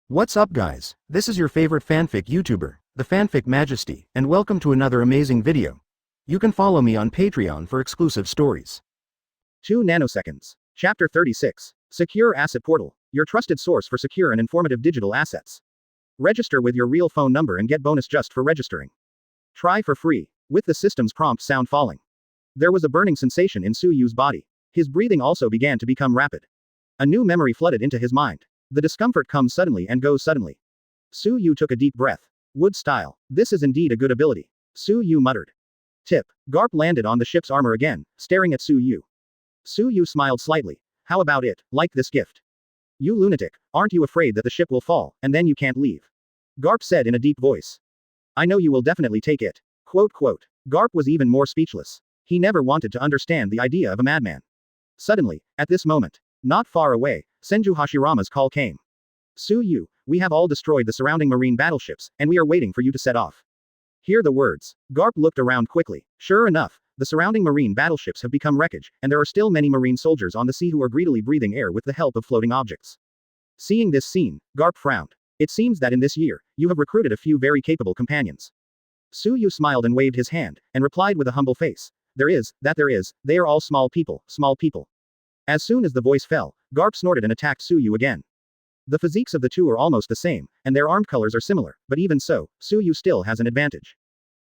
What's up guys, this is your favorite fanfic YouTuber, the Fanfic Majesty, and welcome to another amazing video. You can follow me on Patreon for exclusive stories. 2 nanoseconds. Chapter 36. Secure Asset Portal, your trusted source for secure and informative digital assets. Register with your real phone number and get bonus just for registering. Try for free. With the system's prompt sound falling, there was a burning sensation in Suyu's body. His breathing also began to become rapid. A new memory flooded into his mind. The discomfort comes suddenly and goes suddenly. Suyu took a deep breath. Wood style. This is indeed a good ability. Suyu muttered. Tip. Garp landed on the ship's armor again, staring at Suyu. Suyu smiled slightly. How about it, like this gift? You lunatic, aren't you afraid that the ship will fall, and then you can't leave? Garp said in a deep voice. I know you will definitely take it. Quote. Garp was even more speechless. He never wanted to understand the idea of a madman. Suddenly, at this moment, not far away, Senju Hashirama's call came. Suyu, we have all destroyed the surrounding marine battleships, and we are waiting for you to set off. Hear the words. Garp looked around quickly. Sure enough, the surrounding marine battleships have become wreckage, and there are still many marine soldiers on the sea who are greedily breathing air with the help of floating objects. Seeing this scene, Garp frowned. It seems that in this year, you have recruited a few very capable companions. Suyu smiled and waved his hand, and replied with a humble face. There is, they are all small people. As soon as the voice fell, Garp snorted and attacked Suyu again. The physiques of the two are almost the same, and their armed colors are similar, but even so, Suyu still has an advantage.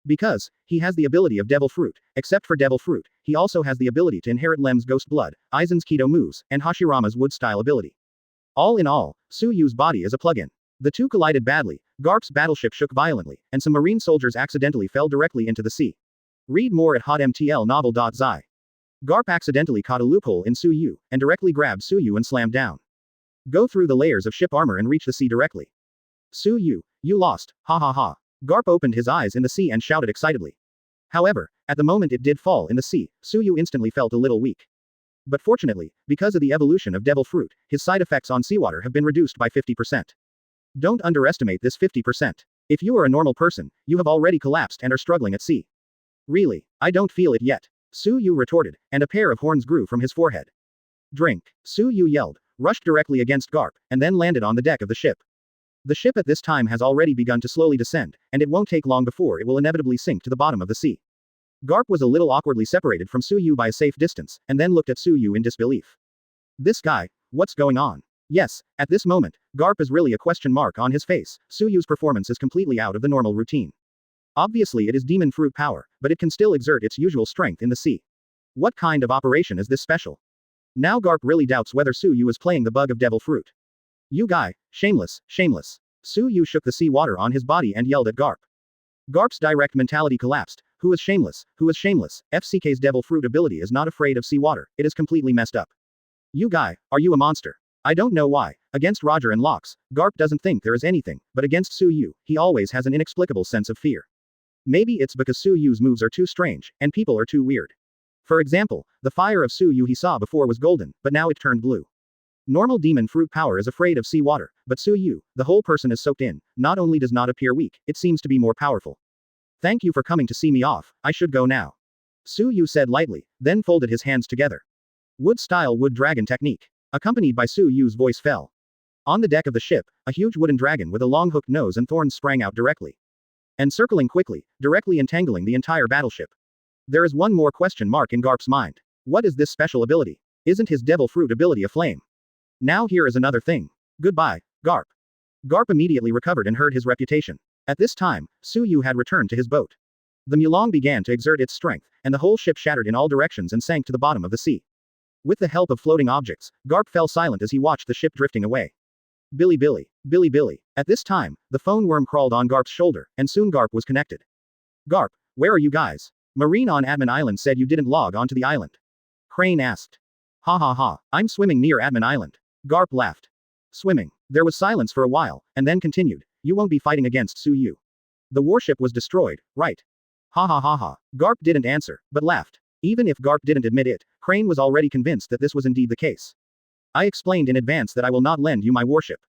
Because, he has the ability of Devil Fruit. Except for Devil Fruit, he also has the ability to inherit Lem's Ghost Blood, Aizen's Keto moves, and Hashirama's Wood Style ability. All in all, Suyu's body is a plug-in. The two collided badly, Garp's battleship shook violently, and some marine soldiers accidentally fell directly into the sea. Read more at hotmtlnovel.zi. Garp accidentally caught a loophole in Suyu, and directly grabbed Suyu and slammed down. Go through the layers of ship armor and reach the sea directly. Suyu, you lost, ha ha ha. Garp opened his eyes in the sea and shouted excitedly. However, at the moment it did fall in the sea, Suyu instantly felt a little weak. But fortunately, because of the evolution of Devil Fruit, his side effects on seawater have been reduced by 50%. Don't underestimate this 50%. If you are a normal person, you have already collapsed and are struggling at sea. Really, I don't feel it yet. Suyu retorted, and a pair of horns grew from his forehead. Drink. Suyu yelled, rushed directly against Garp, and then landed on the deck of the ship. The ship at this time has already begun to slowly descend, and it won't take long before it will inevitably sink to the bottom of the sea. Garp was a little awkwardly separated from Suyu by a safe distance, and then looked at Suyu in disbelief. This guy, what's going on? Yes, at this moment, Garp is really a question mark on his face. Suyu's performance is completely out of the normal routine. Obviously it is demon fruit power, but it can still exert its usual strength in the sea. What kind of operation is this special? Now Garp really doubts whether Suyu is playing the bug of Devil Fruit. You guy, shameless. Suyu shook the sea water on his body and yelled at Garp. Garp's direct mentality collapsed. Who is shameless? FCK's Devil Fruit ability is not afraid of sea water, it is completely messed up. You guy, are you a monster? I don't know why. Against Roger and Locks, Garp doesn't think there is anything, but against Suyu, he always has an inexplicable sense of fear. Maybe it's because Suyu's moves are too strange, and people are too weird. For example, the fire of Suyu he saw before was golden, but now it turned blue. Normal demon fruit power is afraid of sea water, but Suyu, the whole person is soaked in, not only does not appear weak, it seems to be more powerful. Thank you for coming to see me off, I should go now. Suyu said lightly, then folded his hands together. Wood style wood dragon technique. Accompanied by Suyu's voice fell. On the deck of the ship, a huge wooden dragon with a long hooked nose and thorns sprang out directly. And circling quickly, directly entangling the entire battleship. There is one more question mark in Garp's mind. What is this special ability? Isn't his Devil Fruit ability a flame? Now here is another thing. Goodbye, Garp. Garp immediately recovered and heard his reputation. At this time, Suyu had returned to his boat. The Mulong began to exert its strength, and the whole ship shattered in all directions and sank to the bottom of the sea. With the help of floating objects, Garp fell silent as he watched the ship drifting away. Billy. At this time, the phone worm crawled on Garp's shoulder, and soon Garp was connected. Garp, where are you guys? Marine on Admin Island said you didn't log onto the island. Crane asked. Ha ha ha, I'm swimming near Admin Island. Garp laughed. Swimming. There was silence for a while, and then continued, you won't be fighting against Suyu. The warship was destroyed, right? Ha ha ha ha. Garp didn't answer, but laughed. Even if Garp didn't admit it, Crane was already convinced that this was indeed the case. I explained in advance that I will not lend you my warship.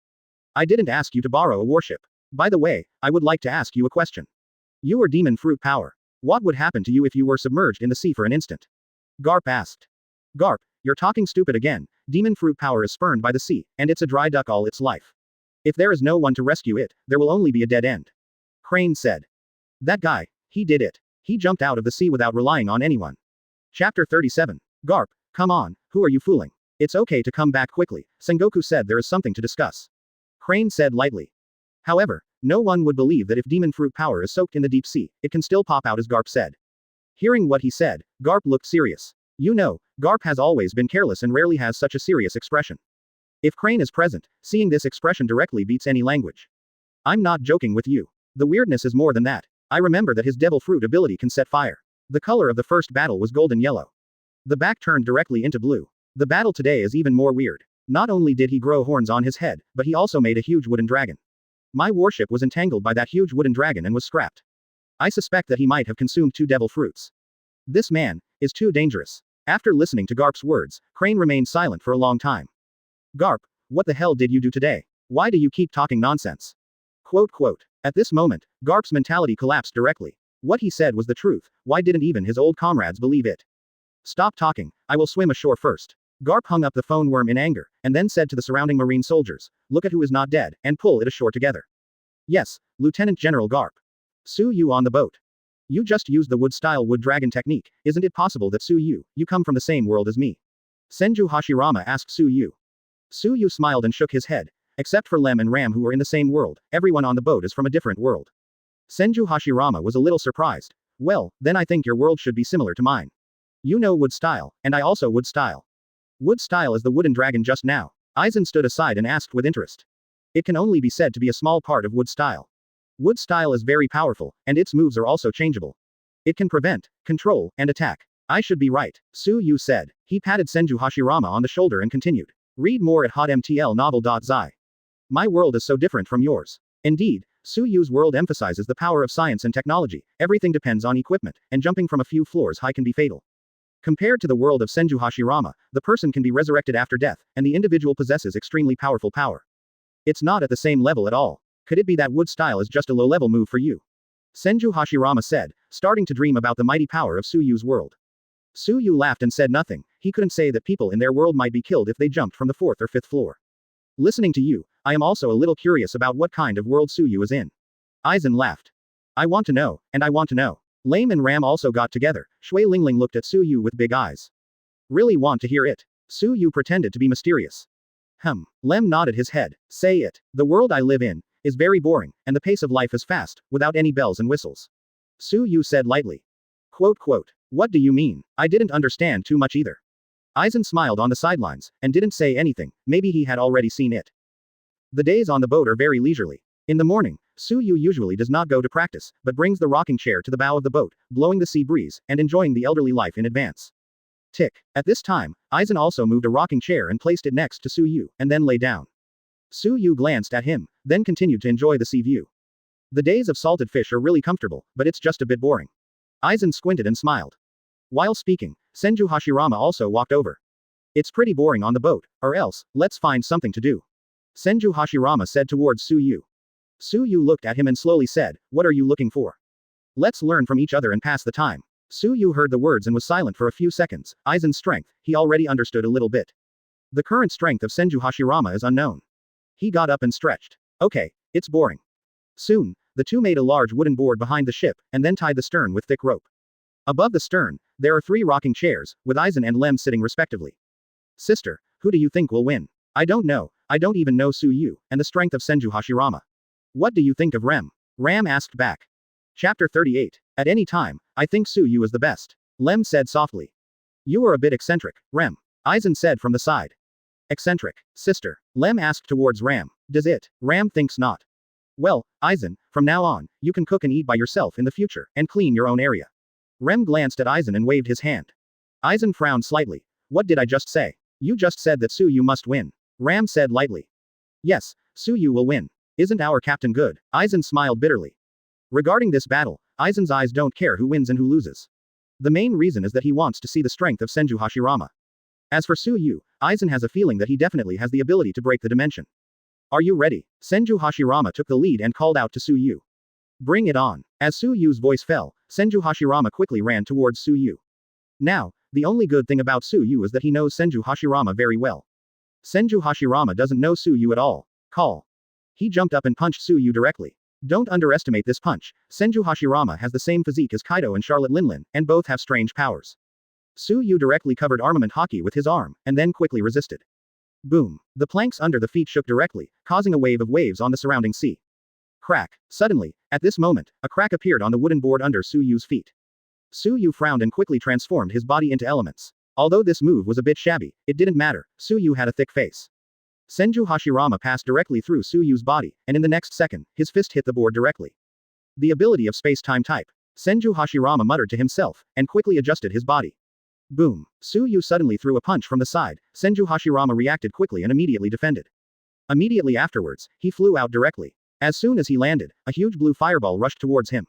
I didn't ask you to borrow a warship. By the way, I would like to ask you a question. You are demon fruit power. What would happen to you if you were submerged in the sea for an instant? Garp asked. Garp, you're talking stupid again. Demon fruit power is spurned by the sea, and it's a dry duck all its life. If there is no one to rescue it, there will only be a dead end. Crane said. That guy, he did it. He jumped out of the sea without relying on anyone. Chapter 37. Garp, come on, who are you fooling? It's okay to come back quickly, Sengoku said there is something to discuss. Crane said lightly. However, no one would believe that if demon fruit power is soaked in the deep sea, it can still pop out as Garp said. Hearing what he said, Garp looked serious. You know, Garp has always been careless and rarely has such a serious expression. If Crane is present, seeing this expression directly beats any language. I'm not joking with you. The weirdness is more than that. I remember that his devil fruit ability can set fire. The color of the first battle was golden yellow. The back turned directly into blue. The battle today is even more weird. Not only did he grow horns on his head, but he also made a huge wooden dragon. My warship was entangled by that huge wooden dragon and was scrapped. I suspect that he might have consumed 2 devil fruits. This man is too dangerous. After listening to Garp's words, Crane remained silent for a long time. Garp, what the hell did you do today? Why do you keep talking nonsense? Quote. At this moment, Garp's mentality collapsed directly. What he said was the truth. Why didn't even his old comrades believe it? Stop talking, I will swim ashore first. Garp hung up the phone worm in anger, and then said to the surrounding marine soldiers, look at who is not dead, and pull it ashore together. Yes, Lieutenant General Garp. Sue you on the boat. You just used the wood-style wood dragon technique, isn't it possible that Sue you come from the same world as me? Senju Hashirama asked Sue Yu. Sue Yu smiled and shook his head. Except for Lem and Ram who were in the same world, everyone on the boat is from a different world. Senju Hashirama was a little surprised. Well, then I think your world should be similar to mine. You know wood style, and I also wood style. Wood style is the wooden dragon just now. Aizen stood aside and asked with interest. It can only be said to be a small part of wood style. Wood style is very powerful, and its moves are also changeable. It can prevent, control, and attack. I should be right, Sue Yu said. He patted Senju Hashirama on the shoulder and continued. Read more at hotmtlnovel.zi. My world is so different from yours. Indeed, Sue Yu's world emphasizes the power of science and technology. Everything depends on equipment, and jumping from a few floors high can be fatal. Compared to the world of Senju Hashirama, the person can be resurrected after death, and the individual possesses extremely powerful power. It's not at the same level at all. Could it be that wood style is just a low-level move for you? Senju Hashirama said, starting to dream about the mighty power of Sue Yu's world. Sue Yu laughed and said nothing. He couldn't say that people in their world might be killed if they jumped from the 4th or 5th floor. Listening to you, I am also a little curious about what kind of world Sue Yu is in. Aizen laughed. I want to know, and I want to know. Lame and Ram also got together. Shui Lingling looked at Sue Yu with big eyes. Really want to hear it. Sue Yu pretended to be mysterious. Lem nodded his head. Say it. The world I live in is very boring, and the pace of life is fast, without any bells and whistles. Sue Yu said lightly. Quote. What do you mean? I didn't understand too much either. Aizen smiled on the sidelines, and didn't say anything, maybe he had already seen it. The days on the boat are very leisurely. In the morning, Sue Yu usually does not go to practice, but brings the rocking chair to the bow of the boat, blowing the sea breeze, and enjoying the elderly life in advance. Tick. At this time, Aizen also moved a rocking chair and placed it next to Sue Yu, and then lay down. Sue Yu glanced at him, then continued to enjoy the sea view. The days of salted fish are really comfortable, but it's just a bit boring. Aizen squinted and smiled. While speaking, Senju Hashirama also walked over. It's pretty boring on the boat, or else, let's find something to do. Senju Hashirama said towards Sue Yu. Sue Yu looked at him and slowly said, what are you looking for? Let's learn from each other and pass the time. Sue Yu heard the words and was silent for a few seconds. Aizen's strength, he already understood a little bit. The current strength of Senju Hashirama is unknown. He got up and stretched. Okay, it's boring. Soon, the two made a large wooden board behind the ship, and then tied the stern with thick rope. Above the stern, there are 3 rocking chairs, with Aizen and Lem sitting respectively. Sister, who do you think will win? I don't know, I don't even know Sue Yu, and the strength of Senju Hashirama. What do you think of Rem? Ram asked back. Chapter 38. At any time, I think Sue Yu is the best. Lem said softly. You are a bit eccentric, Rem. Aizen said from the side. Eccentric, sister. Lem asked towards Ram. Does it? Ram thinks not. Well, Aizen, from now on, you can cook and eat by yourself in the future, and clean your own area. Rem glanced at Aizen and waved his hand. Aizen frowned slightly. What did I just say? You just said that Sue Yu must win. Ram said lightly. Yes, Sue Yu will win. Isn't our captain good? Aizen smiled bitterly. Regarding this battle, Aizen's eyes don't care who wins and who loses. The main reason is that he wants to see the strength of Senju Hashirama. As for Sue Yu, Aizen has a feeling that he definitely has the ability to break the dimension. Are you ready? Senju Hashirama took the lead and called out to Sue Yu. Bring it on. As Sue Yu's voice fell, Senju Hashirama quickly ran towards Sue Yu. Now, the only good thing about Sue Yu is that he knows Senju Hashirama very well. Senju Hashirama doesn't know Sue Yu at all. Call. He jumped up and punched Suyu directly. Don't underestimate this punch. Senju Hashirama has the same physique as Kaido and Charlotte Linlin, and both have strange powers. Suyu directly covered armament hockey with his arm, and then quickly resisted. Boom. The planks under the feet shook directly, causing a wave of waves on the surrounding sea. Crack. Suddenly, at this moment, a crack appeared on the wooden board under Suyu's feet. Suyu frowned and quickly transformed his body into elements. Although this move was a bit shabby, it didn't matter. Suyu had a thick face. Senju Hashirama passed directly through Suyu's body, and in the next second, his fist hit the board directly. The ability of space-time type. Senju Hashirama muttered to himself, and quickly adjusted his body. Boom. Suyu suddenly threw a punch from the side. Senju Hashirama reacted quickly and immediately defended. Immediately afterwards, he flew out directly. As soon as he landed, a huge blue fireball rushed towards him.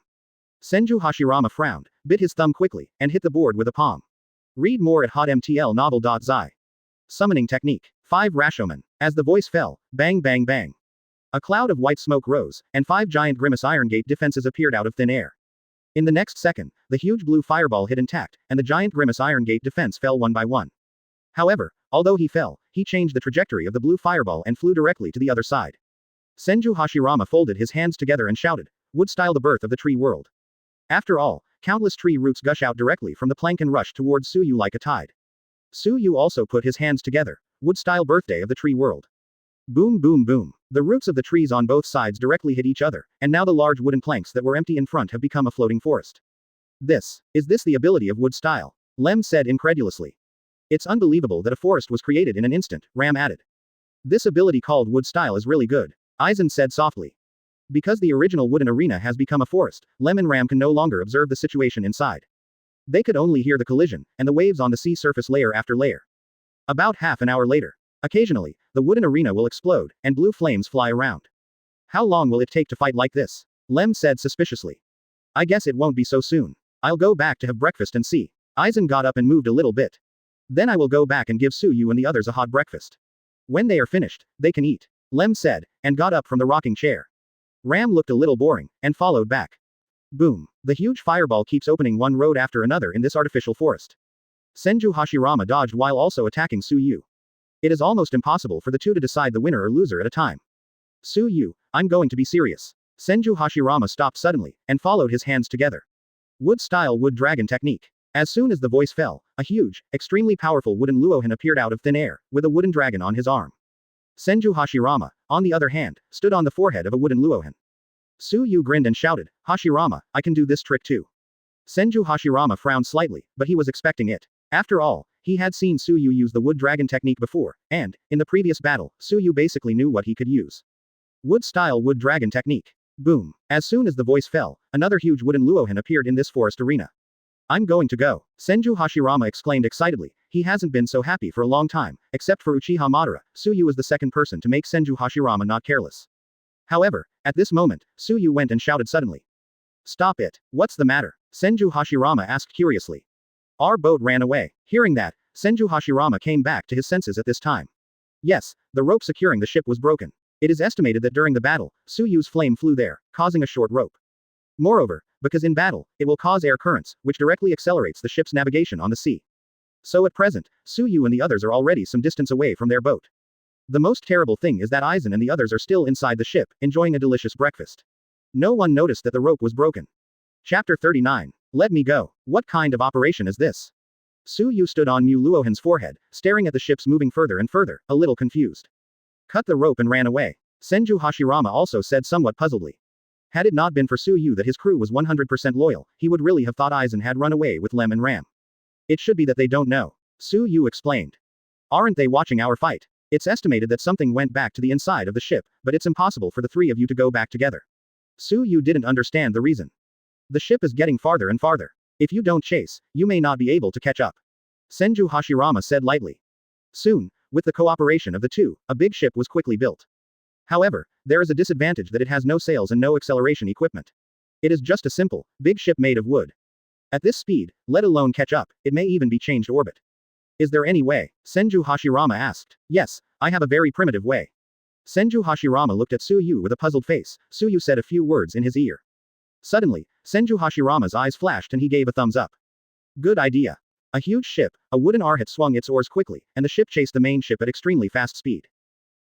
Senju Hashirama frowned, bit his thumb quickly, and hit the board with a palm. Read more at hotmtlnovel.zi. Summoning technique. 5 Rashomon. As the voice fell, bang bang bang. A cloud of white smoke rose, and 5 giant Grimace Iron Gate defenses appeared out of thin air. In the next second, the huge blue fireball hit intact, and the giant Grimace Iron Gate defense fell one by one. However, although he fell, he changed the trajectory of the blue fireball and flew directly to the other side. Senju Hashirama folded his hands together and shouted, "Wood style the birth of the tree world." After all, countless tree roots gush out directly from the plank and rush towards Suyu like a tide. Suyu also put his hands together. Wood style birthday of the tree world. Boom boom boom. The roots of the trees on both sides directly hit each other, and now the large wooden planks that were empty in front have become a floating forest. Is this the ability of wood style? Lem said incredulously. It's unbelievable that a forest was created in an instant, Ram added. This ability called wood style is really good, Aizen said softly. Because the original wooden arena has become a forest, Lem and Ram can no longer observe the situation inside. They could only hear the collision, and the waves on the sea surface layer after layer. About half an hour later. Occasionally, the wooden arena will explode, and blue flames fly around. How long will it take to fight like this? Lem said suspiciously. I guess it won't be so soon. I'll go back to have breakfast and see. Aizen got up and moved a little bit. Then I will go back and give Suyu and the others a hot breakfast. When they are finished, they can eat. Lem said, and got up from the rocking chair. Ram looked a little boring, and followed back. Boom. The huge fireball keeps opening one road after another in this artificial forest. Senju Hashirama dodged while also attacking Suyu. It is almost impossible for the two to decide the winner or loser at a time. Suyu, I'm going to be serious. Senju Hashirama stopped suddenly, and followed his hands together. Wood-style wood dragon technique. As soon as the voice fell, a huge, extremely powerful wooden Luohan appeared out of thin air, with a wooden dragon on his arm. Senju Hashirama, on the other hand, stood on the forehead of a wooden Luohan. Suyu grinned and shouted, Hashirama, I can do this trick too. Senju Hashirama frowned slightly, but he was expecting it. After all, he had seen Suyu use the wood dragon technique before, and, in the previous battle, Suyu basically knew what he could use. Wood-style wood dragon technique. Boom. As soon as the voice fell, another huge wooden Luohan appeared in this forest arena. I'm going to go. Senju Hashirama exclaimed excitedly. He hasn't been so happy for a long time, except for Uchiha Madara. Suyu is the second person to make Senju Hashirama not careless. However, at this moment, Suyu went and shouted suddenly. Stop it. What's the matter? Senju Hashirama asked curiously. Our boat ran away. Hearing that, Senju Hashirama came back to his senses at this time. Yes, the rope securing the ship was broken. It is estimated that during the battle, Suyu's flame flew there, causing a short rope. Moreover, because in battle, it will cause air currents, which directly accelerates the ship's navigation on the sea. So at present, Suyu and the others are already some distance away from their boat. The most terrible thing is that Aizen and the others are still inside the ship, enjoying a delicious breakfast. No one noticed that the rope was broken. Chapter 39. Let me go. What kind of operation is this? Suyu stood on Mu Luohan's forehead, staring at the ships moving further and further, a little confused. Cut the rope and ran away. Senju Hashirama also said somewhat puzzledly. Had it not been for Suyu that his crew was 100% loyal, he would really have thought Aizen had run away with Lem and Ram. It should be that they don't know. Suyu explained. Aren't they watching our fight? It's estimated that something went back to the inside of the ship, but it's impossible for the three of you to go back together. Suyu didn't understand the reason. The ship is getting farther and farther. If you don't chase, you may not be able to catch up. Senju Hashirama said lightly. Soon, with the cooperation of the two, a big ship was quickly built. However, there is a disadvantage that it has no sails and no acceleration equipment. It is just a simple, big ship made of wood. At this speed, let alone catch up, it may even be changed orbit. Is there any way? Senju Hashirama asked. Yes, I have a very primitive way. Senju Hashirama looked at Suyu with a puzzled face. Suyu said a few words in his ear. Suddenly, Senju Hashirama's eyes flashed and he gave a thumbs up. Good idea. A huge ship, a wooden arhat swung its oars quickly, and the ship chased the main ship at extremely fast speed.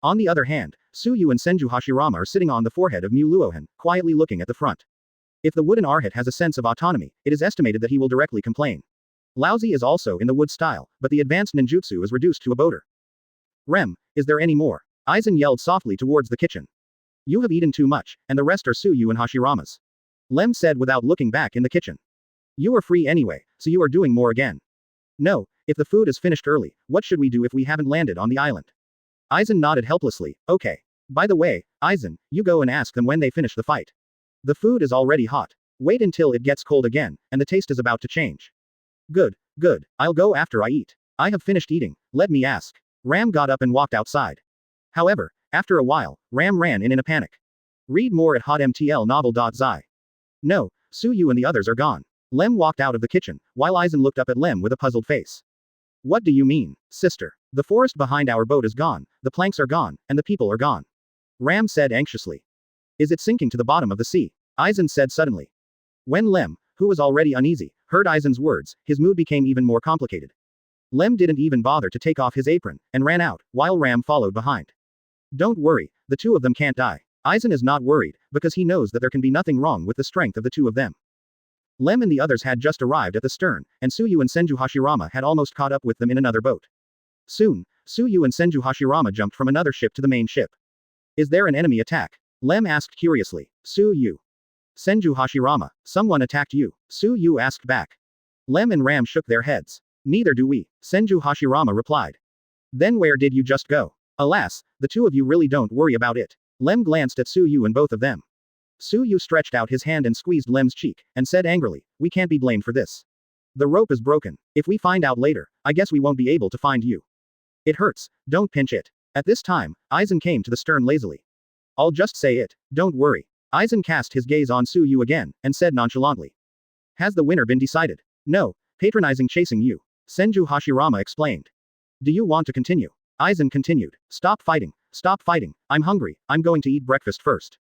On the other hand, Suyu and Senju Hashirama are sitting on the forehead of Mu Luohan, quietly looking at the front. If the wooden arhat has a sense of autonomy, it is estimated that he will directly complain. Laozi is also in the wood style, but the advanced ninjutsu is reduced to a boater. Rem, is there any more? Aizen yelled softly towards the kitchen. You have eaten too much, and the rest are Suyu and Hashirama's. Lem said without looking back in the kitchen. You are free anyway, so you are doing more again. No, if the food is finished early, what should we do if we haven't landed on the island? Aizen nodded helplessly. Okay. By the way, Aizen, you go and ask them when they finish the fight. The food is already hot. Wait until it gets cold again, and the taste is about to change. Good, good. I'll go after I eat. I have finished eating, let me ask. Ram got up and walked outside. However, after a while, Ram ran in a panic. Read more at hotmtlnovel.zi. No, Suyu and the others are gone. Lem walked out of the kitchen, while Aizen looked up at Lem with a puzzled face. What do you mean, sister? The forest behind our boat is gone, the planks are gone, and the people are gone. Ram said anxiously. Is it sinking to the bottom of the sea? Aizen said suddenly. When Lem, who was already uneasy, heard Aizen's words, his mood became even more complicated. Lem didn't even bother to take off his apron, and ran out, while Ram followed behind. Don't worry, the two of them can't die. Aizen is not worried, because he knows that there can be nothing wrong with the strength of the two of them. Lem and the others had just arrived at the stern, and Suyu and Senju Hashirama had almost caught up with them in another boat. Soon, Suyu and Senju Hashirama jumped from another ship to the main ship. Is there an enemy attack? Lem asked curiously. Suyu. Senju Hashirama, someone attacked you, Suyu asked back. Lem and Ram shook their heads. Neither do we, Senju Hashirama replied. Then where did you just go? Alas, the two of you really don't worry about it. Lem glanced at Suyu and both of them. Suyu stretched out his hand and squeezed Lem's cheek, and said angrily, we can't be blamed for this. The rope is broken. If we find out later, I guess we won't be able to find you. It hurts, don't pinch it. At this time, Aizen came to the stern lazily. I'll just say it, don't worry. Aizen cast his gaze on Suyu again, and said nonchalantly. Has the winner been decided? No, patronizing chasing you. Senju Hashirama explained. Do you want to continue? Aizen continued. Stop fighting, I'm hungry, I'm going to eat breakfast first.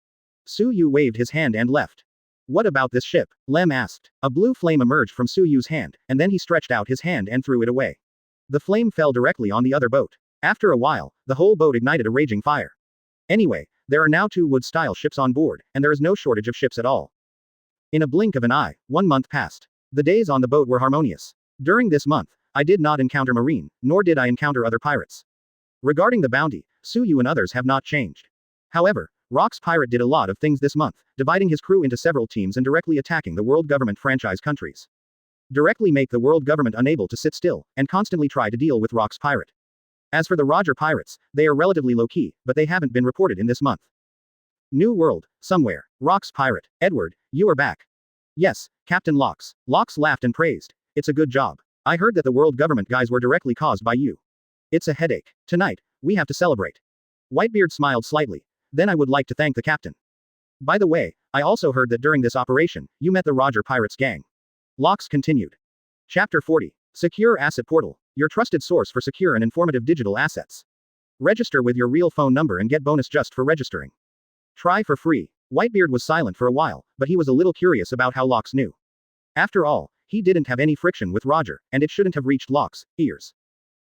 Suyu waved his hand and left. What about this ship? Lem asked. A blue flame emerged from Suyu's hand, and then he stretched out his hand and threw it away. The flame fell directly on the other boat. After a while, the whole boat ignited a raging fire. Anyway, there are now 2 wood-style ships on board, and there is no shortage of ships at all. In a blink of an eye, 1 month passed. The days on the boat were harmonious. During this month, I did not encounter marine, nor did I encounter other pirates. Regarding the bounty, Suyu and others have not changed. However, Rock's pirate did a lot of things this month, dividing his crew into several teams and directly attacking the world government franchise countries. Directly make the world government unable to sit still, and constantly try to deal with Rock's pirate. As for the Roger pirates, they are relatively low-key, but they haven't been reported in this month. New world, somewhere. Rock's pirate. Edward, you are back. Yes, Captain Locks. Locks laughed and praised. It's a good job. I heard that the world government guys were directly caused by you. It's a headache. Tonight, we have to celebrate. Whitebeard smiled slightly. Then I would like to thank the captain. By the way, I also heard that during this operation, you met the Roger Pirates gang. Locks continued. Chapter 40. Secure Asset Portal. Your trusted source for secure and informative digital assets. Register with your real phone number and get bonus just for registering. Try for free. Whitebeard was silent for a while, but he was a little curious about how Locks knew. After all, he didn't have any friction with Roger, and it shouldn't have reached Locks' ears.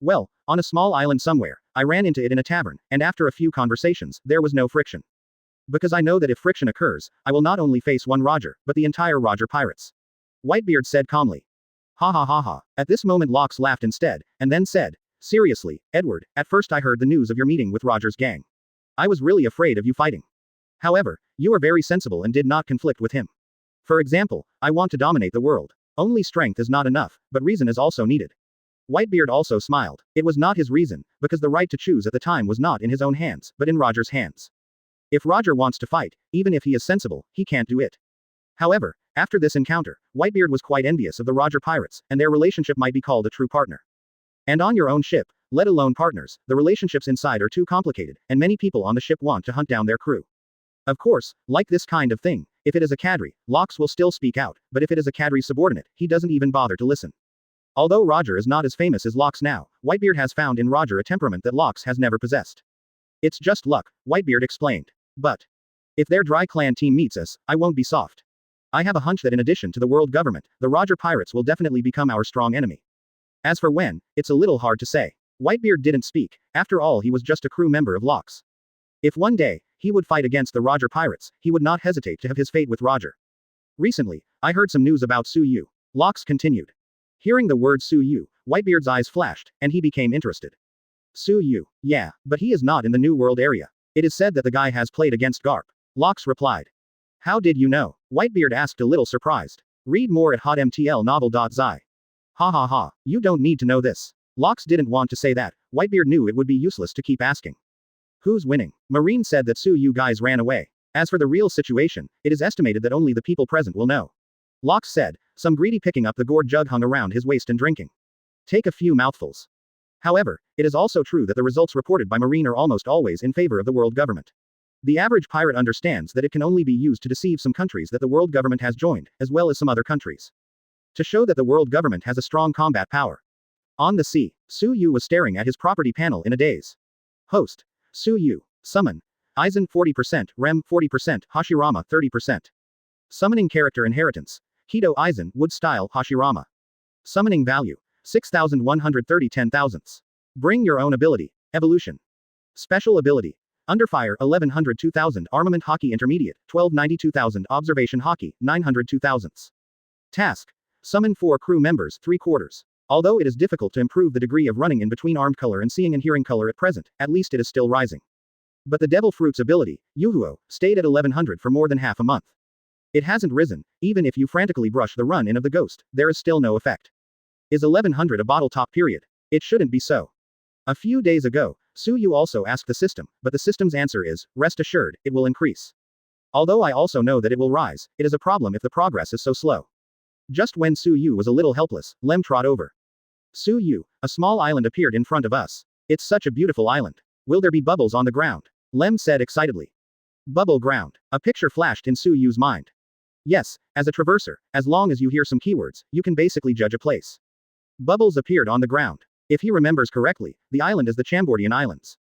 Well, on a small island somewhere, I ran into it in a tavern, and after a few conversations, there was no friction. Because I know that if friction occurs, I will not only face one Roger, but the entire Roger Pirates. Whitebeard said calmly. Ha ha ha ha. At this moment Locks laughed instead, and then said, seriously, Edward, at first I heard the news of your meeting with Roger's gang. I was really afraid of you fighting. However, you are very sensible and did not conflict with him. For example, I want to dominate the world. Only strength is not enough, but reason is also needed. Whitebeard also smiled. It was not his reason, because the right to choose at the time was not in his own hands, but in Roger's hands. If Roger wants to fight, even if he is sensible, he can't do it. However, after this encounter, Whitebeard was quite envious of the Roger Pirates, and their relationship might be called a true partner. And on your own ship, let alone partners, the relationships inside are too complicated, and many people on the ship want to hunt down their crew. Of course, like this kind of thing, if it is a cadre, Locks will still speak out, but if it is a cadre subordinate, he doesn't even bother to listen. Although Roger is not as famous as Locks now, Whitebeard has found in Roger a temperament that Locks has never possessed. It's just luck, Whitebeard explained. But if their Dry Clan team meets us, I won't be soft. I have a hunch that in addition to the world government, the Roger Pirates will definitely become our strong enemy. As for when, it's a little hard to say. Whitebeard didn't speak, after all he was just a crew member of Locks. If one day, he would fight against the Roger pirates, he would not hesitate to have his fate with Roger. Recently, I heard some news about Su Yu. Locks continued. Hearing the word Su Yu, Whitebeard's eyes flashed, and he became interested. Su Yu. Yeah, but he is not in the New World area. It is said that the guy has played against Garp. Locks replied. How did you know? Whitebeard asked a little surprised. Read more at hotmtlnovel.zi. Ha ha ha, you don't need to know this. Locks didn't want to say that. Whitebeard knew it would be useless to keep asking. Who's winning? Marine said that Su Yu guys ran away. As for the real situation, it is estimated that only the people present will know. Locks said, some greedy picking up the gourd jug hung around his waist and drinking. Take a few mouthfuls. However, it is also true that the results reported by Marine are almost always in favor of the world government. The average pirate understands that it can only be used to deceive some countries that the world government has joined, as well as some other countries. To show that the world government has a strong combat power. On the sea, Su Yu was staring at his property panel in a daze. Host. Su Yu. Summon. Aizen 40%, Rem 40%, Hashirama 30%. Summoning character inheritance. Kido Aizen, wood style, Hashirama. Summoning value. 6,130 10,000ths. Bring your own ability. Evolution. Special ability. Under fire 1100 2000 armament hockey intermediate 1290 2000 observation hockey 900 2000ths. Task. Summon 4 crew members 3/4. Although it is difficult to improve the degree of running in between armed color and seeing and hearing color at present, at least it is still rising. But the Devil Fruit's ability, Yuhuo, stayed at 1100 for more than half a month. It hasn't risen, even if you frantically brush the run-in of the ghost, there is still no effect. Is 1100 a bottle top period? It shouldn't be so. A few days ago, Su Yu also asked the system, but the system's answer is, rest assured, it will increase. Although I also know that it will rise, it is a problem if the progress is so slow. Just when Su Yu was a little helpless, Lem trod over. Su Yu, a small island appeared in front of us. It's such a beautiful island. Will there be bubbles on the ground? Lem said excitedly. Bubble ground. A picture flashed in Su Yu's mind. Yes, as a traverser, as long as you hear some keywords, you can basically judge a place. Bubbles appeared on the ground. If he remembers correctly, the island is the Chambordyan Islands.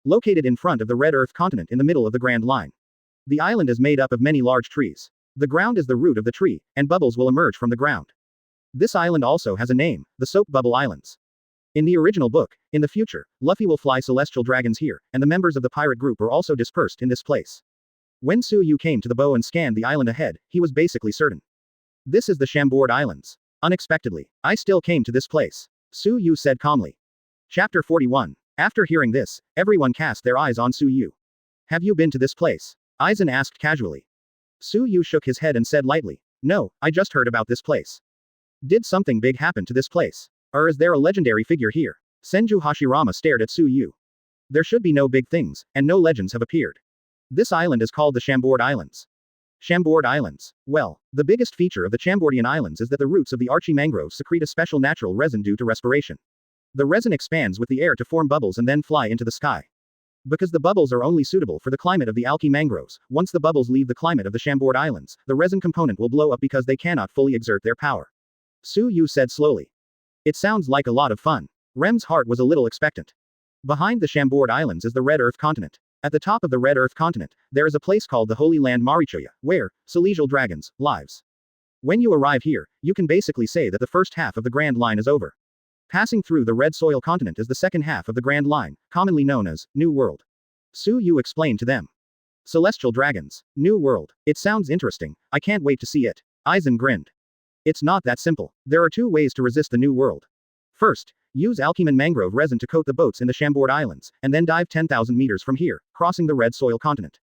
Located in front of the Red Earth continent in the middle of the Grand Line. The island is made up of many large trees. The ground is the root of the tree, and bubbles will emerge from the ground. This island also has a name, the Soap Bubble Islands. In the original book, in the future, Luffy will fly celestial dragons here, and the members of the pirate group are also dispersed in this place. When Su Yu came to the bow and scanned the island ahead, he was basically certain. This is the Chambord Islands. Unexpectedly, I still came to this place. Su Yu said calmly. Chapter 41. After hearing this, everyone cast their eyes on Su Yu. Have you been to this place? Aizen asked casually. Su Yu shook his head and said lightly, no, I just heard about this place. Did something big happen to this place? Or is there a legendary figure here? Senju Hashirama stared at Su Yu. There should be no big things, and no legends have appeared. This island is called the Chambord Islands. Chambord Islands. Well, the biggest feature of the Chambordyan Islands is that the roots of the Archie mangroves secrete a special natural resin due to respiration. The resin expands with the air to form bubbles and then fly into the sky. Because the bubbles are only suitable for the climate of the Alki mangroves, once the bubbles leave the climate of the Chambord Islands, the resin component will blow up because they cannot fully exert their power. Su Yu said slowly. It sounds like a lot of fun. Rem's heart was a little expectant. Behind the Chambord Islands is the Red Earth continent. At the top of the Red Earth continent, there is a place called the Holy Land Marichoya, where, celestial dragons, lives. When you arrive here, you can basically say that the first half of the Grand Line is over. Passing through the Red Soil continent is the second half of the Grand Line, commonly known as New World. Su Yu explained to them. Celestial dragons, New World. It sounds interesting, I can't wait to see it. Aizen grinned. It's not that simple. There are 2 ways to resist the New World. First, use alcheman mangrove resin to coat the boats in the Chambord Islands, and then dive 10,000 meters from here, crossing the Red Soil continent.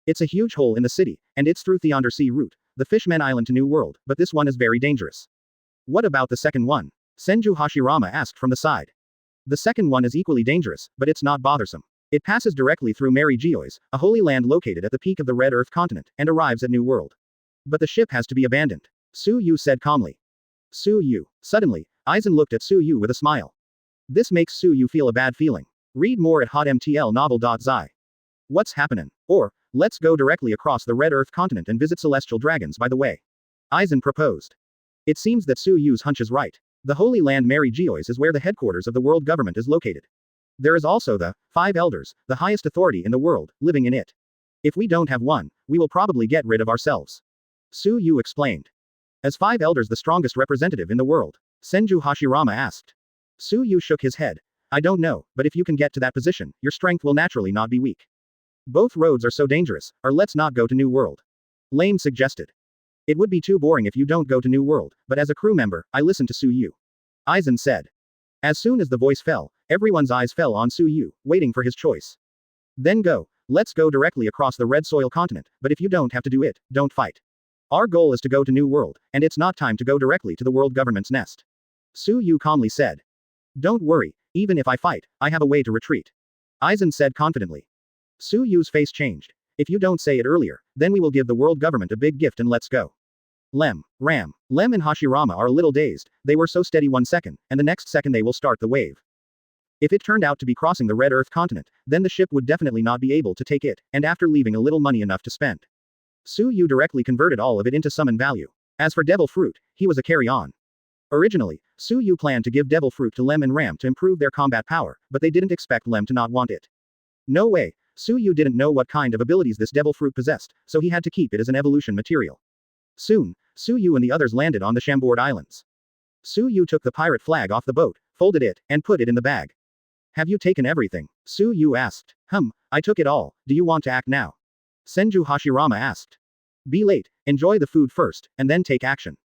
It's a huge hole in the city, and it's through the undersea route, the Fishman Island to New World, but this one is very dangerous. What about the second one? Senju Hashirama asked from the side. The second one is equally dangerous, but it's not bothersome. It passes directly through Mary Geoise, a holy land located at the peak of the Red Earth continent, and arrives at New World. But the ship has to be abandoned. Su Yu said calmly. Su Yu. Suddenly, Aizen looked at Su Yu with a smile. This makes Su Yu feel a bad feeling. Read more at hotmtlnovel.zi. What's happening? Or, let's go directly across the Red Earth continent and visit celestial dragons by the way. Aizen proposed. It seems that Su Yu's hunch is right. The Holy Land Mary Geoise is where the headquarters of the world government is located. There is also the 5 elders, the highest authority in the world, living in it. If we don't have one, we will probably get rid of ourselves. Su Yu explained. As 5 elders the strongest representative in the world? Senju Hashirama asked. Su Yu shook his head. I don't know, but if you can get to that position, your strength will naturally not be weak. Both roads are so dangerous, or let's not go to New World. Lame suggested. It would be too boring if you don't go to New World, but as a crew member, I listen to Su Yu. Aizen said. As soon as the voice fell, everyone's eyes fell on Su Yu, waiting for his choice. Then go. Let's go directly across the Red Soil continent, but if you don't have to do it, don't fight. Our goal is to go to New World, and it's not time to go directly to the world government's nest. Su Yu calmly said. Don't worry, even if I fight, I have a way to retreat. Aizen said confidently. Su Yu's face changed. If you don't say it earlier, then we will give the world government a big gift and let's go. Lem and Hashirama are a little dazed, they were so steady 1 second, and the next second they will start the wave. If it turned out to be crossing the Red Earth continent, then the ship would definitely not be able to take it, and after leaving a little money enough to spend. Su Yu directly converted all of it into summon value. As for Devil Fruit, he was a carry-on. Originally, Su Yu planned to give Devil Fruit to Lem and Ram to improve their combat power, but they didn't expect Lem to not want it. No way, Su Yu didn't know what kind of abilities this Devil Fruit possessed, so he had to keep it as an evolution material. Soon, Su Yu and the others landed on the Chambord Islands. Su Yu took the pirate flag off the boat, folded it, and put it in the bag. Have you taken everything? Su Yu asked. I took it all, do you want to act now? Senju Hashirama asked. Be late, enjoy the food first, and then take action.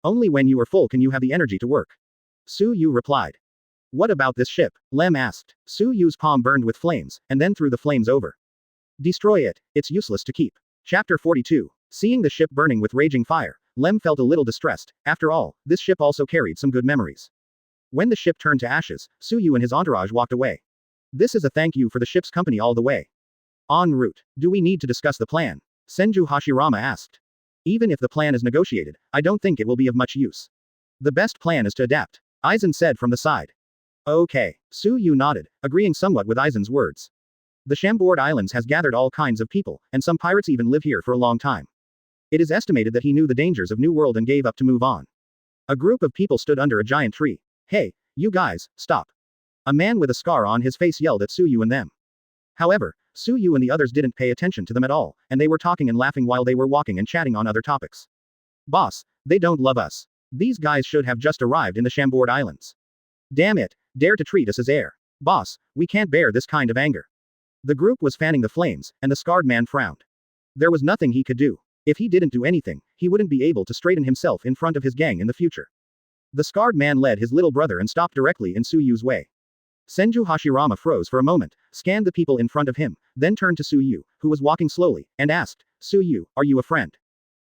Only when you are full can you have the energy to work. Su Yu replied. What about this ship? Lem asked. Su Yu's palm burned with flames, and then threw the flames over. Destroy it, it's useless to keep. Chapter 42. Seeing the ship burning with raging fire, Lem felt a little distressed. After all, this ship also carried some good memories. When the ship turned to ashes, Su Yu and his entourage walked away. This is a thank you for the ship's company all the way. En route, do we need to discuss the plan? Senju Hashirama asked. Even if the plan is negotiated, I don't think it will be of much use. The best plan is to adapt, Aizen said from the side. Okay, Su Yu nodded, agreeing somewhat with Aizen's words. The Chambord Islands has gathered all kinds of people, and some pirates even live here for a long time. It is estimated that he knew the dangers of New World and gave up to move on. A group of people stood under a giant tree. Hey, you guys, stop. A man with a scar on his face yelled at Su Yu and them. However, Su Yu and the others didn't pay attention to them at all, and they were talking and laughing while they were walking and chatting on other topics. Boss, they don't love us. These guys should have just arrived in the Chambord Islands. Damn it, dare to treat us as air. Boss, we can't bear this kind of anger. The group was fanning the flames, and the scarred man frowned. There was nothing he could do. If he didn't do anything, he wouldn't be able to straighten himself in front of his gang in the future. The scarred man led his little brother and stopped directly in Su Yu's way. Senju Hashirama froze for a moment, scanned the people in front of him, then turned to Su Yu, who was walking slowly, and asked, Su Yu, are you a friend?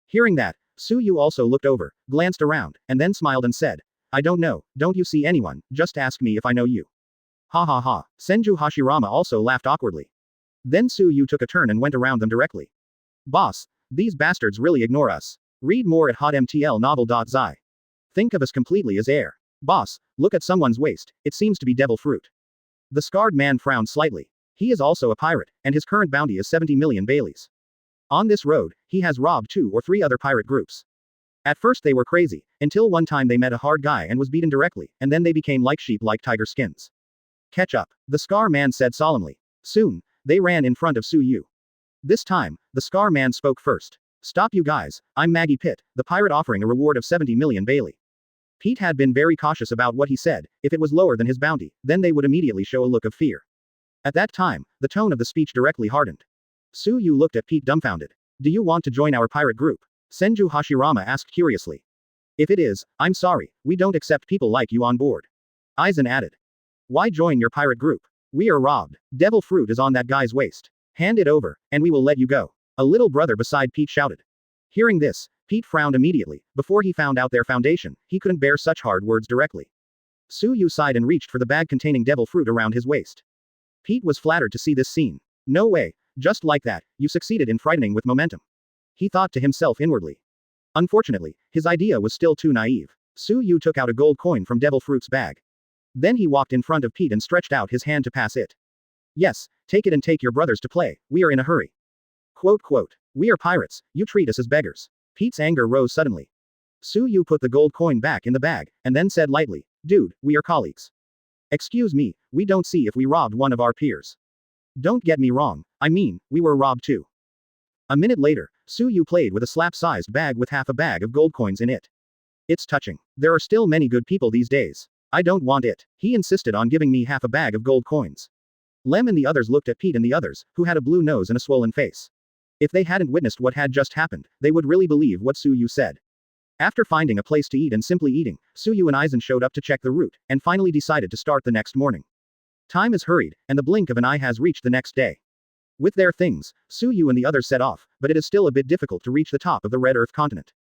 Hearing that, Su Yu also looked over, glanced around, and then smiled and said, I don't know, don't you see anyone, just ask me if I know you. Ha ha ha, Senju Hashirama also laughed awkwardly. Then Su Yu took a turn and went around them directly. Boss, these bastards really ignore us. Read more at hotmtlnovel.zi. Think of us completely as air. Boss, look at someone's waist, it seems to be devil fruit. The scarred man frowned slightly. He is also a pirate, and his current bounty is 70 million Baileys. On this road, he has robbed 2 or 3 other pirate groups. At first they were crazy, until one time they met a hard guy and was beaten directly, and then they became like sheep like tiger skins. Catch up, the scar man said solemnly. Soon, they ran in front of Su Yu. This time, the scar man spoke first. Stop you guys, I'm Maggie Pitt, the pirate offering a reward of 70 million Bailey. Pete had been very cautious about what he said. If it was lower than his bounty, then they would immediately show a look of fear. At that time, the tone of the speech directly hardened. Su Yu looked at Pete dumbfounded. Do you want to join our pirate group? Senju Hashirama asked curiously. If it is, I'm sorry, we don't accept people like you on board. Aizen added. Why join your pirate group? We are robbed. Devil fruit is on that guy's waist. Hand it over, and we will let you go. A little brother beside Pete shouted. Hearing this, Pete frowned immediately. Before he found out their foundation, he couldn't bear such hard words directly. Su Yu sighed and reached for the bag containing devil fruit around his waist. Pete was flattered to see this scene. No way, just like that, you succeeded in frightening with momentum. He thought to himself inwardly. Unfortunately, his idea was still too naive. Su Yu took out a gold coin from devil fruit's bag. Then he walked in front of Pete and stretched out his hand to pass it. Yes, take it and take your brothers to play, we are in a hurry. Quote, we are pirates, you treat us as beggars. Pete's anger rose suddenly. Su Yu put the gold coin back in the bag, and then said lightly, dude, we are colleagues. Excuse me, we don't see if we robbed one of our peers. Don't get me wrong, I mean, we were robbed too. A minute later, Su Yu played with a slap-sized bag with half a bag of gold coins in it. It's touching. There are still many good people these days. I don't want it. He insisted on giving me half a bag of gold coins. Lem and the others looked at Pete and the others, who had a blue nose and a swollen face. If they hadn't witnessed what had just happened, they would really believe what Suyu said. After finding a place to eat and simply eating, Suyu and Aizen showed up to check the route, and finally decided to start the next morning. Time is hurried, and the blink of an eye has reached the next day. With their things, Suyu and the others set off, but it is still a bit difficult to reach the top of the Red Earth continent.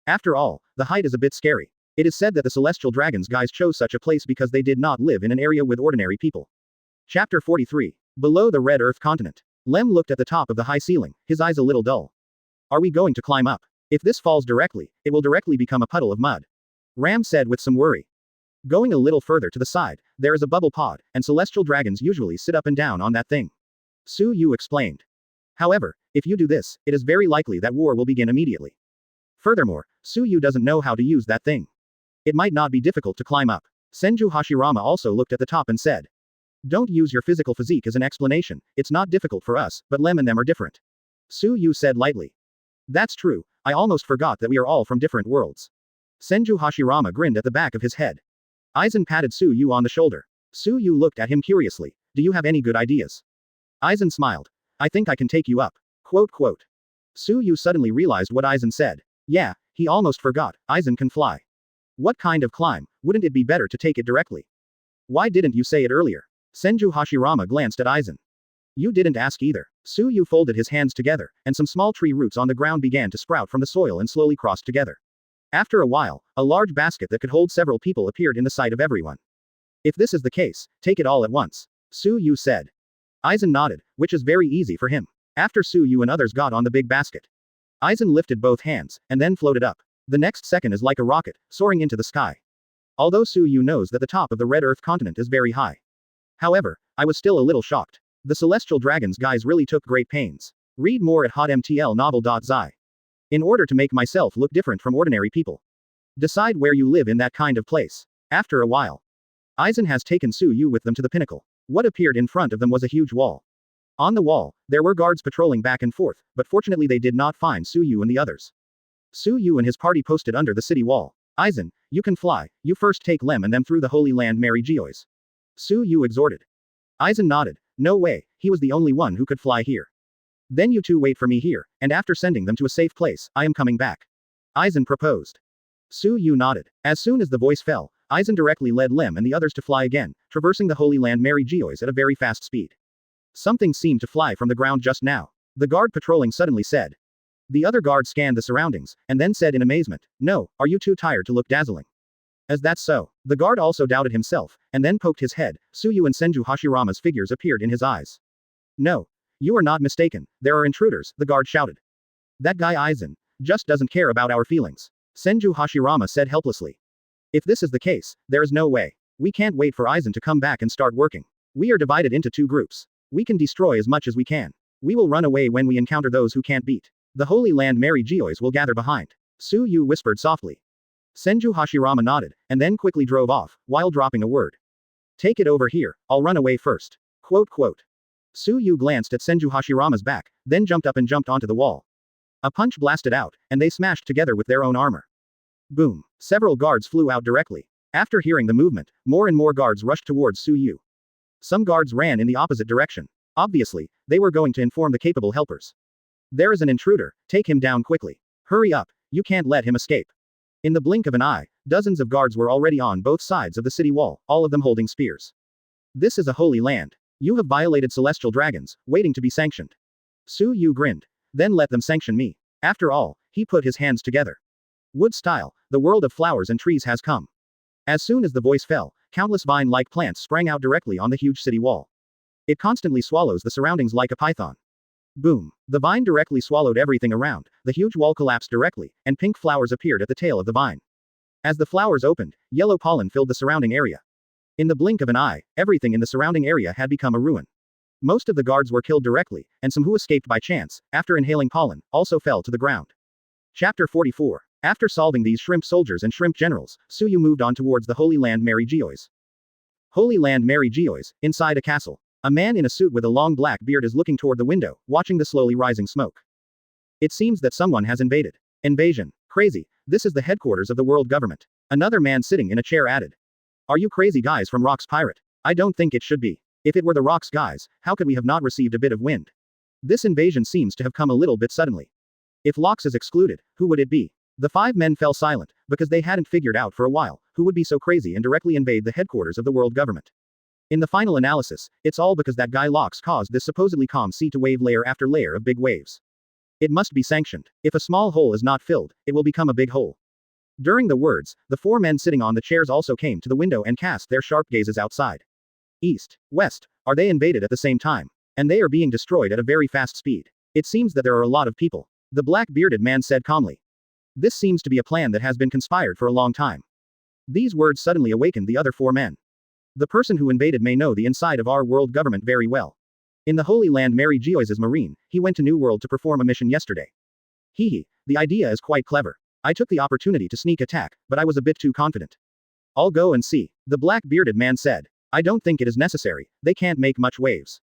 After all, the height is a bit scary. It is said that the Celestial Dragons guys chose such a place because they did not live in an area with ordinary people. Chapter 43. Below the Red Earth continent. Lem looked at the top of the high ceiling, his eyes a little dull. Are we going to climb up? If this falls directly, it will directly become a puddle of mud. Ram said with some worry. Going a little further to the side, there is a bubble pod, and celestial dragons usually sit up and down on that thing. Suyu explained. However, if you do this, it is very likely that war will begin immediately. Furthermore, Suyu doesn't know how to use that thing. It might not be difficult to climb up. Senju Hashirama also looked at the top and said. Don't use your physical physique as an explanation, it's not difficult for us, but Lem and them are different. Suyu said lightly. That's true, I almost forgot that we are all from different worlds. Senju Hashirama grinned at the back of his head. Aizen patted Suyu on the shoulder. Suyu looked at him curiously. Do you have any good ideas? Aizen smiled. I think I can take you up. Quote. Suyu suddenly realized what Aizen said. Yeah, he almost forgot, Aizen can fly. What kind of climb? Wouldn't it be better to take it directly? Why didn't you say it earlier? Senju Hashirama glanced at Aizen. You didn't ask either. Suyu folded his hands together, and some small tree roots on the ground began to sprout from the soil and slowly crossed together. After a while, a large basket that could hold several people appeared in the sight of everyone. If this is the case, take it all at once. Suyu said. Aizen nodded, which is very easy for him. After Suyu and others got on the big basket, Aizen lifted both hands, and then floated up. The next second is like a rocket, soaring into the sky. Although Suyu knows that the top of the Red Earth continent is very high. However, I was still a little shocked. The Celestial Dragons guys really took great pains. Read more at hotmtlnovel.zi. In order to make myself look different from ordinary people. Decide where you live in that kind of place. After a while, Aizen has taken Suyu with them to the pinnacle. What appeared in front of them was a huge wall. On the wall, there were guards patrolling back and forth, but fortunately they did not find Suyu and the others. Suyu and his party posted under the city wall. Aizen, you can fly, you first take Lem and them through the Holy Land Mary Geoise. Suyu exhorted. Aizen nodded. No way, he was the only one who could fly here. Then you two wait for me here, and after sending them to a safe place, I am coming back. Aizen proposed. Suyu nodded. As soon as the voice fell, Aizen directly led Lem and the others to fly again, traversing the Holy Land Mary Geoise at a very fast speed. Something seemed to fly from the ground just now. The guard patrolling suddenly said. The other guard scanned the surroundings, and then said in amazement, No, are you too tired to look dazzling? As that's so. The guard also doubted himself, and then poked his head. Suyu and Senju Hashirama's figures appeared in his eyes. No. You are not mistaken, there are intruders, the guard shouted. That guy Aizen just doesn't care about our feelings. Senju Hashirama said helplessly. If this is the case, there is no way. We can't wait for Aizen to come back and start working. We are divided into two groups. We can destroy as much as we can. We will run away when we encounter those who can't beat. The Holy Land Mary Geoise will gather behind. Suyu whispered softly. Senju Hashirama nodded, and then quickly drove off, while dropping a word. Take it over here, I'll run away first. Quote. Suyu glanced at Senju Hashirama's back, then jumped up and jumped onto the wall. A punch blasted out, and they smashed together with their own armor. Boom. Several guards flew out directly. After hearing the movement, more and more guards rushed towards Suyu. Some guards ran in the opposite direction. Obviously, they were going to inform the capable helpers. There is an intruder, take him down quickly. Hurry up, you can't let him escape. In the blink of an eye, dozens of guards were already on both sides of the city wall, all of them holding spears. This is a holy land. You have violated celestial dragons, waiting to be sanctioned. Suyu grinned. Then let them sanction me. After all, he put his hands together. Wood style, the world of flowers and trees has come. As soon as the voice fell, countless vine-like plants sprang out directly on the huge city wall. It constantly swallows the surroundings like a python. Boom. The vine directly swallowed everything around, the huge wall collapsed directly, and pink flowers appeared at the tail of the vine. As the flowers opened, yellow pollen filled the surrounding area. In the blink of an eye, everything in the surrounding area had become a ruin. Most of the guards were killed directly, and some who escaped by chance, after inhaling pollen, also fell to the ground. Chapter 44. After solving these shrimp soldiers and shrimp generals, Suyu moved on towards the Holy Land Mary Geoise. Holy Land Mary Geoise, inside a castle. A man in a suit with a long black beard is looking toward the window, watching the slowly rising smoke. It seems that someone has invaded. Invasion. Crazy. This is the headquarters of the world government. Another man sitting in a chair added. Are you crazy guys from Rock's Pirate? I don't think it should be. If it were the rocks guys, how could we have not received a bit of wind? This invasion seems to have come a little bit suddenly. If Locks is excluded, who would it be? The 5 men fell silent, because they hadn't figured out for a while, who would be so crazy and directly invade the headquarters of the world government. In the final analysis, it's all because that guy Locks caused this supposedly calm sea to wave layer after layer of big waves. It must be sanctioned. If a small hole is not filled, it will become a big hole. During the words, the 4 men sitting on the chairs also came to the window and cast their sharp gazes outside. East, west, are they invaded at the same time? And they are being destroyed at a very fast speed. It seems that there are a lot of people. The black-bearded man said calmly. This seems to be a plan that has been conspired for a long time. These words suddenly awakened the other 4 men. The person who invaded may know the inside of our world government very well. In the Holy Land Mary Geoise's marine, he went to New World to perform a mission yesterday. The idea is quite clever. I took the opportunity to sneak attack, but I was a bit too confident. I'll go and see, the black-bearded man said. I don't think it is necessary, they can't make much waves.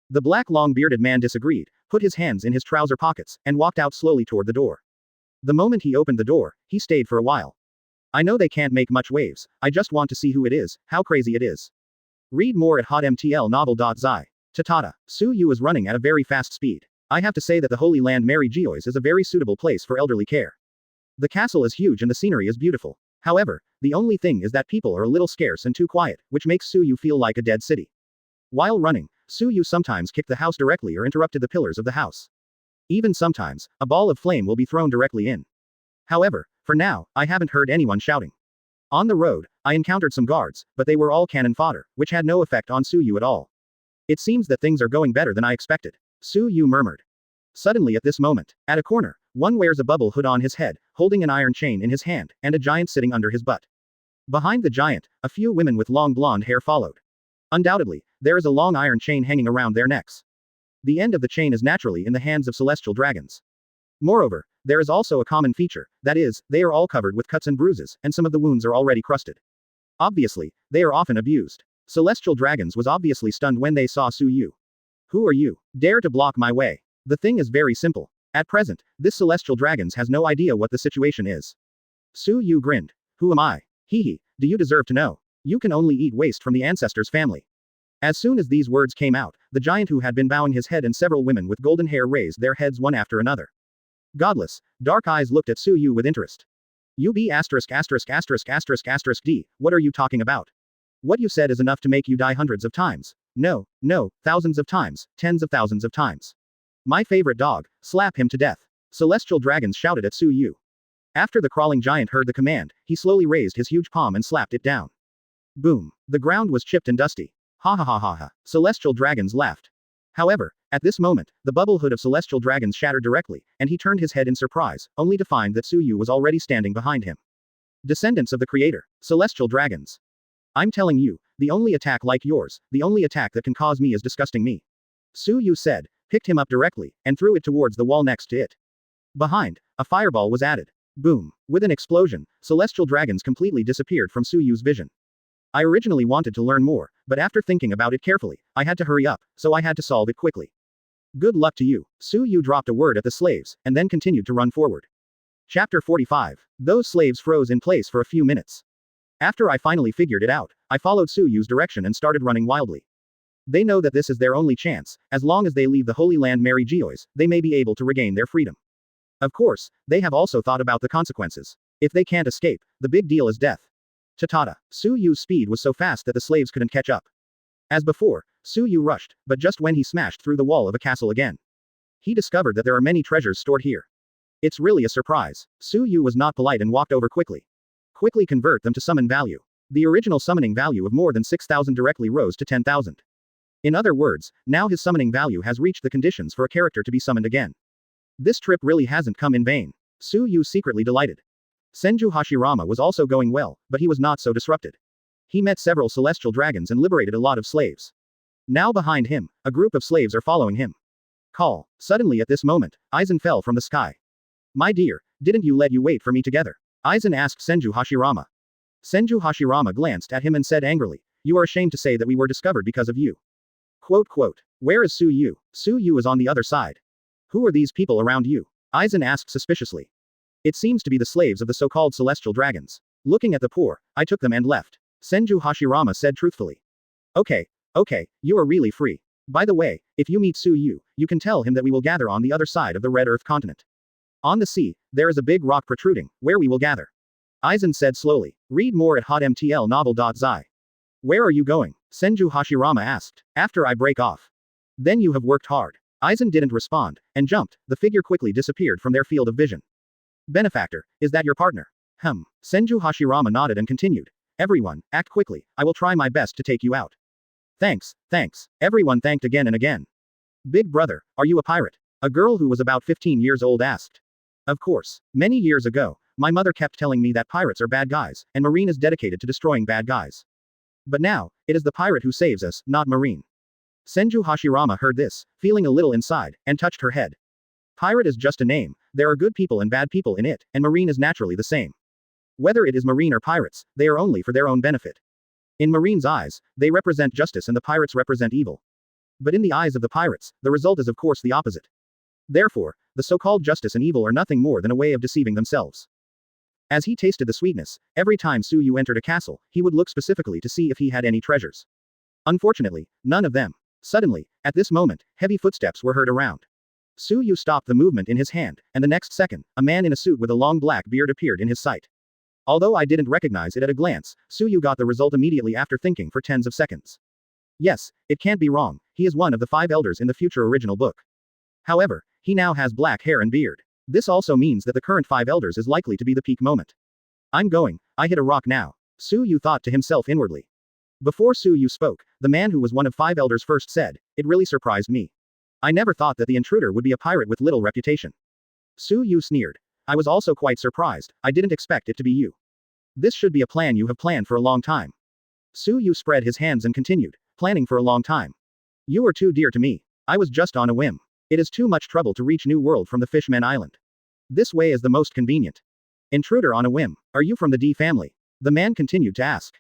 The black long-bearded man disagreed, put his hands in his trouser pockets, and walked out slowly toward the door. The moment he opened the door, he stayed for a while. I know they can't make much waves, I just want to see who it is, how crazy it is. Read more at hotmtlnovel.zi. Tatata. Su Yu is running at a very fast speed. I have to say that the Holy Land Mary Geoise is a very suitable place for elderly care. The castle is huge and the scenery is beautiful. However, the only thing is that people are a little scarce and too quiet, which makes Su Yu feel like a dead city. While running, Su Yu sometimes kicked the house directly or interrupted the pillars of the house. Even sometimes, a ball of flame will be thrown directly in. However, for now, I haven't heard anyone shouting. On the road, I encountered some guards, but they were all cannon fodder, which had no effect on Su Yu at all. It seems that things are going better than I expected. Su Yu murmured. Suddenly at this moment, at a corner, one wears a bubble hood on his head, holding an iron chain in his hand, and a giant sitting under his butt. Behind the giant, a few women with long blonde hair followed. Undoubtedly, there is a long iron chain hanging around their necks. The end of the chain is naturally in the hands of celestial dragons. Moreover, there is also a common feature, that is, they are all covered with cuts and bruises, and some of the wounds are already crusted. Obviously, they are often abused. Celestial dragons was obviously stunned when they saw Su Yu. Who are you? Dare to block my way? The thing is very simple. At present, this celestial dragons has no idea what the situation is. Su Yu grinned. Who am I? Do you deserve to know? You can only eat waste from the ancestors' family. As soon as these words came out, the giant who had been bowing his head and several women with golden hair raised their heads one after another. Godless, dark eyes looked at Su Yu with interest. You be asterisk asterisk asterisk asterisk asterisk D, what are you talking about? What you said is enough to make you die hundreds of times. No, thousands of times, tens of thousands of times. My favorite dog, slap him to death. Celestial dragons shouted at Su Yu. After the crawling giant heard the command, he slowly raised his huge palm and slapped it down. Boom. The ground was chipped and dusty. Ha ha ha ha ha. Celestial dragons laughed. However, at this moment, the bubble hood of celestial dragons shattered directly, and he turned his head in surprise, only to find that Su Yu was already standing behind him. Descendants of the Creator, celestial dragons. I'm telling you, the only attack like yours, the only attack that can cause me is disgusting me. Su Yu said, picked him up directly, and threw it towards the wall next to it. Behind, a fireball was added. Boom. With an explosion, celestial dragons completely disappeared from Su Yu's vision. I originally wanted to learn more, but after thinking about it carefully, I had to hurry up, so I had to solve it quickly. Good luck to you. Su Yu dropped a word at the slaves, and then continued to run forward. Chapter 45. Those slaves froze in place for a few minutes. After I finally figured it out, I followed Su Yu's direction and started running wildly. They know that this is their only chance, as long as they leave the Holy Land Mary Geoise, they may be able to regain their freedom. Of course, they have also thought about the consequences. If they can't escape, the big deal is death. Tatata. Su Yu's speed was so fast that the slaves couldn't catch up. As before, Su Yu rushed, but just when he smashed through the wall of a castle again. He discovered that there are many treasures stored here. It's really a surprise. Su Yu was not polite and walked over quickly. Quickly convert them to summon value. The original summoning value of more than 6,000 directly rose to 10,000. In other words, now his summoning value has reached the conditions for a character to be summoned again. This trip really hasn't come in vain. Su Yu secretly delighted. Senju Hashirama was also going well, but he was not so disrupted. He met several celestial dragons and liberated a lot of slaves. Now behind him, a group of slaves are following him. Call. Suddenly at this moment, Aizen fell from the sky. My dear, didn't you let you wait for me together? Aizen asked Senju Hashirama. Senju Hashirama glanced at him and said angrily, you are ashamed to say that we were discovered because of you. Quote, where is Su Yu? Su Yu is on the other side. Who are these people around you? Aizen asked suspiciously. It seems to be the slaves of the so-called celestial dragons. Looking at the poor, I took them and left. Senju Hashirama said truthfully. Okay, Okay, you are really free. By the way, if you meet Su-yu, you can tell him that we will gather on the other side of the Red Earth continent. On the sea, there is a big rock protruding, where we will gather. Aizen said slowly. Read more at hotmtlnovel.zi. Where are you going? Senju Hashirama asked. After I break off. Then you have worked hard. Aizen didn't respond, and jumped. The figure quickly disappeared from their field of vision. Benefactor, is that your partner? Senju Hashirama nodded and continued. Everyone, act quickly, I will try my best to take you out. Thanks. Everyone thanked again and again. Big brother, are you a pirate? A girl who was about 15 years old asked. Of course. Many years ago, my mother kept telling me that pirates are bad guys, and Marine is dedicated to destroying bad guys. But now, it is the pirate who saves us, not Marine. Senju Hashirama heard this, feeling a little inside, and touched her head. Pirate is just a name, there are good people and bad people in it, and Marine is naturally the same. Whether it is Marine or pirates, they are only for their own benefit. In Marine's eyes, they represent justice and the pirates represent evil. But in the eyes of the pirates, the result is of course the opposite. Therefore, the so-called justice and evil are nothing more than a way of deceiving themselves. As he tasted the sweetness, every time Su-yu entered a castle, he would look specifically to see if he had any treasures. Unfortunately, none of them. Suddenly, at this moment, heavy footsteps were heard around. Su-yu stopped the movement in his hand, and the next second, a man in a suit with a long black beard appeared in his sight. Although I didn't recognize it at a glance, Su-yu got the result immediately after thinking for tens of seconds. Yes, it can't be wrong, he is one of the 5 elders in the future original book. However, he now has black hair and beard. This also means that the current 5 elders is likely to be the peak moment. I hit a rock now. Su-yu thought to himself inwardly. Before Su-yu spoke, the man who was one of 5 elders first said, it really surprised me. I never thought that the intruder would be a pirate with little reputation. Su-yu sneered. I was also quite surprised, I didn't expect it to be you. This should be a plan you have planned for a long time. Su-yu spread his hands and continued, planning for a long time. You are too dear to me. I was just on a whim. It is too much trouble to reach New World from the Fishman Island. This way is the most convenient. Intruder on a whim. Are you from the D family? The man continued to ask.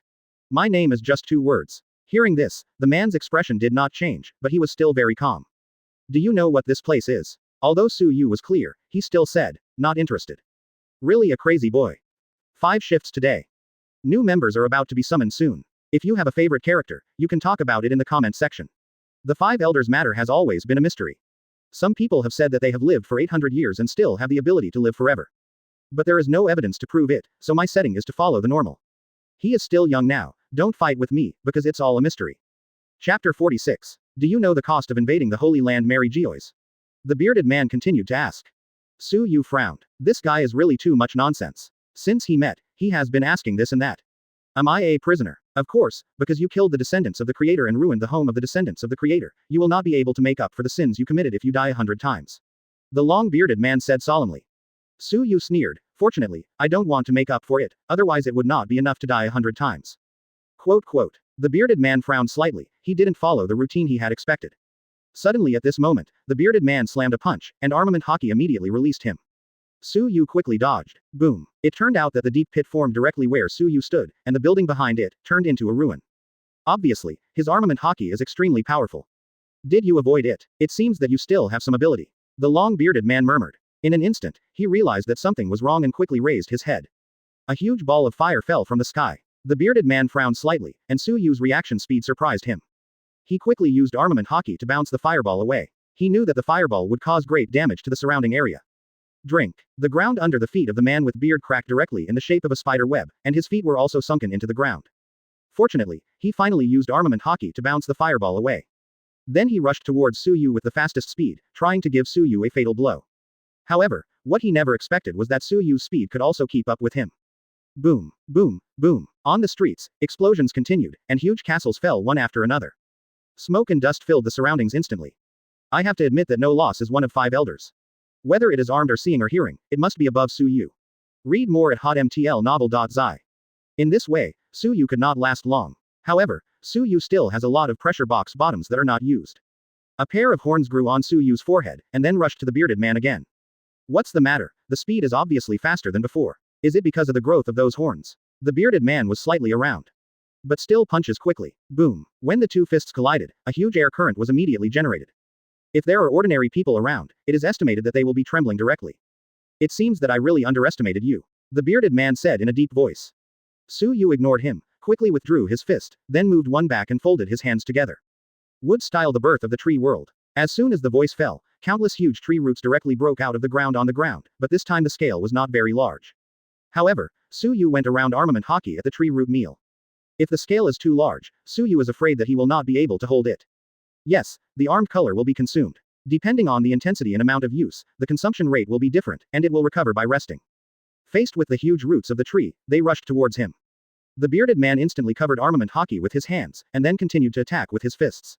My name is just 2 words. Hearing this, the man's expression did not change, but he was still very calm. Do you know what this place is? Although Su-yu was clear, he still said, not interested. Really a crazy boy. 5 shifts today. New members are about to be summoned soon. If you have a favorite character, you can talk about it in the comment section. The 5 elders matter has always been a mystery. Some people have said that they have lived for 800 years and still have the ability to live forever. But there is no evidence to prove it, so my setting is to follow the normal. He is still young now, don't fight with me, because it's all a mystery. Chapter 46. Do you know the cost of invading the Holy Land, Mary Geoise? The bearded man continued to ask. Su-yu frowned. This guy is really too much nonsense. Since he met, he has been asking this and that. Am I a prisoner? Of course, because you killed the descendants of the Creator and ruined the home of the descendants of the Creator, you will not be able to make up for the sins you committed if you die 100 times. The long-bearded man said solemnly. Su-yu sneered. Fortunately, I don't want to make up for it, otherwise it would not be enough to die 100 times. Quote. The bearded man frowned slightly, he didn't follow the routine he had expected. Suddenly at this moment, the bearded man slammed a punch, and armament hockey immediately released him. Su-yu quickly dodged. Boom. It turned out that the deep pit formed directly where Su-yu stood, and the building behind it turned into a ruin. Obviously, his armament hockey is extremely powerful. Did you avoid it? It seems that you still have some ability. The long-bearded man murmured. In an instant, he realized that something was wrong and quickly raised his head. A huge ball of fire fell from the sky. The bearded man frowned slightly, and Su-yu's reaction speed surprised him. He quickly used armament hockey to bounce the fireball away. He knew that the fireball would cause great damage to the surrounding area. Drink. The ground under the feet of the man with beard cracked directly in the shape of a spider web, and his feet were also sunken into the ground. Fortunately, he finally used armament hockey to bounce the fireball away. Then he rushed towards Su-yu with the fastest speed, trying to give Su-yu a fatal blow. However, what he never expected was that Su-yu's speed could also keep up with him. Boom, boom, boom. On the streets, explosions continued, and huge castles fell one after another. Smoke and dust filled the surroundings instantly. I have to admit that no loss is one of 5 elders. Whether it is armed or seeing or hearing, it must be above Su-yu. Read more at hotmtlnovel.zi. In this way, Su-yu could not last long. However, Su-yu still has a lot of pressure box bottoms that are not used. A pair of horns grew on Su-yu's forehead, and then rushed to the bearded man again. What's the matter? The speed is obviously faster than before. Is it because of the growth of those horns? The bearded man was slightly around. But still punches quickly. Boom. When the 2 fists collided, a huge air current was immediately generated. If there are ordinary people around, it is estimated that they will be trembling directly. It seems that I really underestimated you. The bearded man said in a deep voice. Su-yu ignored him, quickly withdrew his fist, then moved one back and folded his hands together. Wood style the birth of the tree world. As soon as the voice fell, countless huge tree roots directly broke out of the ground on the ground, but this time the scale was not very large. However, Suyu went around armament hockey at the tree root meal. If the scale is too large, Suyu is afraid that he will not be able to hold it. Yes, the armed color will be consumed. Depending on the intensity and amount of use, the consumption rate will be different, and it will recover by resting. Faced with the huge roots of the tree, they rushed towards him. The bearded man instantly covered armament hockey with his hands, and then continued to attack with his fists.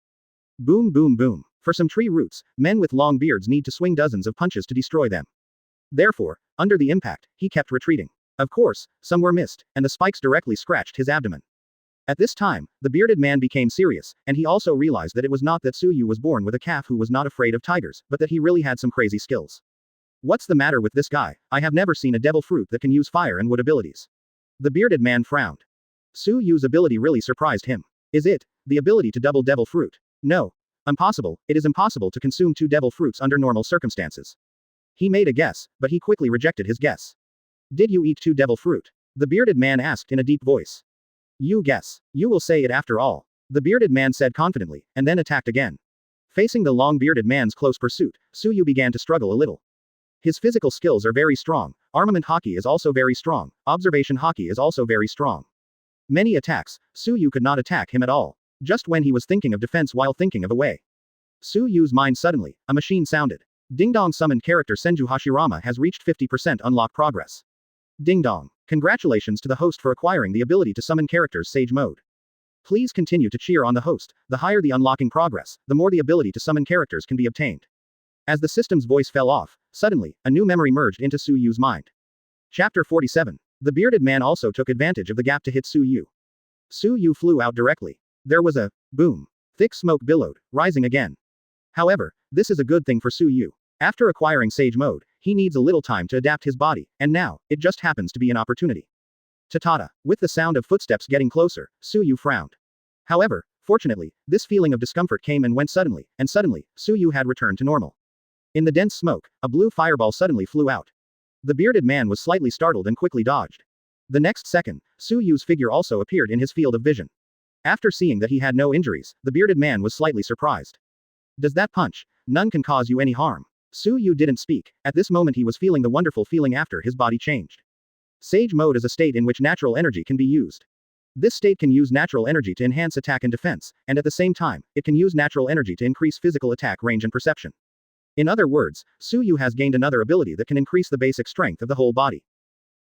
Boom boom boom. For some tree roots, men with long beards need to swing dozens of punches to destroy them. Therefore, under the impact, he kept retreating. Of course, some were missed, and the spikes directly scratched his abdomen. At this time, the bearded man became serious, and he also realized that it was not that Suyu was born with a calf who was not afraid of tigers, but that he really had some crazy skills. What's the matter with this guy? I have never seen a devil fruit that can use fire and wood abilities. The bearded man frowned. Suyu's ability really surprised him. Is it the ability to double devil fruit? No. Impossible. It is impossible to consume 2 devil fruits under normal circumstances. He made a guess, but he quickly rejected his guess. Did you eat 2 devil fruit? The bearded man asked in a deep voice. You guess. You will say it after all. The bearded man said confidently, and then attacked again. Facing the long bearded man's close pursuit, Suyu began to struggle a little. His physical skills are very strong, armament hockey is also very strong, observation hockey is also very strong. Many attacks, Suyu could not attack him at all. Just when he was thinking of defense while thinking of a way. Suyu's mind suddenly, a machine sounded. Ding dong, summoned character Senju Hashirama has reached 50% unlock progress. Ding dong. Congratulations to the host for acquiring the ability to summon characters Sage Mode. Please continue to cheer on the host. The higher the unlocking progress, the more the ability to summon characters can be obtained. As the system's voice fell off, suddenly, a new memory merged into Suyu's mind. Chapter 47. The bearded man also took advantage of the gap to hit Suyu. Suyu flew out directly. There was a boom. Thick smoke billowed, rising again. However, this is a good thing for Suyu. After acquiring Sage Mode, he needs a little time to adapt his body, and now, it just happens to be an opportunity. Ta-ta-ta. With the sound of footsteps getting closer, Suyu frowned. However, fortunately, this feeling of discomfort came and went suddenly, and suddenly, Suyu had returned to normal. In the dense smoke, a blue fireball suddenly flew out. The bearded man was slightly startled and quickly dodged. The next second, Suyu's figure also appeared in his field of vision. After seeing that he had no injuries, the bearded man was slightly surprised. Does that punch? None can cause you any harm. Suyu didn't speak. At this moment he was feeling the wonderful feeling after his body changed. Sage Mode is a state in which natural energy can be used. This state can use natural energy to enhance attack and defense, and at the same time, it can use natural energy to increase physical attack range and perception. In other words, Suyu has gained another ability that can increase the basic strength of the whole body.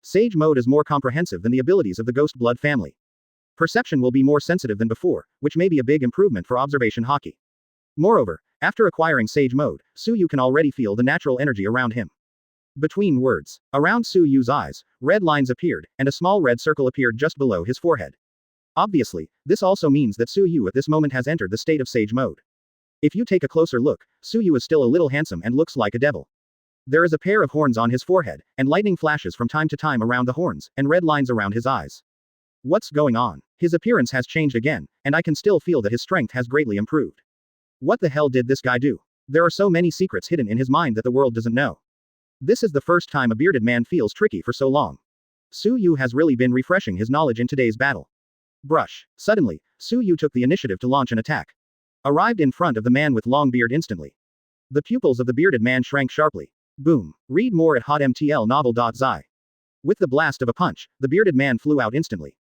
Sage Mode is more comprehensive than the abilities of the Ghost Blood family. Perception will be more sensitive than before, which may be a big improvement for observation hockey. Moreover, after acquiring Sage Mode, Suyu can already feel the natural energy around him. Between words, around Suyu's eyes, red lines appeared, and a small red circle appeared just below his forehead. Obviously, this also means that Suyu at this moment has entered the state of Sage Mode. If you take a closer look, Suyu is still a little handsome and looks like a devil. There is a pair of horns on his forehead, and lightning flashes from time to time around the horns, and red lines around his eyes. What's going on? His appearance has changed again, and I can still feel that his strength has greatly improved. What the hell did this guy do? There are so many secrets hidden in his mind that the world doesn't know. This is the first time a bearded man feels tricky for so long. Suyu has really been refreshing his knowledge in today's battle. Brush. Suddenly, Suyu took the initiative to launch an attack. Arrived in front of the man with long beard instantly. The pupils of the bearded man shrank sharply. Boom. Read more at hotmtlnovel.zi. With the blast of a punch, the bearded man flew out instantly.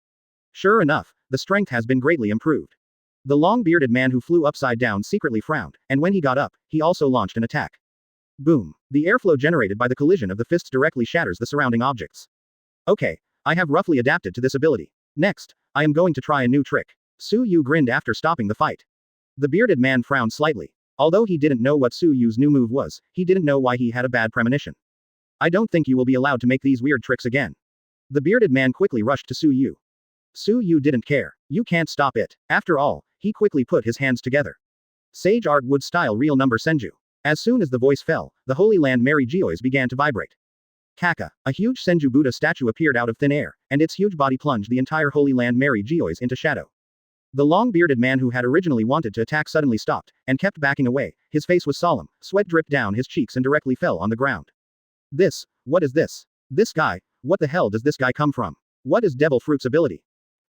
Sure enough, the strength has been greatly improved. The long-bearded man who flew upside down secretly frowned, and when he got up, he also launched an attack. Boom. The airflow generated by the collision of the fists directly shatters the surrounding objects. Okay, I have roughly adapted to this ability. Next, I am going to try a new trick. Suyu grinned after stopping the fight. The bearded man frowned slightly. Although he didn't know what Suyu's new move was, he didn't know why he had a bad premonition. I don't think you will be allowed to make these weird tricks again. The bearded man quickly rushed to Suyu. Suyu didn't care. You can't stop it. After all, he quickly put his hands together. Sage Art Wood Style Real Number Senju. As soon as the voice fell, the Holy Land Mary Geoise began to vibrate. Kaka, a huge Senju Buddha statue appeared out of thin air, and its huge body plunged the entire Holy Land Mary Geoise into shadow. The long-bearded man who had originally wanted to attack suddenly stopped, and kept backing away. His face was solemn, sweat dripped down his cheeks and directly fell on the ground. What is this? This guy, what the hell does this guy come from? What is Devil Fruit's ability?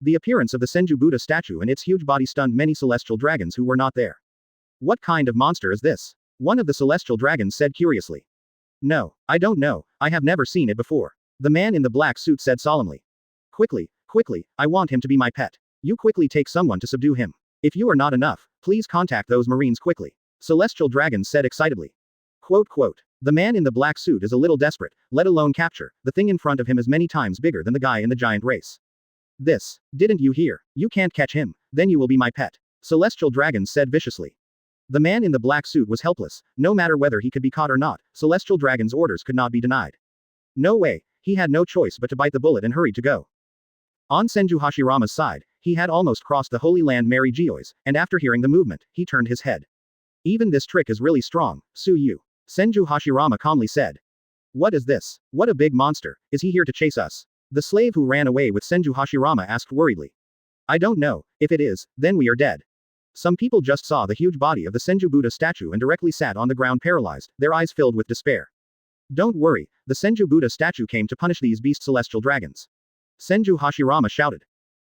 The appearance of the Senju Buddha statue and its huge body stunned many celestial dragons who were not there. What kind of monster is this? One of the celestial dragons said curiously. No, I don't know, I have never seen it before. The man in the black suit said solemnly. Quickly, quickly, I want him to be my pet. You quickly take someone to subdue him. If you are not enough, please contact those marines quickly. Celestial dragons said excitedly. Quote. The man in the black suit is a little desperate, let alone capture, the thing in front of him is many times bigger than the guy in the giant race. This, didn't you hear? You can't catch him, then you will be my pet. Celestial dragons said viciously. The man in the black suit was helpless, no matter whether he could be caught or not, celestial dragons' orders could not be denied. No way, he had no choice but to bite the bullet and hurry to go. On Senju Hashirama's side, he had almost crossed the Holy Land Mary Geoise, and after hearing the movement, he turned his head. Even this trick is really strong, Su-yu. Senju Hashirama calmly said. What is this? What a big monster, is he here to chase us? The slave who ran away with Senju Hashirama asked worriedly. I don't know, if it is, then we are dead. Some people just saw the huge body of the Senju Buddha statue and directly sat on the ground paralyzed, their eyes filled with despair. Don't worry, the Senju Buddha statue came to punish these beast celestial dragons. Senju Hashirama shouted.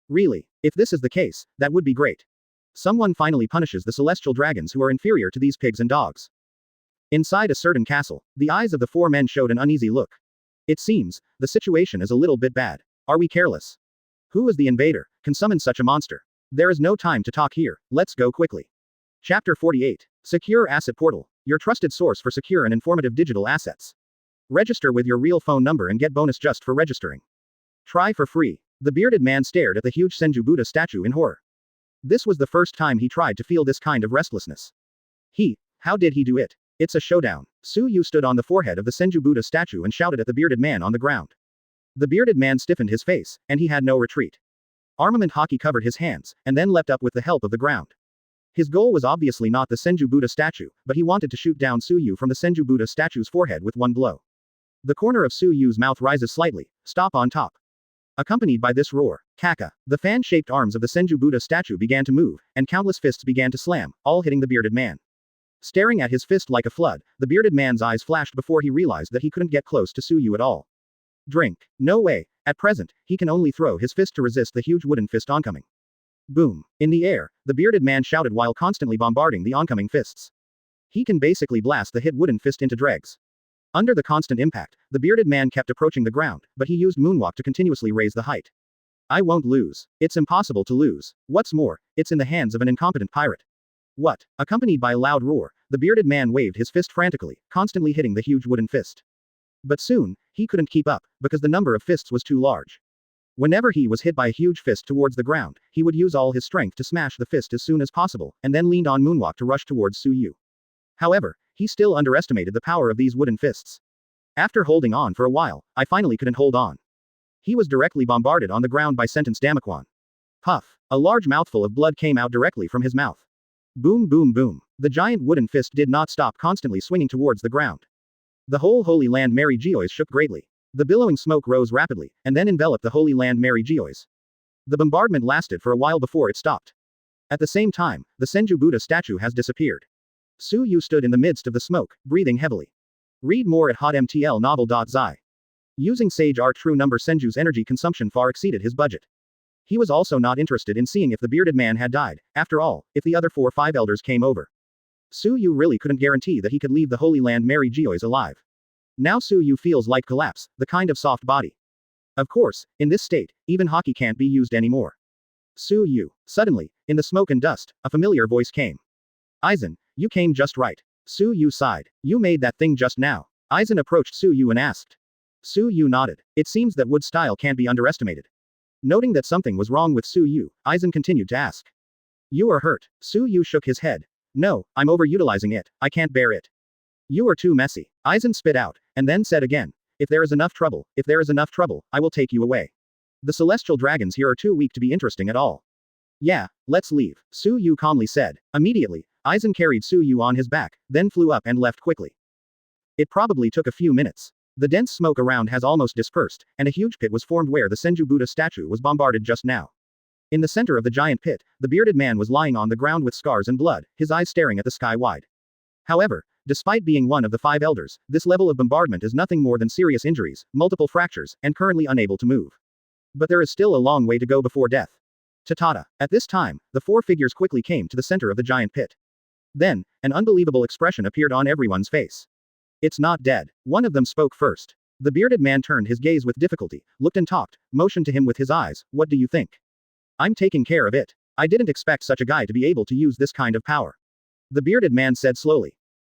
Really, if this is the case, that would be great. Someone finally punishes the celestial dragons who are inferior to these pigs and dogs. Inside a certain castle, the eyes of the four men showed an uneasy look. It seems, the situation is a little bit bad. Are we careless? Who is the invader, can summon such a monster? There is no time to talk here, let's go quickly. Chapter 48. Secure Asset Portal, your trusted source for secure and informative digital assets. Register with your real phone number and get bonus just for registering. Try for free. The bearded man stared at the huge Senju Buddha statue in horror. This was the first time he tried to feel this kind of restlessness. How did he do it? It's a showdown. Su-yu stood on the forehead of the Senju Buddha statue and shouted at the bearded man on the ground. The bearded man stiffened his face, and he had no retreat. Armament Haki covered his hands, and then leapt up with the help of the ground. His goal was obviously not the Senju Buddha statue, but he wanted to shoot down Su-yu from the Senju Buddha statue's forehead with one blow. The corner of Su-yu's mouth rises slightly, stop on top. Accompanied by this roar, Kaka, the fan-shaped arms of the Senju Buddha statue began to move, and countless fists began to slam, all hitting the bearded man. Staring at his fist like a flood, the bearded man's eyes flashed before he realized that he couldn't get close to Su-yu at all. Drink. No way. At present, he can only throw his fist to resist the huge wooden fist oncoming. Boom. In the air, the bearded man shouted while constantly bombarding the oncoming fists. He can basically blast the hit wooden fist into dregs. Under the constant impact, the bearded man kept approaching the ground, but he used moonwalk to continuously raise the height. I won't lose. It's impossible to lose. What's more, it's in the hands of an incompetent pirate. What? Accompanied by a loud roar, the bearded man waved his fist frantically, constantly hitting the huge wooden fist. But soon, he couldn't keep up, because the number of fists was too large. Whenever he was hit by a huge fist towards the ground, he would use all his strength to smash the fist as soon as possible, and then leaned on moonwalk to rush towards Su-yu. However, he still underestimated the power of these wooden fists. After holding on for a while, I finally couldn't hold on. He was directly bombarded on the ground by Sentence Damakwan. Puff. A large mouthful of blood came out directly from his mouth. Boom boom boom. The giant wooden fist did not stop constantly swinging towards the ground. The whole Holy Land Mary Geoise shook greatly. The billowing smoke rose rapidly, and then enveloped the Holy Land Mary Geoise. The bombardment lasted for a while before it stopped. At the same time, the Senju Buddha statue has disappeared. Su-yu stood in the midst of the smoke, breathing heavily. Read more at hotmtlnovel.zi. Using Sage Art True Number Senju's energy consumption far exceeded his budget. He was also not interested in seeing if the bearded man had died, after all, if the other 4-5 elders came over. Su-yu really couldn't guarantee that he could leave the Holy Land Mary Geoise alive. Now Su-yu feels like collapse, the kind of soft body. Of course, in this state, even hockey can't be used anymore. Su-yu. Suddenly, in the smoke and dust, a familiar voice came. Aizen, you came just right. Su-yu sighed. You made that thing just now. Aizen approached Su-yu and asked. Su-yu nodded. It seems that wood style can't be underestimated. Noting that something was wrong with Su-yu, Aizen continued to ask. You are hurt. Su-yu shook his head. No, I'm overutilizing it, I can't bear it. You are too messy. Aizen spit out, and then said again. If there is enough trouble, I will take you away. The celestial dragons here are too weak to be interesting at all. Yeah, let's leave, Su-yu calmly said. Immediately, Aizen carried Su-yu on his back, then flew up and left quickly. It probably took a few minutes. The dense smoke around has almost dispersed, and a huge pit was formed where the Senju Buddha statue was bombarded just now. In the center of the giant pit, the bearded man was lying on the ground with scars and blood, his eyes staring at the sky wide. However, despite being one of the 5 elders, this level of bombardment is nothing more than serious injuries, multiple fractures, and currently unable to move. But there is still a long way to go before death. Ta-ta-ta. At this time, the four figures quickly came to the center of the giant pit. Then, an unbelievable expression appeared on everyone's face. It's not dead. One of them spoke first. The bearded man turned his gaze with difficulty, looked and talked, motioned to him with his eyes. What do you think? I'm taking care of it. I didn't expect such a guy to be able to use this kind of power. The bearded man said slowly.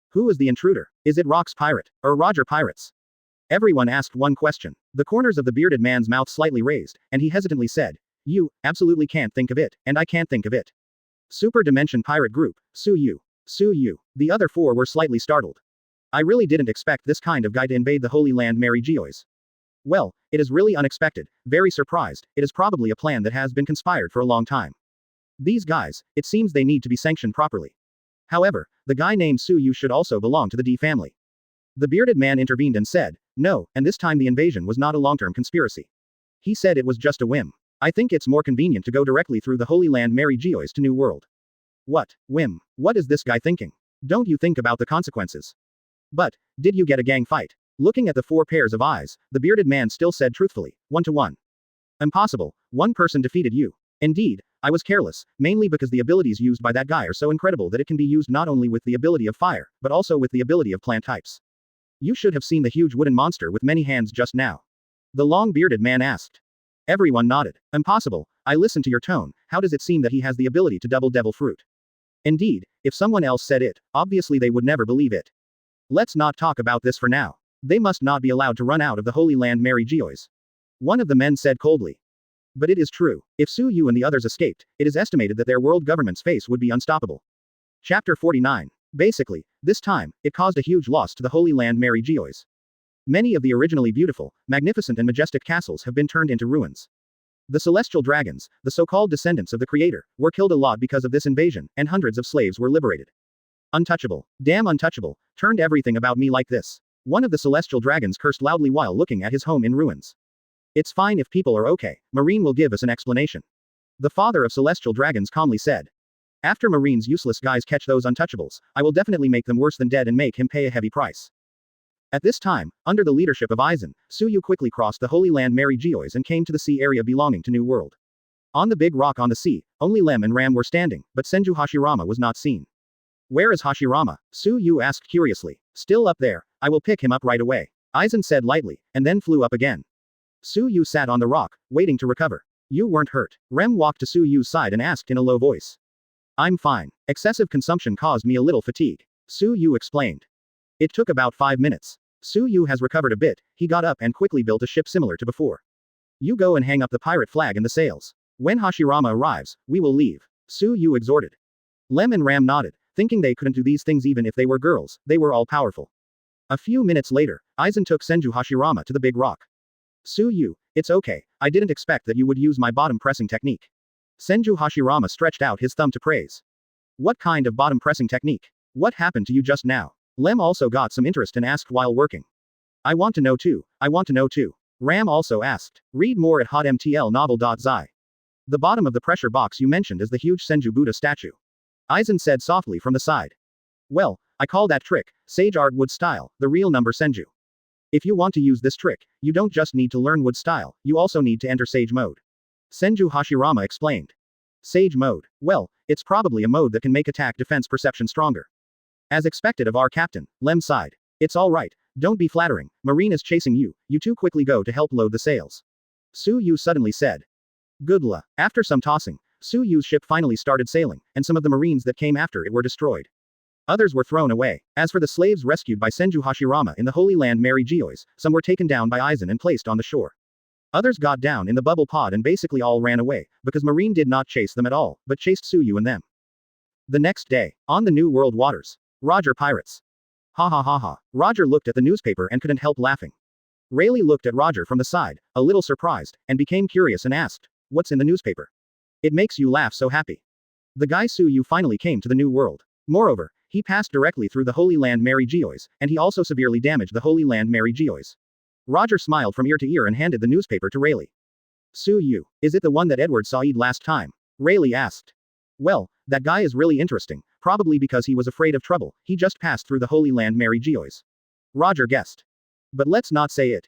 Who is the intruder? Is it Rock's pirate, or Roger Pirates? Everyone asked one question. The corners of the bearded man's mouth slightly raised, and he hesitantly said, You, absolutely can't think of it, and I can't think of it. Super Dimension Pirate Group, Su Yu. Su Yu. The other four were slightly startled. I really didn't expect this kind of guy to invade the Holy Land Mary Geoise. Well, it is really unexpected, very surprised, it is probably a plan that has been conspired for a long time. These guys, it seems they need to be sanctioned properly. However, the guy named Su Yu should also belong to the D family. The bearded man intervened and said, No, and this time the invasion was not a long-term conspiracy. He said it was just a whim. I think it's more convenient to go directly through the Holy Land Mary Geoise to New World. What? Whim? What is this guy thinking? Don't you think about the consequences? But, did you get a gang fight? Looking at the four pairs of eyes, the bearded man still said truthfully, 1-to-1. Impossible, one person defeated you. Indeed, I was careless, mainly because the abilities used by that guy are so incredible that it can be used not only with the ability of fire, but also with the ability of plant types. You should have seen the huge wooden monster with many hands just now. The long-bearded man asked. Everyone nodded. Impossible, I listened to your tone, how does it seem that he has the ability to double devil fruit? Indeed, if someone else said it, obviously they would never believe it. Let's not talk about this for now. They must not be allowed to run out of the Holy Land Mary Geoise. One of the men said coldly. But it is true. If Su Yu and the others escaped, it is estimated that their world government's face would be unstoppable. Chapter 49. Basically, this time, it caused a huge loss to the Holy Land Mary Geoise. Many of the originally beautiful, magnificent and majestic castles have been turned into ruins. The celestial dragons, the so-called descendants of the creator, were killed a lot because of this invasion, and hundreds of slaves were liberated. Untouchable. Damn untouchable, turned everything about me like this. One of the celestial dragons cursed loudly while looking at his home in ruins. It's fine if people are okay, Marine will give us an explanation. The father of celestial dragons calmly said. After Marine's useless guys catch those untouchables, I will definitely make them worse than dead and make him pay a heavy price. At this time, under the leadership of Aizen, Su Yu quickly crossed the Holy Land Mary Geoise and came to the sea area belonging to New World. On the big rock on the sea, only Lem and Ram were standing, but Senju Hashirama was not seen. Where is Hashirama? Su Yu asked curiously. Still up there, I will pick him up right away. Aizen said lightly, and then flew up again. Su Yu sat on the rock, waiting to recover. You weren't hurt. Rem walked to Su Yu's side and asked in a low voice. I'm fine. Excessive consumption caused me a little fatigue. Su Yu explained. It took about 5 minutes. Su Yu has recovered a bit, he got up and quickly built a ship similar to before. You go and hang up the pirate flag and the sails. When Hashirama arrives, we will leave. Su Yu exhorted. Lem and Ram nodded, thinking they couldn't do these things even if they were girls, they were all powerful. A few minutes later, Aizen took Senju Hashirama to the big rock. Su Yu, it's okay, I didn't expect that you would use my bottom pressing technique. Senju Hashirama stretched out his thumb to praise. What kind of bottom pressing technique? What happened to you just now? Lem also got some interest and asked while working. I want to know too, I want to know too. Ram also asked. Read more at hotmtlnovel.zi. The bottom of the pressure box you mentioned is the huge Senju Buddha statue. Aizen said softly from the side. Well, I call that trick, Sage Art Wood Style, the real number Senju. If you want to use this trick, you don't just need to learn Wood Style, you also need to enter Sage Mode. Senju Hashirama explained. Sage Mode. Well, it's probably a mode that can make attack defense perception stronger. As expected of our captain, Lem sighed. It's alright, don't be flattering, Marine is chasing you, you two quickly go to help load the sails. Su Yu suddenly said. Good luck. After some tossing, Su Yu's ship finally started sailing, and some of the Marines that came after it were destroyed. Others were thrown away. As for the slaves rescued by Senju Hashirama in the Holy Land Mary Geoise, some were taken down by Aizen and placed on the shore. Others got down in the bubble pod and basically all ran away, because Marine did not chase them at all, but chased Su Yu and them. The next day, on the New World waters. Roger Pirates. Ha ha ha ha. Roger looked at the newspaper and couldn't help laughing. Rayleigh looked at Roger from the side, a little surprised, and became curious and asked, What's in the newspaper? It makes you laugh so happy. The guy Su Yu finally came to the New World. Moreover, he passed directly through the Holy Land Mary Geoise, and he also severely damaged the Holy Land Mary Geoise. Roger smiled from ear to ear and handed the newspaper to Rayleigh. Su Yu, is it the one that Edward saw eat last time? Rayleigh asked. Well, that guy is really interesting, probably because he was afraid of trouble, he just passed through the Holy Land Mary Geoise. Roger guessed. But let's not say it,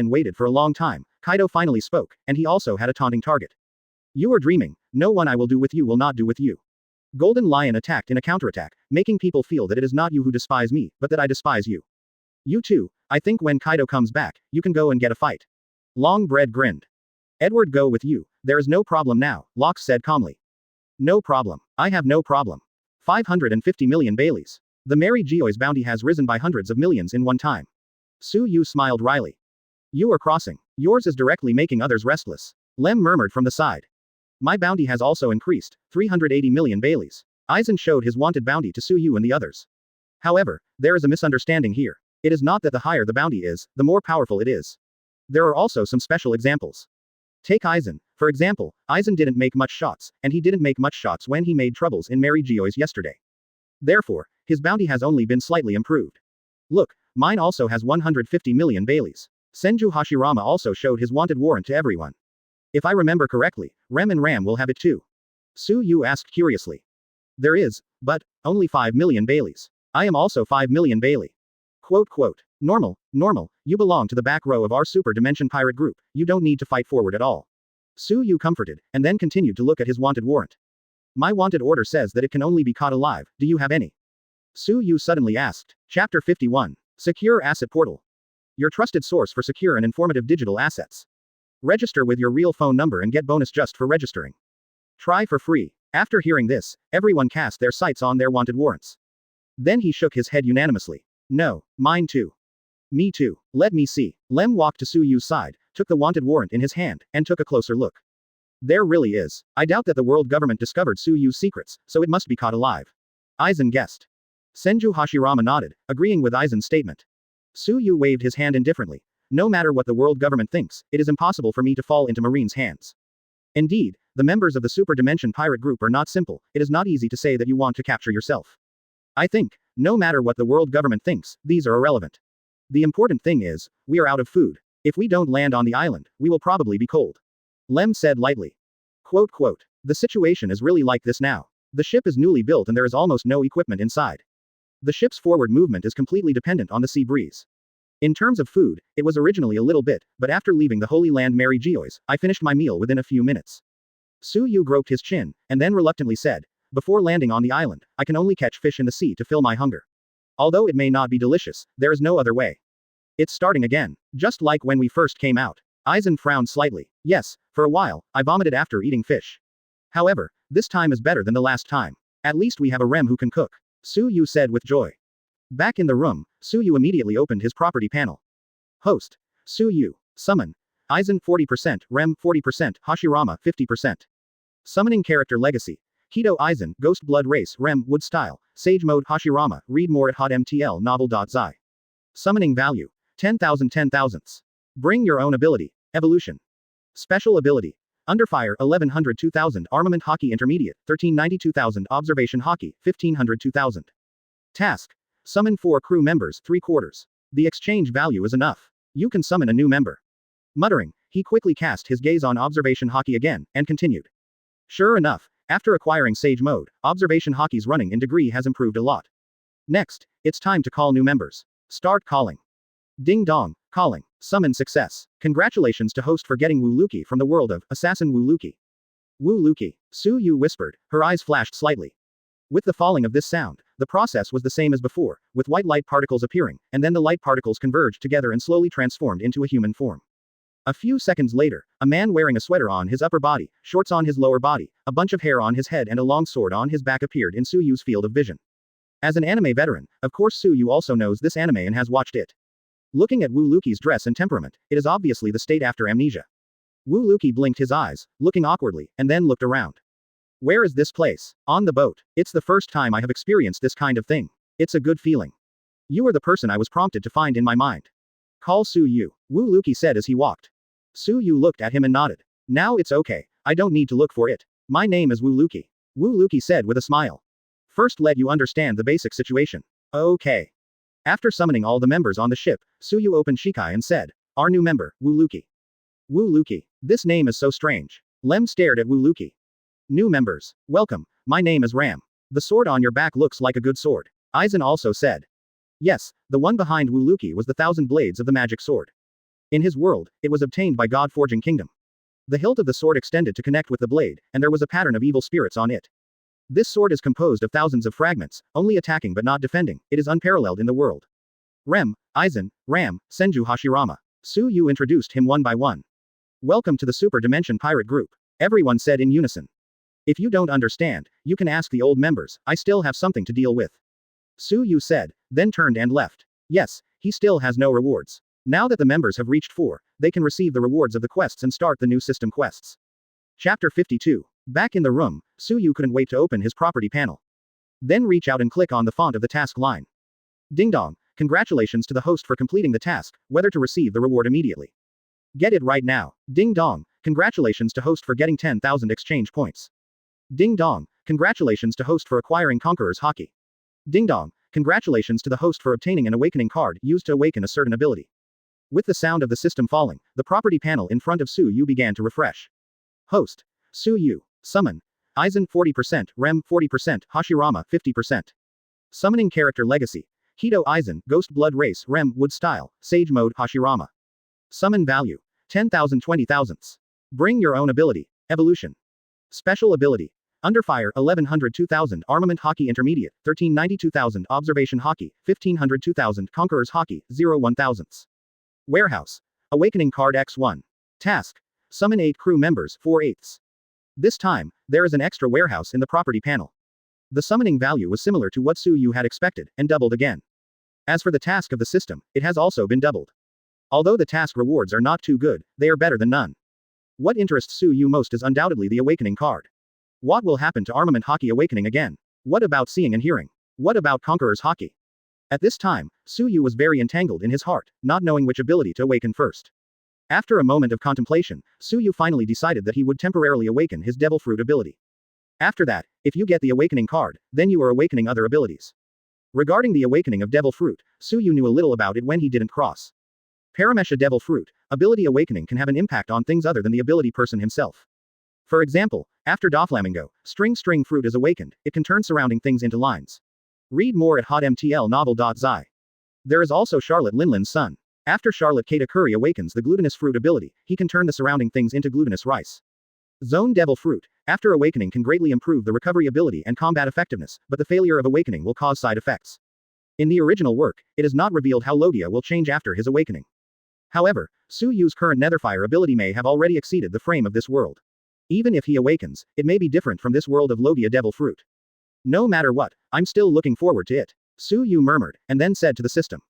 Lion waited for a long time. Kaido finally spoke, and he also had a taunting target. You are dreaming. No one I will do with you will not do with you. Golden Lion attacked in a counterattack, making people feel that it is not you who despise me, but that I despise you. You too. I think when Kaido comes back, you can go and get a fight. Longbread grinned. Edward, go with you. There is no problem now, Locke said calmly. No problem. I have no problem. 550 million Baileys. The Mary Geoise bounty has risen by hundreds of millions in one time. Su Yu smiled wryly. You are crossing. Yours is directly making others restless. Lem murmured from the side. My bounty has also increased, 380 million Baileys. Aizen showed his wanted bounty to Su Yu and the others. However, there is a misunderstanding here. It is not that the higher the bounty is, the more powerful it is. There are also some special examples. Take Aizen, for example. Aizen didn't make much shots, and he didn't make much shots when he made troubles in Mary Geoise yesterday. Therefore, his bounty has only been slightly improved. Look, mine also has 150 million Baileys. Senju Hashirama also showed his wanted warrant to everyone. If I remember correctly, Rem and Ram will have it too. Su Yu asked curiously. There is, but, only 5 million Baileys. I am also 5 million Bailey. Quote, normal, you belong to the back row of our super dimension pirate group, you don't need to fight forward at all. Su Yu comforted, and then continued to look at his wanted warrant. My wanted order says that it can only be caught alive, do you have any? Su Yu suddenly asked. Chapter 51. Secure Asset Portal. Your trusted source for secure and informative digital assets. Register with your real phone number and get bonus just for registering. Try for free. After hearing this, everyone cast their sights on their wanted warrants. Then he shook his head unanimously. No, mine too. Me too. Let me see. Lem walked to Su Yu's side, took the wanted warrant in his hand, and took a closer look. There really is. I doubt that the world government discovered Suyu's secrets, so it must be caught alive. Aizen guessed. Senju Hashirama nodded, agreeing with Aizen's statement. Suyu waved his hand indifferently. No matter what the world government thinks, it is impossible for me to fall into Marine's hands. Indeed, the members of the Super Dimension Pirate Group are not simple, it is not easy to say that you want to capture yourself. I think, no matter what the world government thinks, these are irrelevant. The important thing is, we are out of food. If we don't land on the island, we will probably be cold. Lem said lightly. Quote, the situation is really like this now. The ship is newly built and there is almost no equipment inside. The ship's forward movement is completely dependent on the sea breeze. In terms of food, it was originally a little bit, but after leaving the Holy Land Mary Geoise, I finished my meal within a few minutes. Suyu groped his chin, and then reluctantly said, before landing on the island, I can only catch fish in the sea to fill my hunger. Although it may not be delicious, there is no other way. It's starting again, just like when we first came out. Aizen frowned slightly. Yes, for a while, I vomited after eating fish. However, this time is better than the last time. At least we have a Rem who can cook. Suyu said with joy. Back in the room, Suyu immediately opened his property panel. Host. Suyu. Summon. Aizen 40%, Rem 40%, Hashirama 50%. Summoning character legacy. Keto Aizen, Ghost Blood Race, Rem, Wood Style, Sage Mode Hashirama, read more at hotmtl novel.zi. Summoning value. 10,000 10,000s. Bring your own ability. Evolution. Special ability. Underfire 1100 2000 Armament Hockey Intermediate 1390 2000 Observation Hockey 1500 2000. Task. Summon 4 crew members 3/4. The exchange value is enough. You can summon a new member. Muttering, he quickly cast his gaze on Observation Hockey again, and continued. Sure enough, after acquiring Sage Mode, Observation Hockey's running in degree has improved a lot. Next, it's time to call new members. Start calling. Ding dong, calling. Summon success. Congratulations to host for getting Wu Luki from the world of Assassin Wu Luki. Wu Luki. Suyu whispered, her eyes flashed slightly. With the falling of this sound, the process was the same as before, with white light particles appearing, and then the light particles converged together and slowly transformed into a human form. A few seconds later, a man wearing a sweater on his upper body, shorts on his lower body, a bunch of hair on his head and a long sword on his back appeared in Suyu's field of vision. As an anime veteran, of course Suyu also knows this anime and has watched it. Looking at Wu Luki's dress and temperament, it is obviously the state after amnesia. Wu Luki blinked his eyes, looking awkwardly, and then looked around. Where is this place? On the boat. It's the first time I have experienced this kind of thing. It's a good feeling. You are the person I was prompted to find in my mind. Call Suyu, Wu Luki said as he walked. Suyu looked at him and nodded. Now it's okay, I don't need to look for it. My name is Wu Luki. Wu Luki said with a smile. First let you understand the basic situation. Okay. After summoning all the members on the ship, Suyu opened Shikai and said, our new member, Wu Luki. Wu Luki. This name is so strange. Lem stared at Wu Luki. New members. Welcome, my name is Ram. The sword on your back looks like a good sword. Aizen also said. Yes, the one behind Wu Luki was the 1,000 blades of the magic sword. In his world, it was obtained by God Forging Kingdom. The hilt of the sword extended to connect with the blade, and there was a pattern of evil spirits on it. This sword is composed of thousands of fragments, only attacking but not defending. It is unparalleled in the world. Rem, Aizen, Ram, Senju Hashirama. Suyu introduced him one by one. Welcome to the Super Dimension Pirate Group. Everyone said in unison. If you don't understand, you can ask the old members, I still have something to deal with. Suyu said, then turned and left. Yes, he still has no rewards. Now that the members have reached 4, they can receive the rewards of the quests and start the new system quests. Chapter 52. Back in the room, Suyu couldn't wait to open his property panel. Then reach out and click on the font of the task line. Ding dong, congratulations to the host for completing the task, whether to receive the reward immediately. Get it right now. Ding dong, congratulations to host for getting 10,000 exchange points. Ding dong, congratulations to host for acquiring Conqueror's Hockey. Ding dong, congratulations to the host for obtaining an awakening card used to awaken a certain ability. With the sound of the system falling, the property panel in front of Suyu began to refresh. Host. Suyu. Summon. Aizen 40%, Rem 40%, Hashirama 50%. Summoning character legacy. Keto Aizen, Ghost Blood Race, Rem, Wood Style, Sage Mode Hashirama. Summon value. 10,000 20,000s. Bring your own ability. Evolution. Special ability. Underfire 1100 2000 Armament Hockey Intermediate, 1390 2000 Observation Hockey, 1500 2000 Conqueror's Hockey, 0 1000s. Warehouse. Awakening Card X1. Task. Summon 8 crew members, 4/8. This time, there is an extra warehouse in the property panel. The summoning value was similar to what Suyu had expected, and doubled again. As for the task of the system, it has also been doubled. Although the task rewards are not too good, they are better than none. What interests Su Yu most is undoubtedly the awakening card. What will happen to Armament Hockey awakening again? What about seeing and hearing? What about Conqueror's Hockey? At this time, Su Yu was very entangled in his heart, not knowing which ability to awaken first. After a moment of contemplation, Su Yu finally decided that he would temporarily awaken his Devil Fruit ability. After that, if you get the awakening card, then you are awakening other abilities. Regarding the awakening of Devil Fruit, Su Yu knew a little about it when he didn't cross. Paramesha Devil Fruit, ability awakening can have an impact on things other than the ability person himself. For example, after Doflamingo, String Fruit is awakened, it can turn surrounding things into lines. Read more at hotmtlnovel.zi. There is also Charlotte Linlin's son. After Charlotte Katakuri awakens the Glutinous Fruit ability, he can turn the surrounding things into glutinous rice. Zone Devil Fruit, after awakening can greatly improve the recovery ability and combat effectiveness, but the failure of awakening will cause side effects. In the original work, it is not revealed how Logia will change after his awakening. However, Su Yu's current Netherfire ability may have already exceeded the frame of this world. Even if he awakens, it may be different from this world of Logia Devil Fruit. No matter what, I'm still looking forward to it, Su Yu murmured, and then said to the system.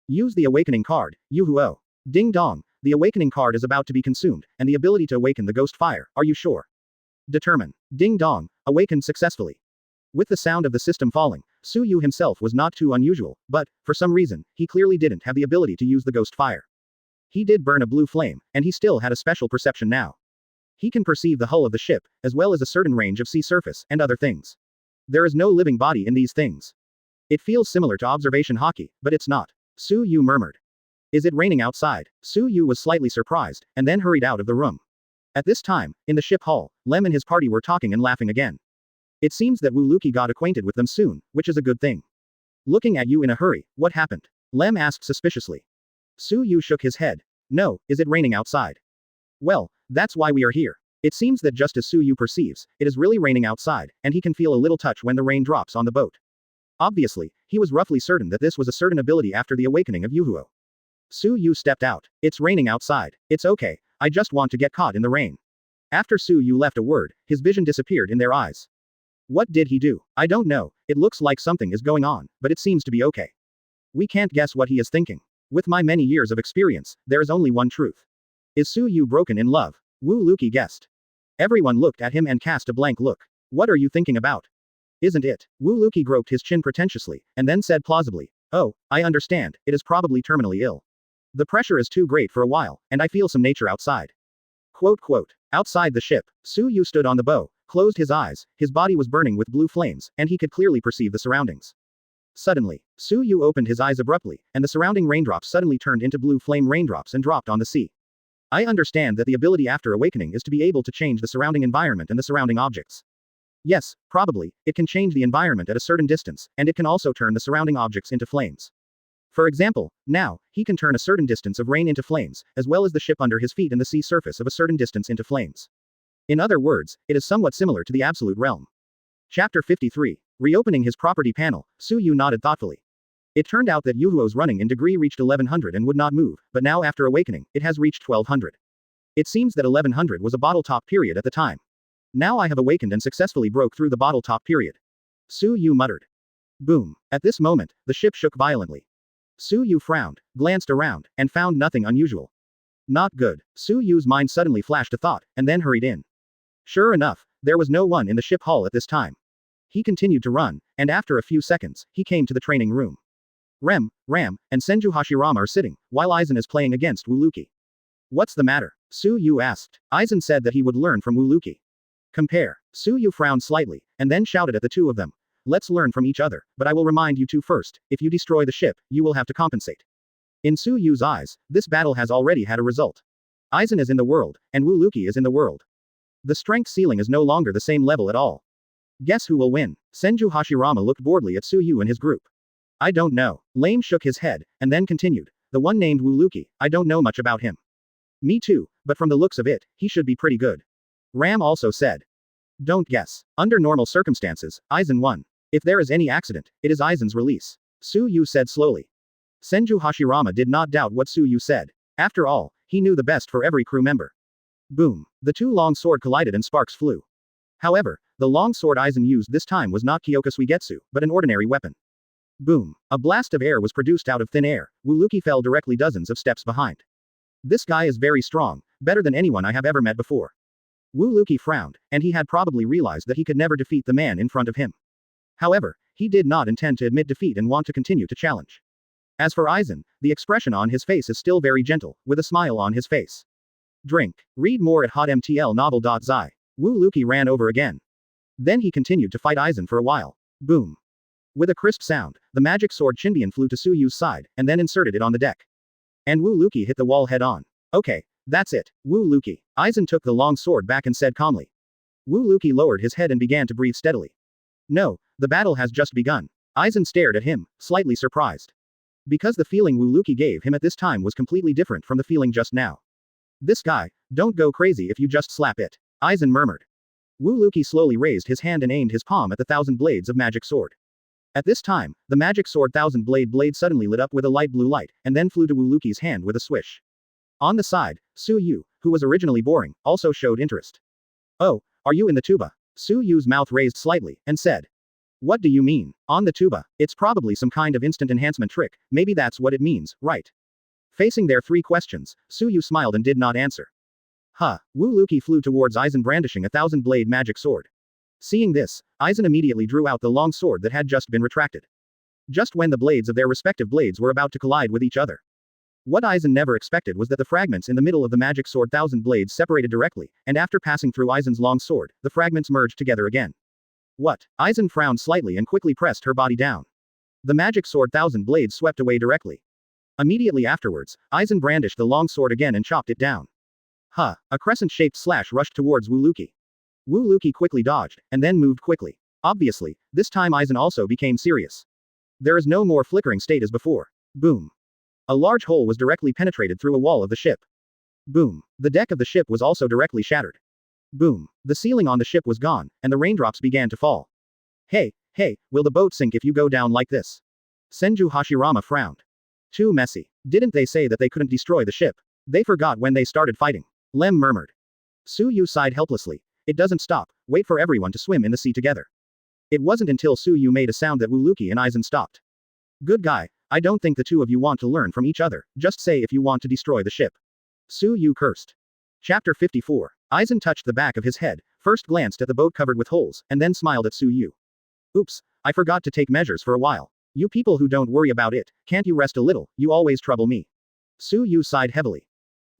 Use the awakening card, Yuhuo. Ding dong, the awakening card is about to be consumed, and the ability to awaken the ghost fire, are you sure? Determine. Ding dong, awakened successfully. With the sound of the system falling, Su Yu himself was not too unusual, but, for some reason, he clearly didn't have the ability to use the ghost fire. He did burn a blue flame, and he still had a special perception now. He can perceive the hull of the ship, as well as a certain range of sea surface, and other things. There is no living body in these things. It feels similar to observation hockey, but it's not. Su Yu murmured. Is it raining outside? Su Yu was slightly surprised, and then hurried out of the room. At this time, in the ship hull, Lem and his party were talking and laughing again. It seems that Wu Luki got acquainted with them soon, which is a good thing. Looking at you in a hurry, what happened? Lem asked suspiciously. Su Yu shook his head. No, is it raining outside? Well, that's why we are here. It seems that just as Su Yu perceives, it is really raining outside, and he can feel a little touch when the rain drops on the boat. Obviously, he was roughly certain that this was a certain ability after the awakening of Yuhuo. Su Yu stepped out. It's raining outside. It's okay, I just want to get caught in the rain. After Su Yu left a word, his vision disappeared in their eyes. What did he do? I don't know, it looks like something is going on, but it seems to be okay. We can't guess what he is thinking. With my many years of experience, there is only one truth. Is Su Yu broken in love? Wu Luki guessed. Everyone looked at him and cast a blank look. What are you thinking about? Isn't it? Wu Luki groped his chin pretentiously, and then said plausibly, oh, I understand, it is probably terminally ill. The pressure is too great for a while, and I feel some nature outside. Quote. Outside the ship, Su Yu stood on the bow, closed his eyes, his body was burning with blue flames, and he could clearly perceive the surroundings. Suddenly, Su Yu opened his eyes abruptly, and the surrounding raindrops suddenly turned into blue flame raindrops and dropped on the sea. I understand that the ability after awakening is to be able to change the surrounding environment and the surrounding objects. Yes, probably, it can change the environment at a certain distance, and it can also turn the surrounding objects into flames. For example, now, he can turn a certain distance of rain into flames, as well as the ship under his feet and the sea surface of a certain distance into flames. In other words, it is somewhat similar to the Absolute Realm. Chapter 53. Reopening his property panel, Su Yu nodded thoughtfully. It turned out that Yuhuo's running in degree reached 1100 and would not move, but now after awakening, it has reached 1200. It seems that 1100 was a bottle top period at the time. Now I have awakened and successfully broke through the bottle top period. Su Yu muttered. Boom. At this moment, the ship shook violently. Su Yu frowned, glanced around, and found nothing unusual. Not good. Su Yu's mind suddenly flashed a thought, and then hurried in. Sure enough, there was no one in the ship hull at this time. He continued to run, and after a few seconds, he came to the training room. Ram, and Senju Hashirama are sitting, while Aizen is playing against Wu Luki. What's the matter? Su Yu asked. Aizen said that he would learn from Wu Luki. Compare. Su Yu frowned slightly, and then shouted at the two of them. Let's learn from each other, but I will remind you two first, if you destroy the ship, you will have to compensate. In Su Yu's eyes, this battle has already had a result. Aizen is in the world, and Wu Luki is in the world. The strength ceiling is no longer the same level at all. Guess who will win? Senju Hashirama looked boredly at Su Yu and his group. I don't know. Lame shook his head, and then continued. The one named Wu Luki, I don't know much about him. Me too, but from the looks of it, he should be pretty good. Ram also said. Don't guess. Under normal circumstances, Aizen won. If there is any accident, it is Aizen's release. Su Yu said slowly. Senju Hashirama did not doubt what Su Yu said. After all, he knew the best for every crew member. Boom. The two long sword collided and sparks flew. However, the long sword Aizen used this time was not Kyoka Suigetsu, but an ordinary weapon. Boom. A blast of air was produced out of thin air. Wu Luki fell directly dozens of steps behind. This guy is very strong, better than anyone I have ever met before. Wu Luki frowned, and he had probably realized that he could never defeat the man in front of him. However, he did not intend to admit defeat and want to continue to challenge. As for Aizen, the expression on his face is still very gentle, with a smile on his face. Drink. Read more at hotmtlnovel.zi. Wu Luki ran over again. Then he continued to fight Aizen for a while. Boom. With a crisp sound, the magic sword Chinbian flew to Suyu's side, and then inserted it on the deck. And Wu Luki hit the wall head on. Okay, that's it, Wu Luki. Aizen took the long sword back and said calmly. Wu Luki lowered his head and began to breathe steadily. No, the battle has just begun. Aizen stared at him, slightly surprised. Because the feeling Wu Luki gave him at this time was completely different from the feeling just now. This guy, don't go crazy if you just slap it, Aizen murmured. Wu Luki slowly raised his hand and aimed his palm at the 1,000 blades of magic sword. At this time, the magic sword 1,000 blade suddenly lit up with a light blue light, and then flew to Wu Luki's hand with a swish. On the side, Suyu, who was originally boring, also showed interest. Oh, are you in the tuba? Suyu's mouth raised slightly, and said. What do you mean, on the tuba? It's probably some kind of instant enhancement trick, maybe that's what it means, right? Facing their 3 questions, Suyu smiled and did not answer. Huh, Wu Luki flew towards Aizen brandishing a 1,000 blade magic sword. Seeing this, Aizen immediately drew out the long sword that had just been retracted. Just when the blades of their respective blades were about to collide with each other. What Aizen never expected was that the fragments in the middle of the magic sword 1,000 blades separated directly, and after passing through Aizen's long sword, the fragments merged together again. What? Aizen frowned slightly and quickly pressed her body down. The magic sword 1,000 blades swept away directly. Immediately afterwards, Aizen brandished the long sword again and chopped it down. Huh, a crescent-shaped slash rushed towards Wu Luki. Wu Luki quickly dodged, and then moved quickly. Obviously, this time Aizen also became serious. There is no more flickering state as before. Boom. A large hole was directly penetrated through a wall of the ship. Boom. The deck of the ship was also directly shattered. Boom. The ceiling on the ship was gone, and the raindrops began to fall. Hey, will the boat sink if you go down like this? Senju Hashirama frowned. Too messy. Didn't they say that they couldn't destroy the ship? They forgot when they started fighting. Lem murmured. Suyu sighed helplessly. It doesn't stop, wait for everyone to swim in the sea together. It wasn't until Suyu made a sound that Wu Luki and Aizen stopped. Good guy, I don't think the two of you want to learn from each other, just say if you want to destroy the ship. Suyu cursed. Chapter 54. Aizen touched the back of his head, first glanced at the boat covered with holes, and then smiled at Suyu. Oops, I forgot to take measures for a while. You people who don't worry about it, can't you rest a little, you always trouble me. Suyu sighed heavily.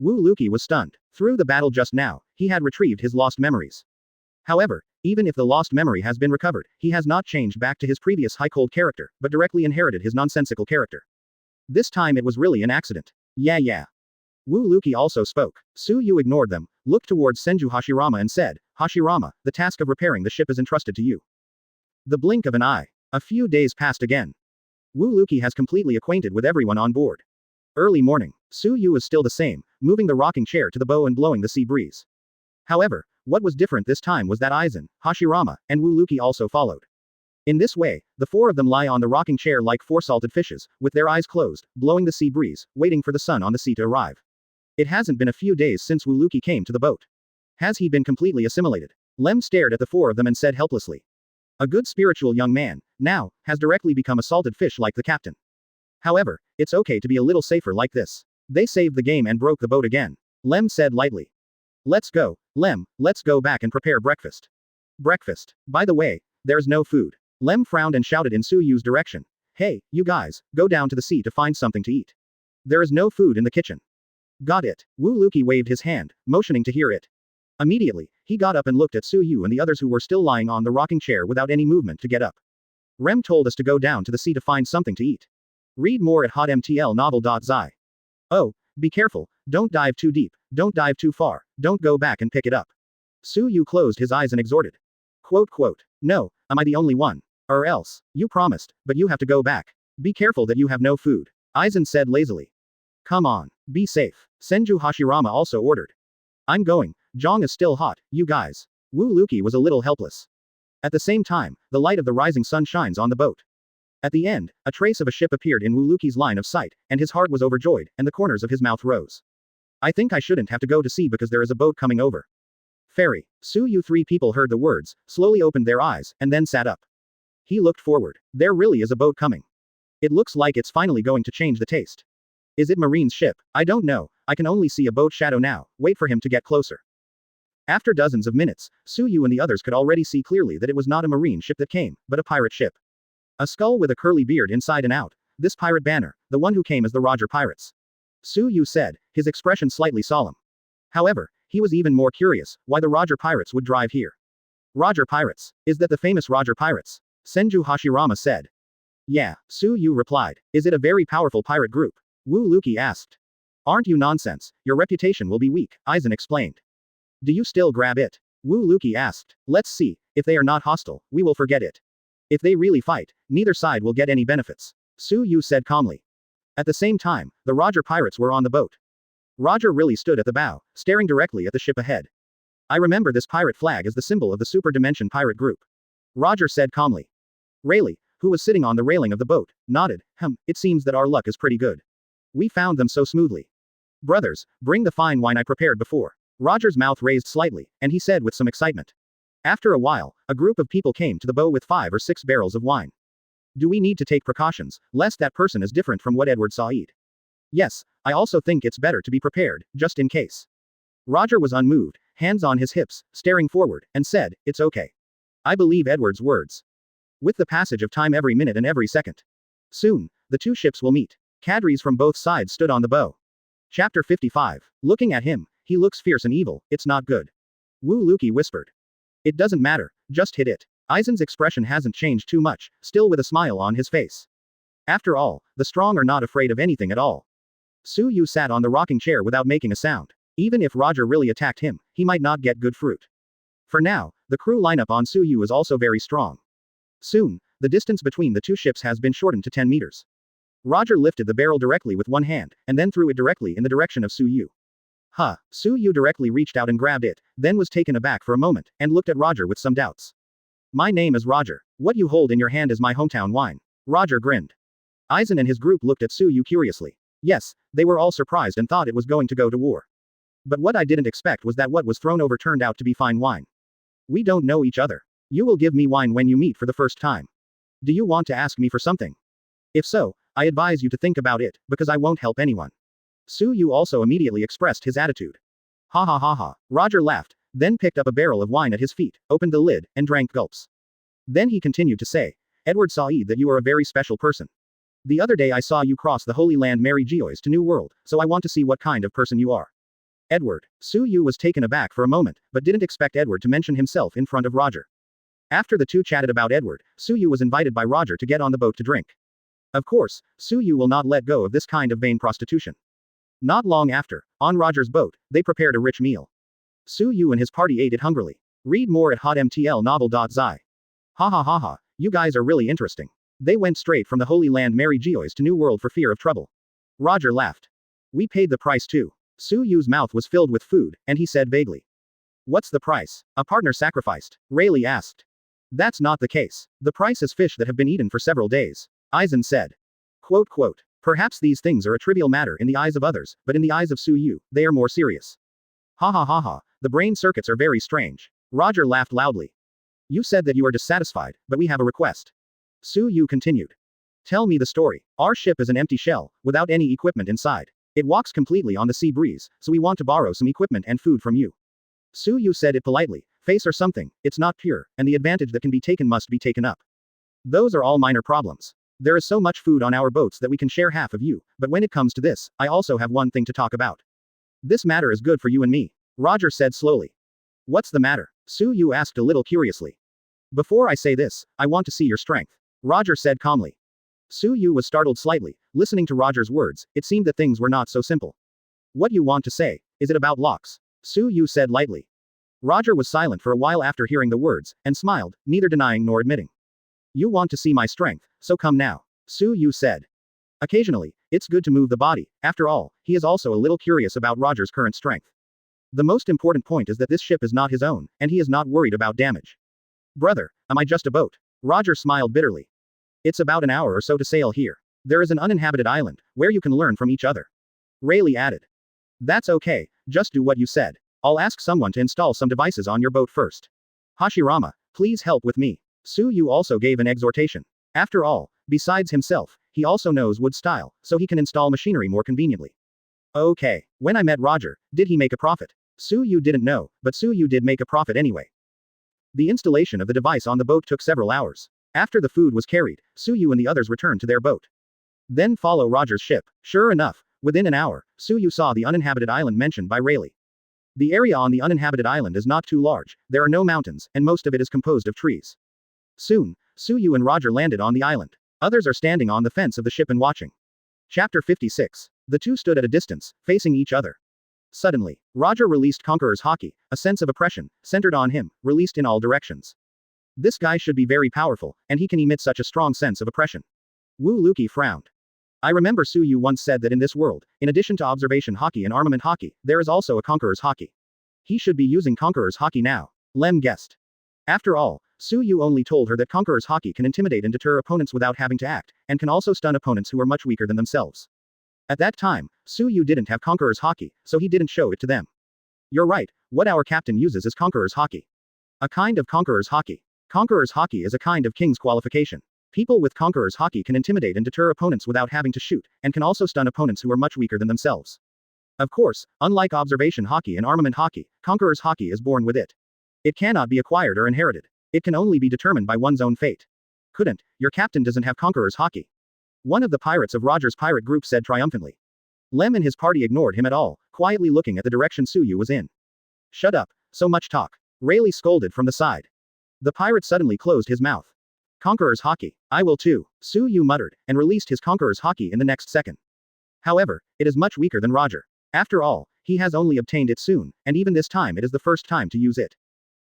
Wu Luki was stunned. Through the battle just now, he had retrieved his lost memories. However, even if the lost memory has been recovered, he has not changed back to his previous high-cold character, but directly inherited his nonsensical character. This time it was really an accident. Yeah. Wu Luki also spoke. Suyu ignored them, looked towards Senju Hashirama and said, Hashirama, the task of repairing the ship is entrusted to you. The blink of an eye. A few days passed again. Wu Luki has completely acquainted with everyone on board. Early morning. Suyu is still the same, moving the rocking chair to the bow and blowing the sea breeze. However, what was different this time was that Aizen, Hashirama, and Wu Luki also followed. In this way, the 4 of them lie on the rocking chair like 4 salted fishes, with their eyes closed, blowing the sea breeze, waiting for the sun on the sea to arrive. It hasn't been a few days since Wu Luki came to the boat. Has he been completely assimilated? Lem stared at the 4 of them and said helplessly. A good spiritual young man, now, has directly become a salted fish like the captain. However, it's okay to be a little safer like this. They saved the game and broke the boat again. Lem said lightly. Let's go, Lem, let's go back and prepare breakfast. Breakfast. By the way, there's no food. Lem frowned and shouted in Suyu's direction. Hey, you guys, go down to the sea to find something to eat. There is no food in the kitchen. Got it. Wu Luki waved his hand, motioning to hear it. Immediately, he got up and looked at Suyu and the others who were still lying on the rocking chair without any movement to get up. Rem told us to go down to the sea to find something to eat. Read more at hotmtlnovel.zi. Oh, be careful, don't dive too deep, don't dive too far, don't go back and pick it up. Suyu closed his eyes and exhorted. Quote, no, am I the only one? Or else, you promised, but you have to go back. Be careful that you have no food. Aizen said lazily. Come on, be safe. Senju Hashirama also ordered. I'm going, Zhang is still hot, you guys. Wu Luki was a little helpless. At the same time, the light of the rising sun shines on the boat. At the end, a trace of a ship appeared in Wu Luki's line of sight, and his heart was overjoyed, and the corners of his mouth rose. I think I shouldn't have to go to sea because there is a boat coming over. Ferry. Suyu. 3 people heard the words, slowly opened their eyes, and then sat up. He looked forward. There really is a boat coming. It looks like it's finally going to change the taste. Is it Marine's ship? I don't know, I can only see a boat shadow now, wait for him to get closer. After dozens of minutes, Suyu and the others could already see clearly that it was not a marine ship that came, but a pirate ship. A skull with a curly beard inside and out. This pirate banner, the one who came as the Roger Pirates. Suyu said, his expression slightly solemn. However, he was even more curious, why the Roger Pirates would drive here. Roger Pirates. Is that the famous Roger Pirates? Senju Hashirama said. Yeah, Suyu replied. Is it a very powerful pirate group? Wu Luki asked. Aren't you nonsense, your reputation will be weak, Aizen explained. Do you still grab it? Wu Luki asked. Let's see, if they are not hostile, we will forget it. If they really fight, neither side will get any benefits. Suyu said calmly. At the same time, the Roger Pirates were on the boat. Roger really stood at the bow, staring directly at the ship ahead. I remember this pirate flag as the symbol of the Super Dimension pirate group. Roger said calmly. Rayleigh, who was sitting on the railing of the boat, nodded. It seems that our luck is pretty good. We found them so smoothly. Brothers, bring the fine wine I prepared before. Roger's mouth raised slightly, and he said with some excitement. After a while, a group of people came to the bow with 5 or 6 barrels of wine. Do we need to take precautions, lest that person is different from what Edward saw eat? Yes, I also think it's better to be prepared, just in case. Roger was unmoved, hands on his hips, staring forward, and said, it's okay. I believe Edward's words. With the passage of time every minute and every second. Soon, the two ships will meet. Cadres from both sides stood on the bow. Chapter 55. Looking at him, he looks fierce and evil, it's not good. Wu Luki whispered. It doesn't matter, just hit it. Aizen's expression hasn't changed too much, still with a smile on his face. After all, the strong are not afraid of anything at all. Suyu sat on the rocking chair without making a sound. Even if Roger really attacked him, he might not get good fruit. For now, the crew lineup on Suyu is also very strong. Soon, the distance between the two ships has been shortened to 10 meters. Roger lifted the barrel directly with one hand, and then threw it directly in the direction of Suyu. Suyu directly reached out and grabbed it, then was taken aback for a moment, and looked at Roger with some doubts. My name is Roger. What you hold in your hand is my hometown wine. Roger grinned. Aizen and his group looked at Suyu curiously. Yes, they were all surprised and thought it was going to go to war. But what I didn't expect was that what was thrown over turned out to be fine wine. We don't know each other. You will give me wine when you meet for the first time. Do you want to ask me for something? If so, I advise you to think about it, because I won't help anyone. Suyu also immediately expressed his attitude. Ha ha ha ha. Roger laughed, then picked up a barrel of wine at his feet, opened the lid, and drank gulps. Then he continued to say, Edward saw that you are a very special person. The other day I saw you cross the Holy Land Mary Geoise to New World, so I want to see what kind of person you are. Edward. Suyu was taken aback for a moment, but didn't expect Edward to mention himself in front of Roger. After the two chatted about Edward, Suyu was invited by Roger to get on the boat to drink. Of course, Suyu will not let go of this kind of vain prostitution. Not long after, on Roger's boat, they prepared a rich meal. Suyu and his party ate it hungrily. Read more at hotmtlnovel.zi. Ha ha ha ha, you guys are really interesting. They went straight from the Holy Land Mary Geoise to New World for fear of trouble. Roger laughed. We paid the price too. Suyu's mouth was filled with food, and he said vaguely. What's the price? A partner sacrificed. Rayleigh asked. That's not the case. The price is fish that have been eaten for several days. Aizen said. Quote. Perhaps these things are a trivial matter in the eyes of others, but in the eyes of Suyu, they are more serious. Ha ha ha ha, the brain circuits are very strange. Roger laughed loudly. You said that you are dissatisfied, but we have a request. Suyu continued. Tell me the story. Our ship is an empty shell, without any equipment inside. It walks completely on the sea breeze, so we want to borrow some equipment and food from you. Suyu said it politely, face or something, it's not pure, and the advantage that can be taken must be taken up. Those are all minor problems. There is so much food on our boats that we can share half of you, but when it comes to this, I also have one thing to talk about. This matter is good for you and me. Roger said slowly. What's the matter? Suyu asked a little curiously. Before I say this, I want to see your strength. Roger said calmly. Suyu was startled slightly, listening to Roger's words, it seemed that things were not so simple. What you want to say, is it about locks? Suyu said lightly. Roger was silent for a while after hearing the words, and smiled, neither denying nor admitting. You want to see my strength, so come now. Suyu said. Occasionally, it's good to move the body, after all, he is also a little curious about Roger's current strength. The most important point is that this ship is not his own, and he is not worried about damage. Brother, am I just a boat? Roger smiled bitterly. It's about an hour or so to sail here. There is an uninhabited island, where you can learn from each other. Rayleigh added. That's okay, just do what you said. I'll ask someone to install some devices on your boat first. Hashirama, please help with me. Suyu also gave an exhortation. After all, besides himself, he also knows wood style, so he can install machinery more conveniently. Okay. When I met Roger, did he make a profit? Suyu didn't know, but Suyu did make a profit anyway. The installation of the device on the boat took several hours. After the food was carried, Suyu and the others returned to their boat. Then follow Roger's ship. Sure enough, within an hour, Suyu saw the uninhabited island mentioned by Rayleigh. The area on the uninhabited island is not too large, there are no mountains, and most of it is composed of trees. Soon, Suyu and Roger landed on the island. Others are standing on the fence of the ship and watching. Chapter 56. The two stood at a distance, facing each other. Suddenly, Roger released Conqueror's Haki, a sense of oppression, centered on him, released in all directions. This guy should be very powerful, and he can emit such a strong sense of oppression. Wu Luki frowned. I remember Suyu once said that in this world, in addition to observation Haki and armament Haki, there is also a Conqueror's Haki. He should be using Conqueror's Haki now. Lem guessed. After all, Suyu only told her that Conqueror's Haki can intimidate and deter opponents without having to act, and can also stun opponents who are much weaker than themselves. At that time, Suyu didn't have Conqueror's Haki, so he didn't show it to them. You're right, what our captain uses is Conqueror's Haki. A kind of Conqueror's Haki. Conqueror's Haki is a kind of King's qualification. People with Conqueror's Haki can intimidate and deter opponents without having to shoot, and can also stun opponents who are much weaker than themselves. Of course, unlike observation Haki and armament Haki, Conqueror's Haki is born with it. It cannot be acquired or inherited. It can only be determined by one's own fate. Couldn't, your captain doesn't have Conqueror's Haki. One of the pirates of Roger's pirate group said triumphantly. Lem and his party ignored him at all, quietly looking at the direction Suyu was in. Shut up, so much talk. Rayleigh scolded from the side. The pirate suddenly closed his mouth. Conqueror's Haki. I will too, Suyu muttered, and released his Conqueror's Haki in the next second. However, it is much weaker than Roger. After all, he has only obtained it soon, and even this time it is the first time to use it.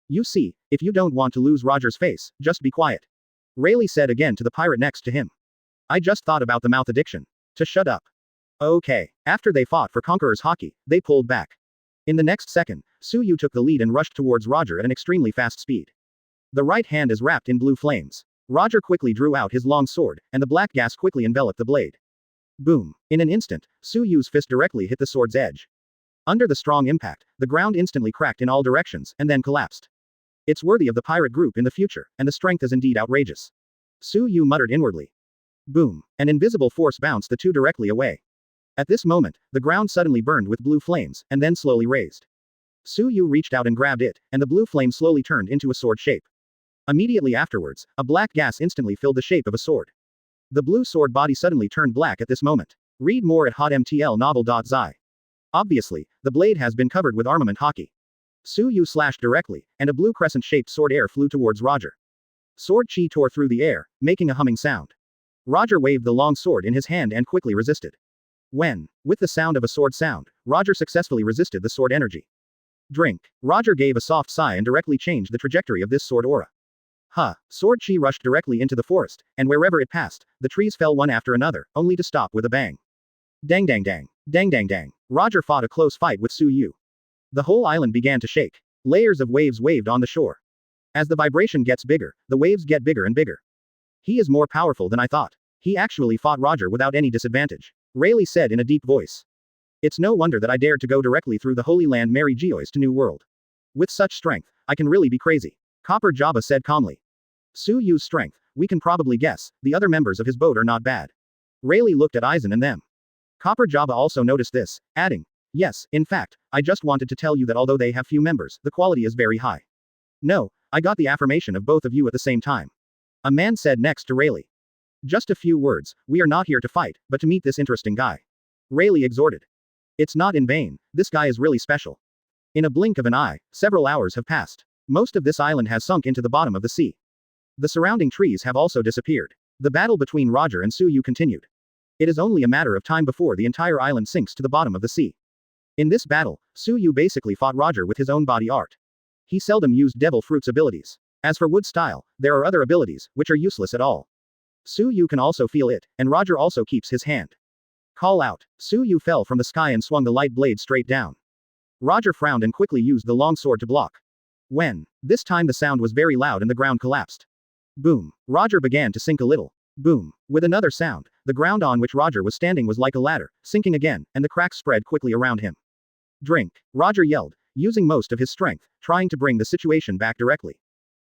You see, if you don't want to lose Roger's face, just be quiet. Rayleigh said again to the pirate next to him. I just thought about the mouth addiction. To shut up. Okay. After they fought for Conqueror's Haki, they pulled back. In the next second, Suyu took the lead and rushed towards Roger at an extremely fast speed. The right hand is wrapped in blue flames. Roger quickly drew out his long sword, and the black gas quickly enveloped the blade. Boom. In an instant, Suyu's fist directly hit the sword's edge. Under the strong impact, the ground instantly cracked in all directions, and then collapsed. It's worthy of the pirate group in the future, and the strength is indeed outrageous. Suyu muttered inwardly. Boom. An invisible force bounced the two directly away. At this moment, the ground suddenly burned with blue flames, and then slowly raised. Suyu reached out and grabbed it, and the blue flame slowly turned into a sword shape. Immediately afterwards, a black gas instantly filled the shape of a sword. The blue sword body suddenly turned black at this moment. Read more at hotmtlnovel.zi. Obviously, the blade has been covered with armament Haki. Suyu slashed directly, and a blue crescent-shaped sword air flew towards Roger. Sword chi tore through the air, making a humming sound. Roger waved the long sword in his hand and quickly resisted. When, with the sound of a sword sound, Roger successfully resisted the sword energy. Drink. Roger gave a soft sigh and directly changed the trajectory of this sword aura. Sword chi rushed directly into the forest, and wherever it passed, the trees fell one after another, only to stop with a bang. Dang dang dang. Dang dang dang. Roger fought a close fight with Suyu. The whole island began to shake. Layers of waves waved on the shore. As the vibration gets bigger, the waves get bigger and bigger. He is more powerful than I thought. He actually fought Roger without any disadvantage. Rayleigh said in a deep voice. It's no wonder that I dared to go directly through the Holy Land Mary Geoise to New World. With such strength, I can really be crazy. Copper Jabba said calmly. Suyu's strength, we can probably guess, the other members of his boat are not bad. Rayleigh looked at Aizen and them. Copper Jabba also noticed this, adding, yes, in fact, I just wanted to tell you that although they have few members, the quality is very high. No, I got the affirmation of both of you at the same time. A man said next to Rayleigh. Just a few words, we are not here to fight, but to meet this interesting guy. Rayleigh exhorted. It's not in vain, this guy is really special. In a blink of an eye, several hours have passed. Most of this island has sunk into the bottom of the sea. The surrounding trees have also disappeared. The battle between Roger and Suyu continued. It is only a matter of time before the entire island sinks to the bottom of the sea. In this battle, Suyu basically fought Roger with his own body art. He seldom used Devil Fruit's abilities. As for Wood Style, there are other abilities, which are useless at all. Suyu can also feel it, and Roger also keeps his hand. Call out. Suyu fell from the sky and swung the light blade straight down. Roger frowned and quickly used the long sword to block. When, this time the sound was very loud and the ground collapsed. Boom. Roger began to sink a little. Boom. With another sound, the ground on which Roger was standing was like a ladder, sinking again, and the cracks spread quickly around him. Drink. Roger yelled, using most of his strength, trying to bring the situation back directly.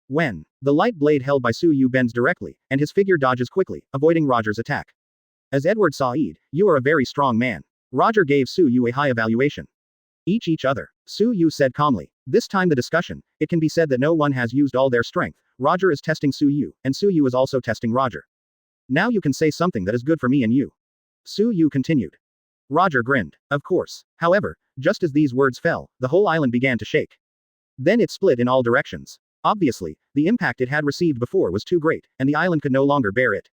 When, the light blade held by Suyu bends directly, and his figure dodges quickly, avoiding Roger's attack. As Edward saw Ed, you are a very strong man. Roger gave Su Yu a high evaluation. Each other. Su Yu said calmly. This time the discussion, it can be said that no one has used all their strength. Roger is testing Su Yu, and Su Yu is also testing Roger. Now you can say something that is good for me and you. Su Yu continued. Roger grinned. Of course. However, just as these words fell, the whole island began to shake. Then it split in all directions. Obviously, the impact it had received before was too great, and the island could no longer bear it.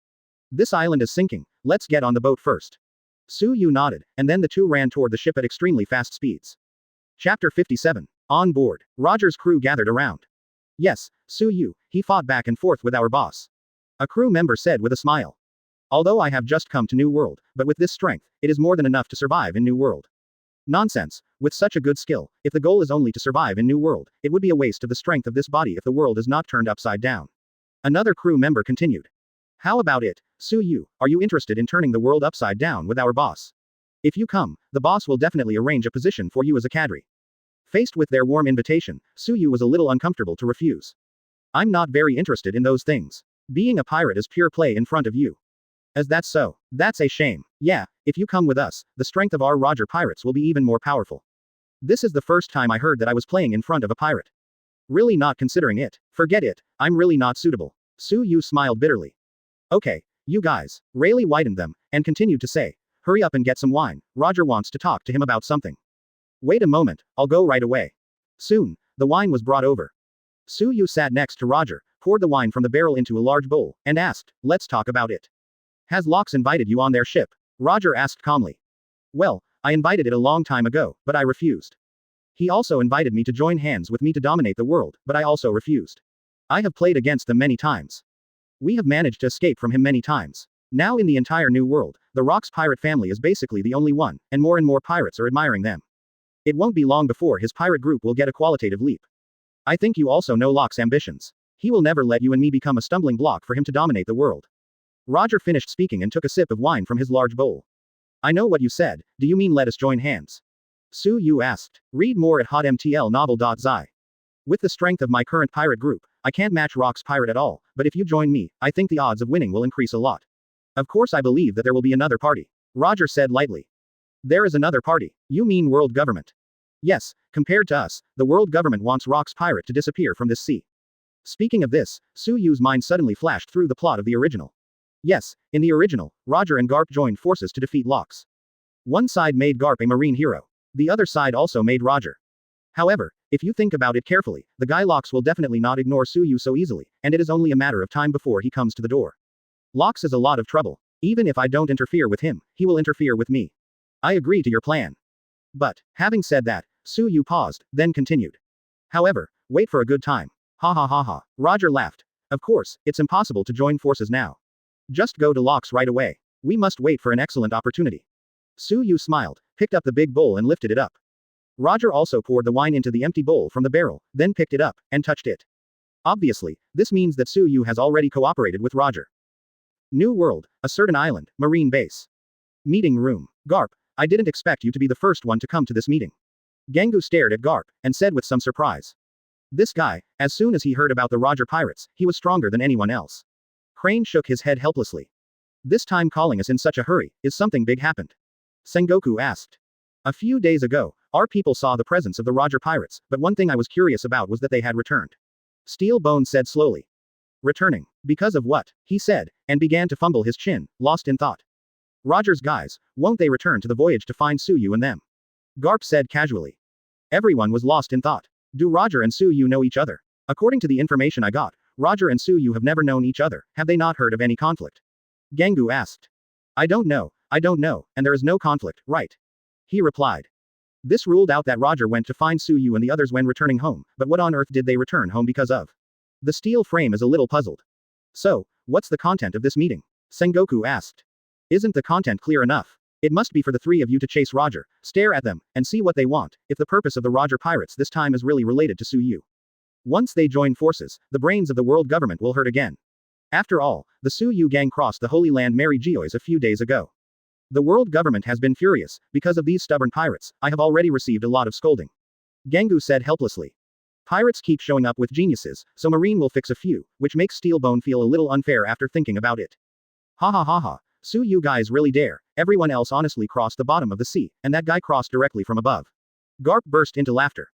This island is sinking, let's get on the boat first. Su Yu nodded, and then the two ran toward the ship at extremely fast speeds. Chapter 57. On board, Roger's crew gathered around. Yes, Su Yu, he fought back and forth with our boss. A crew member said with a smile. Although I have just come to New World, but with this strength, it is more than enough to survive in New World. Nonsense, with such a good skill, if the goal is only to survive in New World, it would be a waste of the strength of this body if the world is not turned upside down. Another crew member continued. How about it, Su Yu, are you interested in turning the world upside down with our boss? If you come, the boss will definitely arrange a position for you as a cadre. Faced with their warm invitation, Su Yu was a little uncomfortable to refuse. I'm not very interested in those things. Being a pirate is pure play in front of you. As that's so, that's a shame. Yeah, if you come with us, the strength of our Roger pirates will be even more powerful. This is the first time I heard that I was playing in front of a pirate. Really not considering it. Forget it, I'm really not suitable. Su Yu smiled bitterly. Okay, you guys. Rayleigh widened them, and continued to say, hurry up and get some wine, Roger wants to talk to him about something. Wait a moment, I'll go right away. Soon, the wine was brought over. Su Yu sat next to Roger, poured the wine from the barrel into a large bowl, and asked, let's talk about it. Has Locks invited you on their ship? Roger asked calmly. Well, I invited it a long time ago, but I refused. He also invited me to join hands with me to dominate the world, but I also refused. I have played against them many times. We have managed to escape from him many times. Now in the entire New World, the Rocks pirate family is basically the only one, and more pirates are admiring them. It won't be long before his pirate group will get a qualitative leap. I think you also know Locke's ambitions. He will never let you and me become a stumbling block for him to dominate the world. Roger finished speaking and took a sip of wine from his large bowl. I know what you said, do you mean let us join hands? Su Yu asked. Read more at hotmtlnovel.zi. With the strength of my current pirate group, I can't match Rock's pirate at all, but if you join me, I think the odds of winning will increase a lot. Of course I believe that there will be another party. Roger said lightly. There is another party. You mean world government? Yes, compared to us, the world government wants Rock's pirate to disappear from this sea. Speaking of this, Su Yu's mind suddenly flashed through the plot of the original. Yes, in the original, Roger and Garp joined forces to defeat Locks. One side made Garp a marine hero. The other side also made Roger. However, if you think about it carefully, the guy Locks will definitely not ignore Su Yu so easily, and it is only a matter of time before he comes to the door. Locks is a lot of trouble. Even if I don't interfere with him, he will interfere with me. I agree to your plan. But, having said that, Su Yu paused, then continued. However, wait for a good time. Ha ha ha ha. Roger laughed. Of course, it's impossible to join forces now. Just go to Locks right away. We must wait for an excellent opportunity. Su Yu smiled, picked up the big bowl and lifted it up. Roger also poured the wine into the empty bowl from the barrel, then picked it up, and touched it. Obviously, this means that Su Yu has already cooperated with Roger. New World, a certain island, marine base. Meeting room. Garp, I didn't expect you to be the first one to come to this meeting. Gengu stared at Garp, and said with some surprise. This guy, as soon as he heard about the Roger pirates, he was stronger than anyone else. Crane shook his head helplessly. This time calling us in such a hurry, is something big happened? Sengoku asked. A few days ago, our people saw the presence of the Roger pirates, but one thing I was curious about was that they had returned. Steel Bone said slowly. Returning. Because of what? He said, and began to fumble his chin, lost in thought. Roger's guys, won't they return to the voyage to find Su Yu and them? Garp said casually. Everyone was lost in thought. Do Roger and Su Yu know each other? According to the information I got, Roger and Su Yu have never known each other, have they not heard of any conflict? Gengu asked. I don't know, and there is no conflict, right? He replied. This ruled out that Roger went to find Su Yu and the others when returning home, but what on earth did they return home because of? The steel frame is a little puzzled. So, what's the content of this meeting? Sengoku asked. Isn't the content clear enough? It must be for the three of you to chase Roger, stare at them, and see what they want, if the purpose of the Roger pirates this time is really related to Su Yu. Once they join forces, the brains of the world government will hurt again. After all, the Su Yu gang crossed the Holy Land Mary Geoise a few days ago. The world government has been furious. Because of these stubborn pirates, I have already received a lot of scolding. Gengu said helplessly. Pirates keep showing up with geniuses, so Marine will fix a few, which makes Steelbone feel a little unfair after thinking about it. Ha ha ha ha. Su Yu guys really dare, Everyone else honestly crossed the bottom of the sea, and that guy crossed directly from above. Garp burst into laughter.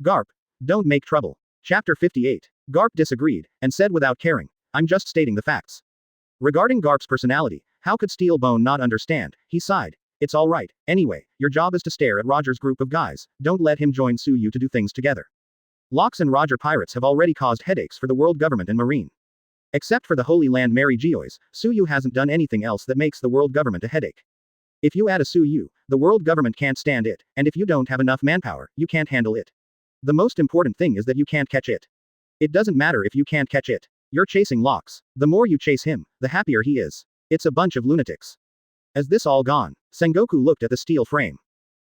Garp, don't make trouble. Chapter 58. Garp disagreed, and said without caring, I'm just stating the facts. Regarding Garp's personality, how could Steelbone not understand? He sighed. It's alright, anyway, your job is to stare at Roger's group of guys, don't let him join Suyu to do things together. Locks and Roger pirates have already caused headaches for the world government and marine. Except for the Holy Land Mary Geoise, Suyu hasn't done anything else that makes the world government a headache. If you add a Suyu, the world government can't stand it, and if you don't have enough manpower, you can't handle it. The most important thing is that you can't catch it. It doesn't matter if you can't catch it. You're chasing Locks. The more you chase him, the happier he is. It's a bunch of lunatics. As this all gone, Sengoku looked at the steel frame.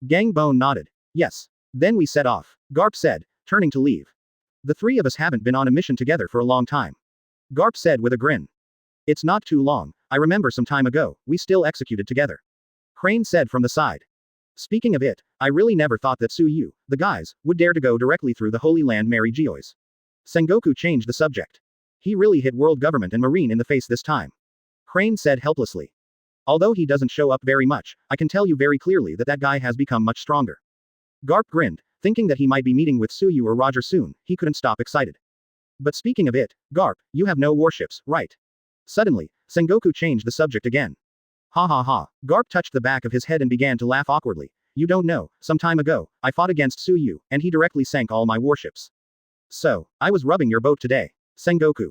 Gangbone nodded. Yes. Then we set off, Garp said, turning to leave. The three of us haven't been on a mission together for a long time. Garp said with a grin. It's not too long, I remember some time ago, we still executed together. Crane said from the side. Speaking of it, I really never thought that Suyu, the guys, would dare to go directly through the Holy Land Mary Geoise. Sengoku changed the subject. He really hit world government and marine in the face this time. Crane said helplessly. Although he doesn't show up very much, I can tell you very clearly that that guy has become much stronger. Garp grinned, thinking that he might be meeting with Suyu or Roger soon, he couldn't stop excited. But speaking of it, Garp, you have no warships, right? Suddenly, Sengoku changed the subject again. Ha ha ha. Garp touched the back of his head and began to laugh awkwardly. You don't know, some time ago, I fought against Suyu, and he directly sank all my warships. So, I was rubbing your boat today. Sengoku.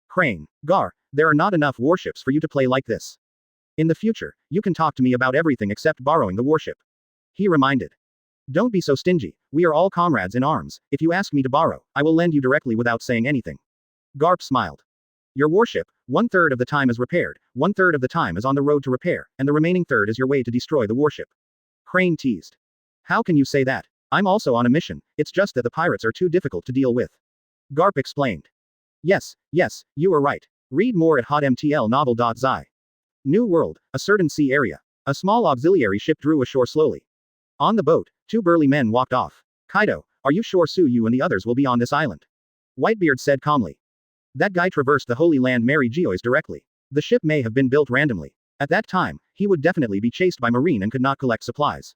Crane. Gar, there are not enough warships for you to play like this. In the future, you can talk to me about everything except borrowing the warship. He reminded. Don't be so stingy, we are all comrades in arms, if you ask me to borrow, I will lend you directly without saying anything. Garp smiled. Your warship, 1/3 of the time is repaired, 1/3 of the time is on the road to repair, and the remaining third is your way to destroy the warship. Crane teased. How can you say that? I'm also on a mission, it's just that the pirates are too difficult to deal with. Garp explained. Yes, you are right. Read more at hotmtlnovel.zi. New World, a certain sea area. A small auxiliary ship drew ashore slowly. On the boat, two burly men walked off. Kaido, are you sure Suyu and the others will be on this island? Whitebeard said calmly. That guy traversed the Holy Land Mary Geoise directly. The ship may have been built randomly. At that time, he would definitely be chased by marine and could not collect supplies.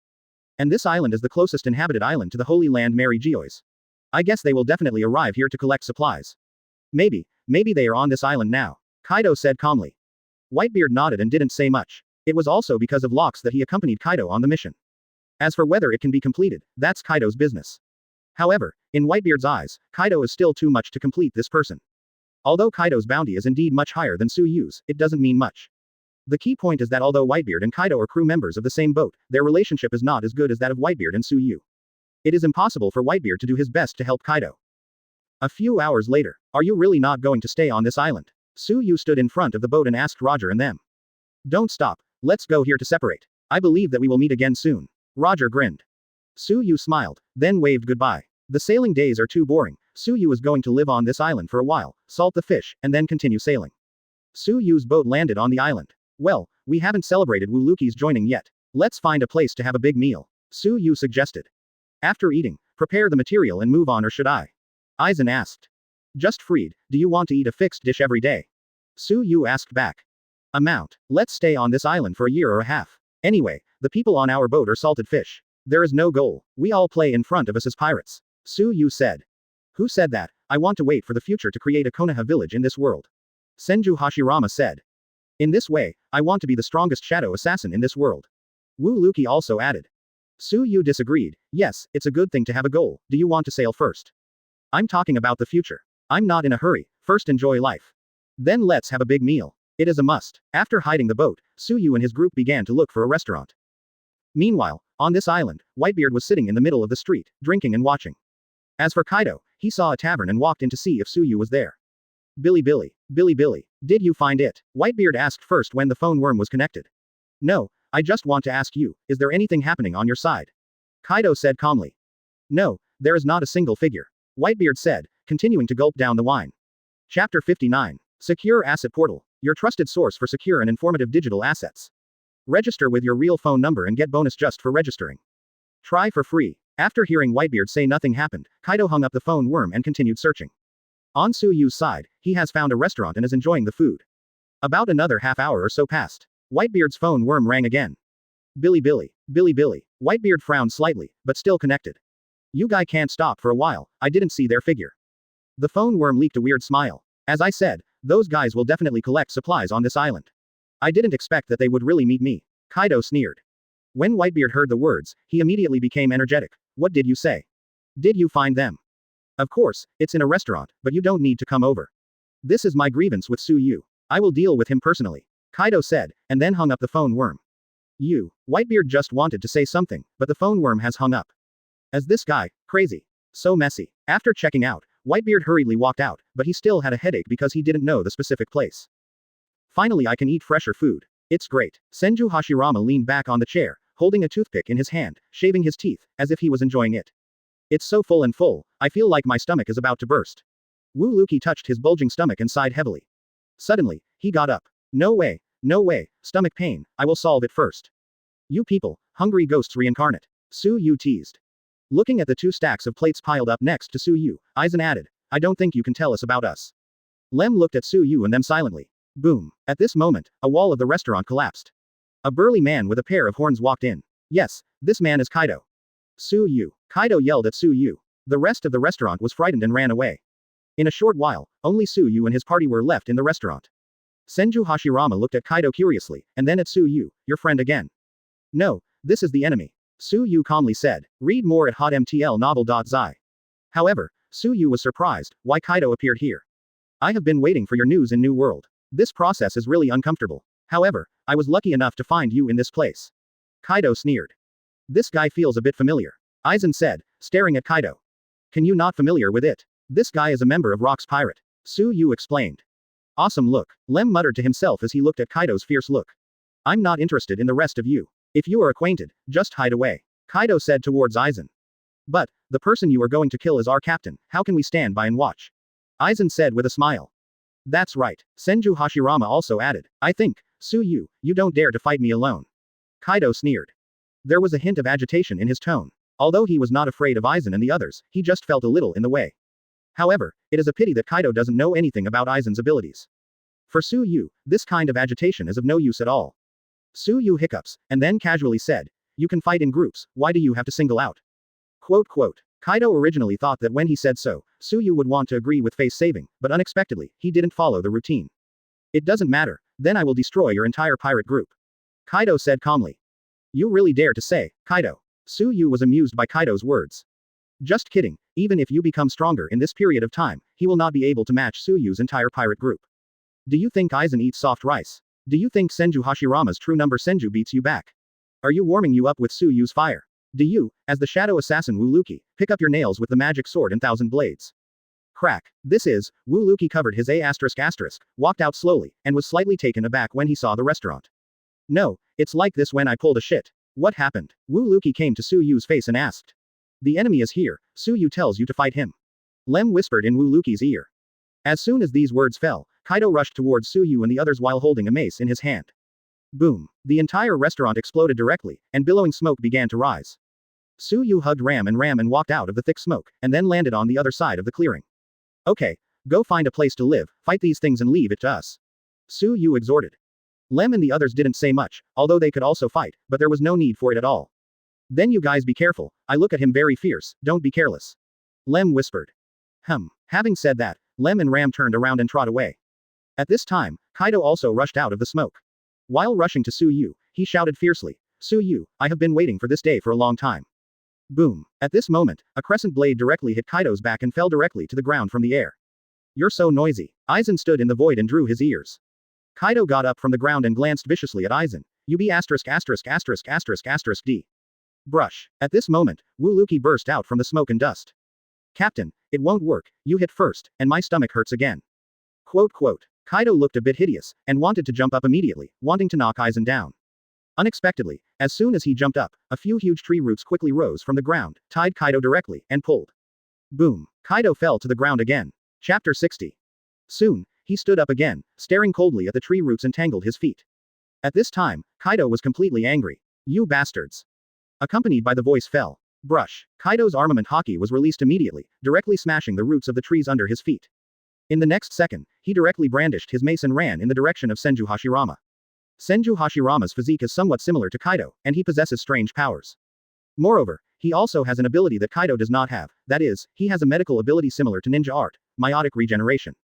And this island is the closest inhabited island to the Holy Land Mary Geoise. I guess they will definitely arrive here to collect supplies. Maybe they are on this island now. Kaido said calmly. Whitebeard nodded and didn't say much. It was also because of Locks that he accompanied Kaido on the mission. As for whether it can be completed, that's Kaido's business. However, in Whitebeard's eyes, Kaido is still too much to complete this person. Although Kaido's bounty is indeed much higher than Suyu's, it doesn't mean much. The key point is that although Whitebeard and Kaido are crew members of the same boat, their relationship is not as good as that of Whitebeard and Suyu. It is impossible for Whitebeard to do his best to help Kaido. A few hours later, are you really not going to stay on this island? Suyu stood in front of the boat and asked Roger and them. Don't stop, let's go here to separate. I believe that we will meet again soon. Roger grinned. Suyu smiled, then waved goodbye. The sailing days are too boring. Suyu is going to live on this island for a while, salt the fish, and then continue sailing. Suyu's boat landed on the island. Well, we haven't celebrated Wu Luki's joining yet. Let's find a place to have a big meal. Suyu suggested. After eating, prepare the material and move on, or should I? Aizen asked. Just freed, do you want to eat a fixed dish every day? Suyu asked back. Amount. Let's stay on this island for a year or a half. Anyway, the people on our boat are salted fish. There is no goal. We all play in front of us as pirates. Suyu said. Who said that? I want to wait for the future to create a Konoha village in this world. Senju Hashirama said. In this way, I want to be the strongest shadow assassin in this world. Wu Luki also added. Suyu disagreed. Yes, it's a good thing to have a goal. Do you want to sail first? I'm talking about the future. I'm not in a hurry. First enjoy life. Then let's have a big meal. It is a must. After hiding the boat, Suyu and his group began to look for a restaurant. Meanwhile, on this island, Whitebeard was sitting in the middle of the street, drinking and watching. As for Kaido, he saw a tavern and walked in to see if Suyu was there. Billy, did you find it? Whitebeard asked first when the phone worm was connected. No, I just want to ask you, is there anything happening on your side? Kaido said calmly. No, there is not a single figure. Whitebeard said, continuing to gulp down the wine. Chapter 59. Secure Asset Portal, your trusted source for secure and informative digital assets. Register with your real phone number and get bonus just for registering. Try for free. After hearing Whitebeard say nothing happened, Kaido hung up the phone worm and continued searching. On Suyu's side, he has found a restaurant and is enjoying the food. About another half hour or so passed. Whitebeard's phone worm rang again. Billy. Whitebeard frowned slightly, but still connected. You guy can't stop for a while, I didn't see their figure. The phone worm leaked a weird smile. As I said, those guys will definitely collect supplies on this island. I didn't expect that they would really meet me. Kaido sneered. When Whitebeard heard the words, he immediately became energetic. What did you say? Did you find them? Of course, it's in a restaurant, but you don't need to come over. This is my grievance with Su-Yu. I will deal with him personally. Kaido said, and then hung up the phone worm. Whitebeard just wanted to say something, but the phone worm has hung up. As this guy, crazy. So messy. After checking out, Whitebeard hurriedly walked out, but he still had a headache because he didn't know the specific place. Finally I can eat fresher food. It's great. Senju Hashirama leaned back on the chair, holding a toothpick in his hand, shaving his teeth, as if he was enjoying it. It's so full, I feel like my stomach is about to burst. Wu Luki touched his bulging stomach and sighed heavily. Suddenly, he got up. No way, stomach pain, I will solve it first. You people, hungry ghosts reincarnate. Su-Yu teased. Looking at the 2 stacks of plates piled up next to Su-Yu, Aizen added, I don't think you can tell us about us. Lem looked at Su-Yu and them silently. Boom. At this moment, a wall of the restaurant collapsed. A burly man with a pair of horns walked in. Yes, this man is Kaido. Su-Yu. Kaido yelled at Su-Yu. The rest of the restaurant was frightened and ran away. In a short while, only Su-Yu and his party were left in the restaurant. Senju Hashirama looked at Kaido curiously, and then at Su-Yu, your friend again. No, this is the enemy. Su-Yu calmly said. Read more at hotmtlnovel.zi. However, Su-Yu was surprised, why Kaido appeared here. I have been waiting for your news in New World. This process is really uncomfortable. However, I was lucky enough to find you in this place. Kaido sneered. This guy feels a bit familiar. Aizen said, staring at Kaido. Can you not familiar with it? This guy is a member of Rock's Pirate. Su-Yu explained. Awesome look. Lem muttered to himself as he looked at Kaido's fierce look. I'm not interested in the rest of you. If you are acquainted, just hide away. Kaido said towards Aizen. But, the person you are going to kill is our captain, how can we stand by and watch? Aizen said with a smile. That's right. Senju Hashirama also added. I think, Su-Yu, you don't dare to fight me alone. Kaido sneered. There was a hint of agitation in his tone. Although he was not afraid of Aizen and the others, he just felt a little in the way. However, it is a pity that Kaido doesn't know anything about Aizen's abilities. For Su-Yu, this kind of agitation is of no use at all. Su-Yu hiccups, and then casually said, you can fight in groups, why do you have to single out? Quote. Kaido originally thought that when he said so, Su-Yu would want to agree with face saving, but unexpectedly, he didn't follow the routine. It doesn't matter, then I will destroy your entire pirate group. Kaido said calmly. You really dare to say, Kaido. Su-Yu was amused by Kaido's words. Just kidding, even if you become stronger in this period of time, he will not be able to match Su-Yu's entire pirate group. Do you think Aizen eats soft rice? Do you think Senju Hashirama's true number Senju beats you back? Are you warming you up with Su-Yu's fire? Do you, as the shadow assassin Wu Luki, pick up your nails with the magic sword and 1,000 blades? Crack. This is, Wu Luki covered his A***, walked out slowly, and was slightly taken aback when he saw the restaurant. No, it's like this when I pulled a shit. What happened? Wu Luki came to Su-Yu's face and asked. The enemy is here, Su-Yu tells you to fight him. Lem whispered in Wu Luki's ear. As soon as these words fell, Kaido rushed towards Su-Yu and the others while holding a mace in his hand. Boom. The entire restaurant exploded directly, and billowing smoke began to rise. Su-Yu hugged Ram and walked out of the thick smoke, and then landed on the other side of the clearing. Okay, go find a place to live, fight these things and leave it to us. Su-Yu exhorted. Lem and the others didn't say much, although they could also fight, but there was no need for it at all. Then you guys be careful, I look at him very fierce, don't be careless. Lem whispered. Having said that, Lem and Ram turned around and trot away. At this time, Kaido also rushed out of the smoke. While rushing to Su-Yu, he shouted fiercely, Su-Yu, I have been waiting for this day for a long time. Boom. At this moment, a crescent blade directly hit Kaido's back and fell directly to the ground from the air. You're so noisy. Aizen stood in the void and drew his ears. Kaido got up from the ground and glanced viciously at Aizen. You be ******************************************************************************************************************************************************************************************************************************** It won't work, you hit first, and my stomach hurts again. Kaido looked a bit hideous, and wanted to jump up immediately, wanting to knock Aizen down. Unexpectedly, as soon as he jumped up, a few huge tree roots quickly rose from the ground, tied Kaido directly, and pulled. Boom. Kaido fell to the ground again. Chapter 60. Soon, he stood up again, staring coldly at the tree roots and tangled his feet. At this time, Kaido was completely angry. You bastards. Accompanied by the voice fell. Brush. Kaido's armament hockey was released immediately, directly smashing the roots of the trees under his feet. In the next second, he directly brandished his mace and ran in the direction of Senju Hashirama. Senju Hashirama's physique is somewhat similar to Kaido, and he possesses strange powers. Moreover, he also has an ability that Kaido does not have, that is, he has a medical ability similar to ninja art, meiotic regeneration.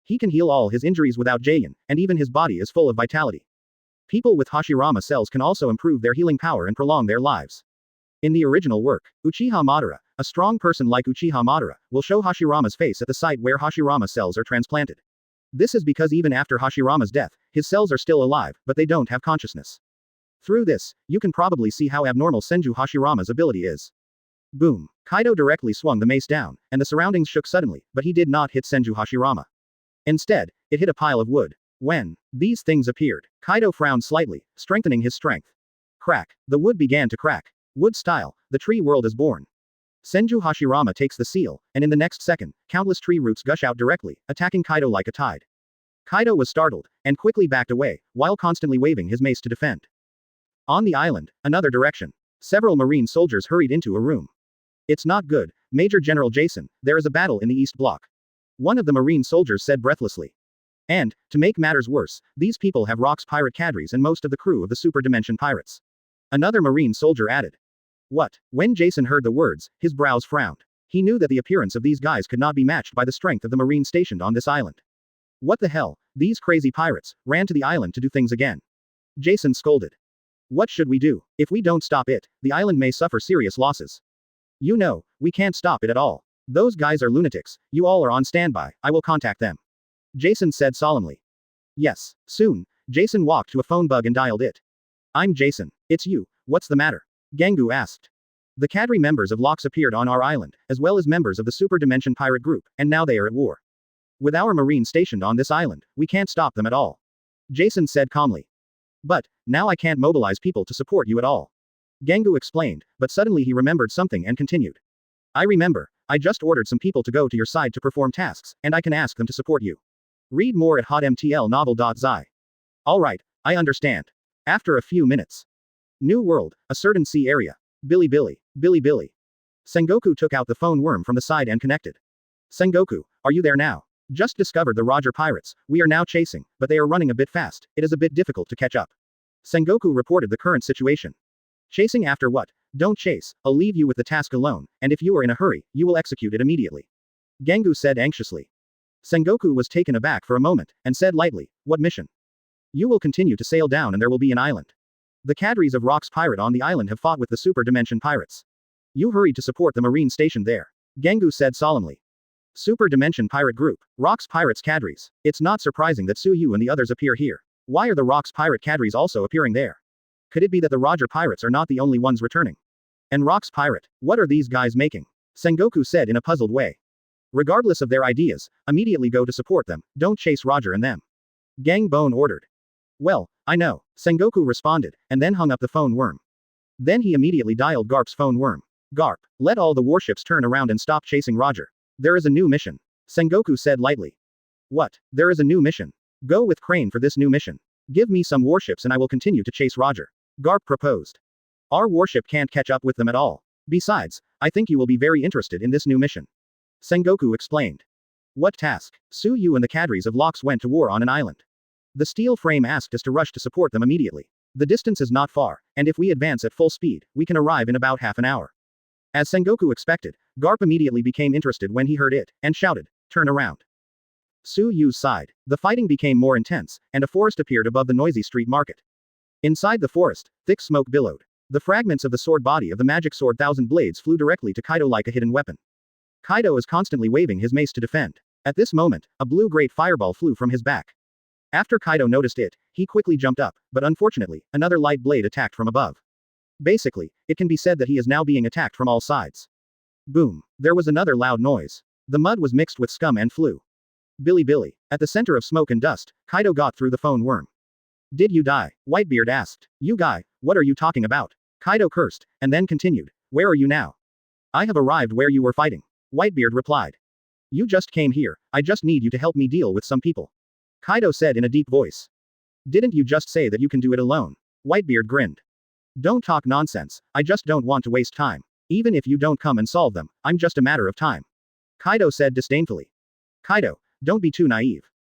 He can heal all his injuries without Jayan, and even his body is full of vitality. People with Hashirama cells can also improve their healing power and prolong their lives. In the original work, Uchiha Madara, a strong person like Uchiha Madara, will show Hashirama's face at the site where Hashirama cells are transplanted. This is because even after Hashirama's death, his cells are still alive, but they don't have consciousness. Through this, you can probably see how abnormal Senju Hashirama's ability is. Boom. Kaido directly swung the mace down, and the surroundings shook suddenly, but he did not hit Senju Hashirama. Instead, it hit a pile of wood. When these things appeared, Kaido frowned slightly, strengthening his strength. Crack. The wood began to crack. Wood style, the tree world is born. Senju Hashirama takes the seal, and in the next second, countless tree roots gush out directly, attacking Kaido like a tide. Kaido was startled, and quickly backed away, while constantly waving his mace to defend. On the island, another direction. Several marine soldiers hurried into a room. It's not good, Major General Jason, there is a battle in the East Block. One of the marine soldiers said breathlessly. And, to make matters worse, these people have Rock's pirate cadres and most of the crew of the Super Dimension pirates. Another marine soldier added. What? When Jason heard the words, his brows frowned. He knew that the appearance of these guys could not be matched by the strength of the marine stationed on this island. What the hell? These crazy pirates ran to the island to do things again. Jason scolded. What should we do? If we don't stop it, the island may suffer serious losses. You know, we can't stop it at all. Those guys are lunatics, you all are on standby, I will contact them. Jason said solemnly. Yes, soon. Jason walked to a phone bug and dialed it. I'm Jason. It's you, what's the matter? Gangu asked. The cadre members of Locks appeared on our island, as well as members of the Super Dimension pirate group, and now they are at war. With our marine stationed on this island, we can't stop them at all. Jason said calmly. But, now I can't mobilize people to support you at all. Gangu explained, but suddenly he remembered something and continued. I remember, I just ordered some people to go to your side to perform tasks, and I can ask them to support you. Read more at hotmtlnovel.zi. Alright, I understand. After a few minutes. New world, a certain sea area. Billy. Sengoku took out the phone worm from the side and connected. Sengoku, are you there now? Just discovered the Roger pirates, we are now chasing, but they are running a bit fast, it is a bit difficult to catch up. Sengoku reported the current situation. Chasing after what? Don't chase, I'll leave you with the task alone, and if you are in a hurry, you will execute it immediately. Gangu said anxiously. Sengoku was taken aback for a moment, and said lightly, what mission? You will continue to sail down and there will be an island. The cadres of Rock's pirate on the island have fought with the Super Dimension pirates. You hurried to support the marine station there. Gangu said solemnly. Super Dimension pirate group, Rock's pirates cadres. It's not surprising that Suyu and the others appear here. Why are the Rock's pirate cadres also appearing there? Could it be that the Roger pirates are not the only ones returning? And Rock's pirate, what are these guys making? Sengoku said in a puzzled way. Regardless of their ideas, immediately go to support them, don't chase Roger and them. Gang Bone ordered. Well, I know, Sengoku responded, and then hung up the phone worm. Then he immediately dialed Garp's phone worm. Garp, let all the warships turn around and stop chasing Roger. There is a new mission. Sengoku said lightly. What? There is a new mission. Go with Crane for this new mission. Give me some warships and I will continue to chase Roger. Garp proposed. Our warship can't catch up with them at all. Besides, I think you will be very interested in this new mission. Sengoku explained. What task? Suyu and the cadres of Locks went to war on an island. The steel frame asked us to rush to support them immediately. The distance is not far, and if we advance at full speed, we can arrive in about half an hour. As Sengoku expected, Garp immediately became interested when he heard it, and shouted, turn around. Suyu's side. The fighting became more intense, and a forest appeared above the noisy street market. Inside the forest, thick smoke billowed. The fragments of the sword body of the magic sword Thousand Blades flew directly to Kaido like a hidden weapon. Kaido is constantly waving his mace to defend. At this moment, a blue great fireball flew from his back. After Kaido noticed it, he quickly jumped up, but unfortunately, another light blade attacked from above. Basically, it can be said that he is now being attacked from all sides. Boom. There was another loud noise. The mud was mixed with scum and flew. Billy. At the center of smoke and dust, Kaido got through the phone worm. Did you die? Whitebeard asked. You guy, what are you talking about? Kaido cursed, and then continued. Where are you now? I have arrived where you were fighting. Whitebeard replied. You just came here, I just need you to help me deal with some people. Kaido said in a deep voice. Didn't you just say that you can do it alone? Whitebeard grinned. Don't talk nonsense, I just don't want to waste time. Even if you don't come and solve them, I'm just a matter of time. Kaido said disdainfully. Kaido, don't be too naive.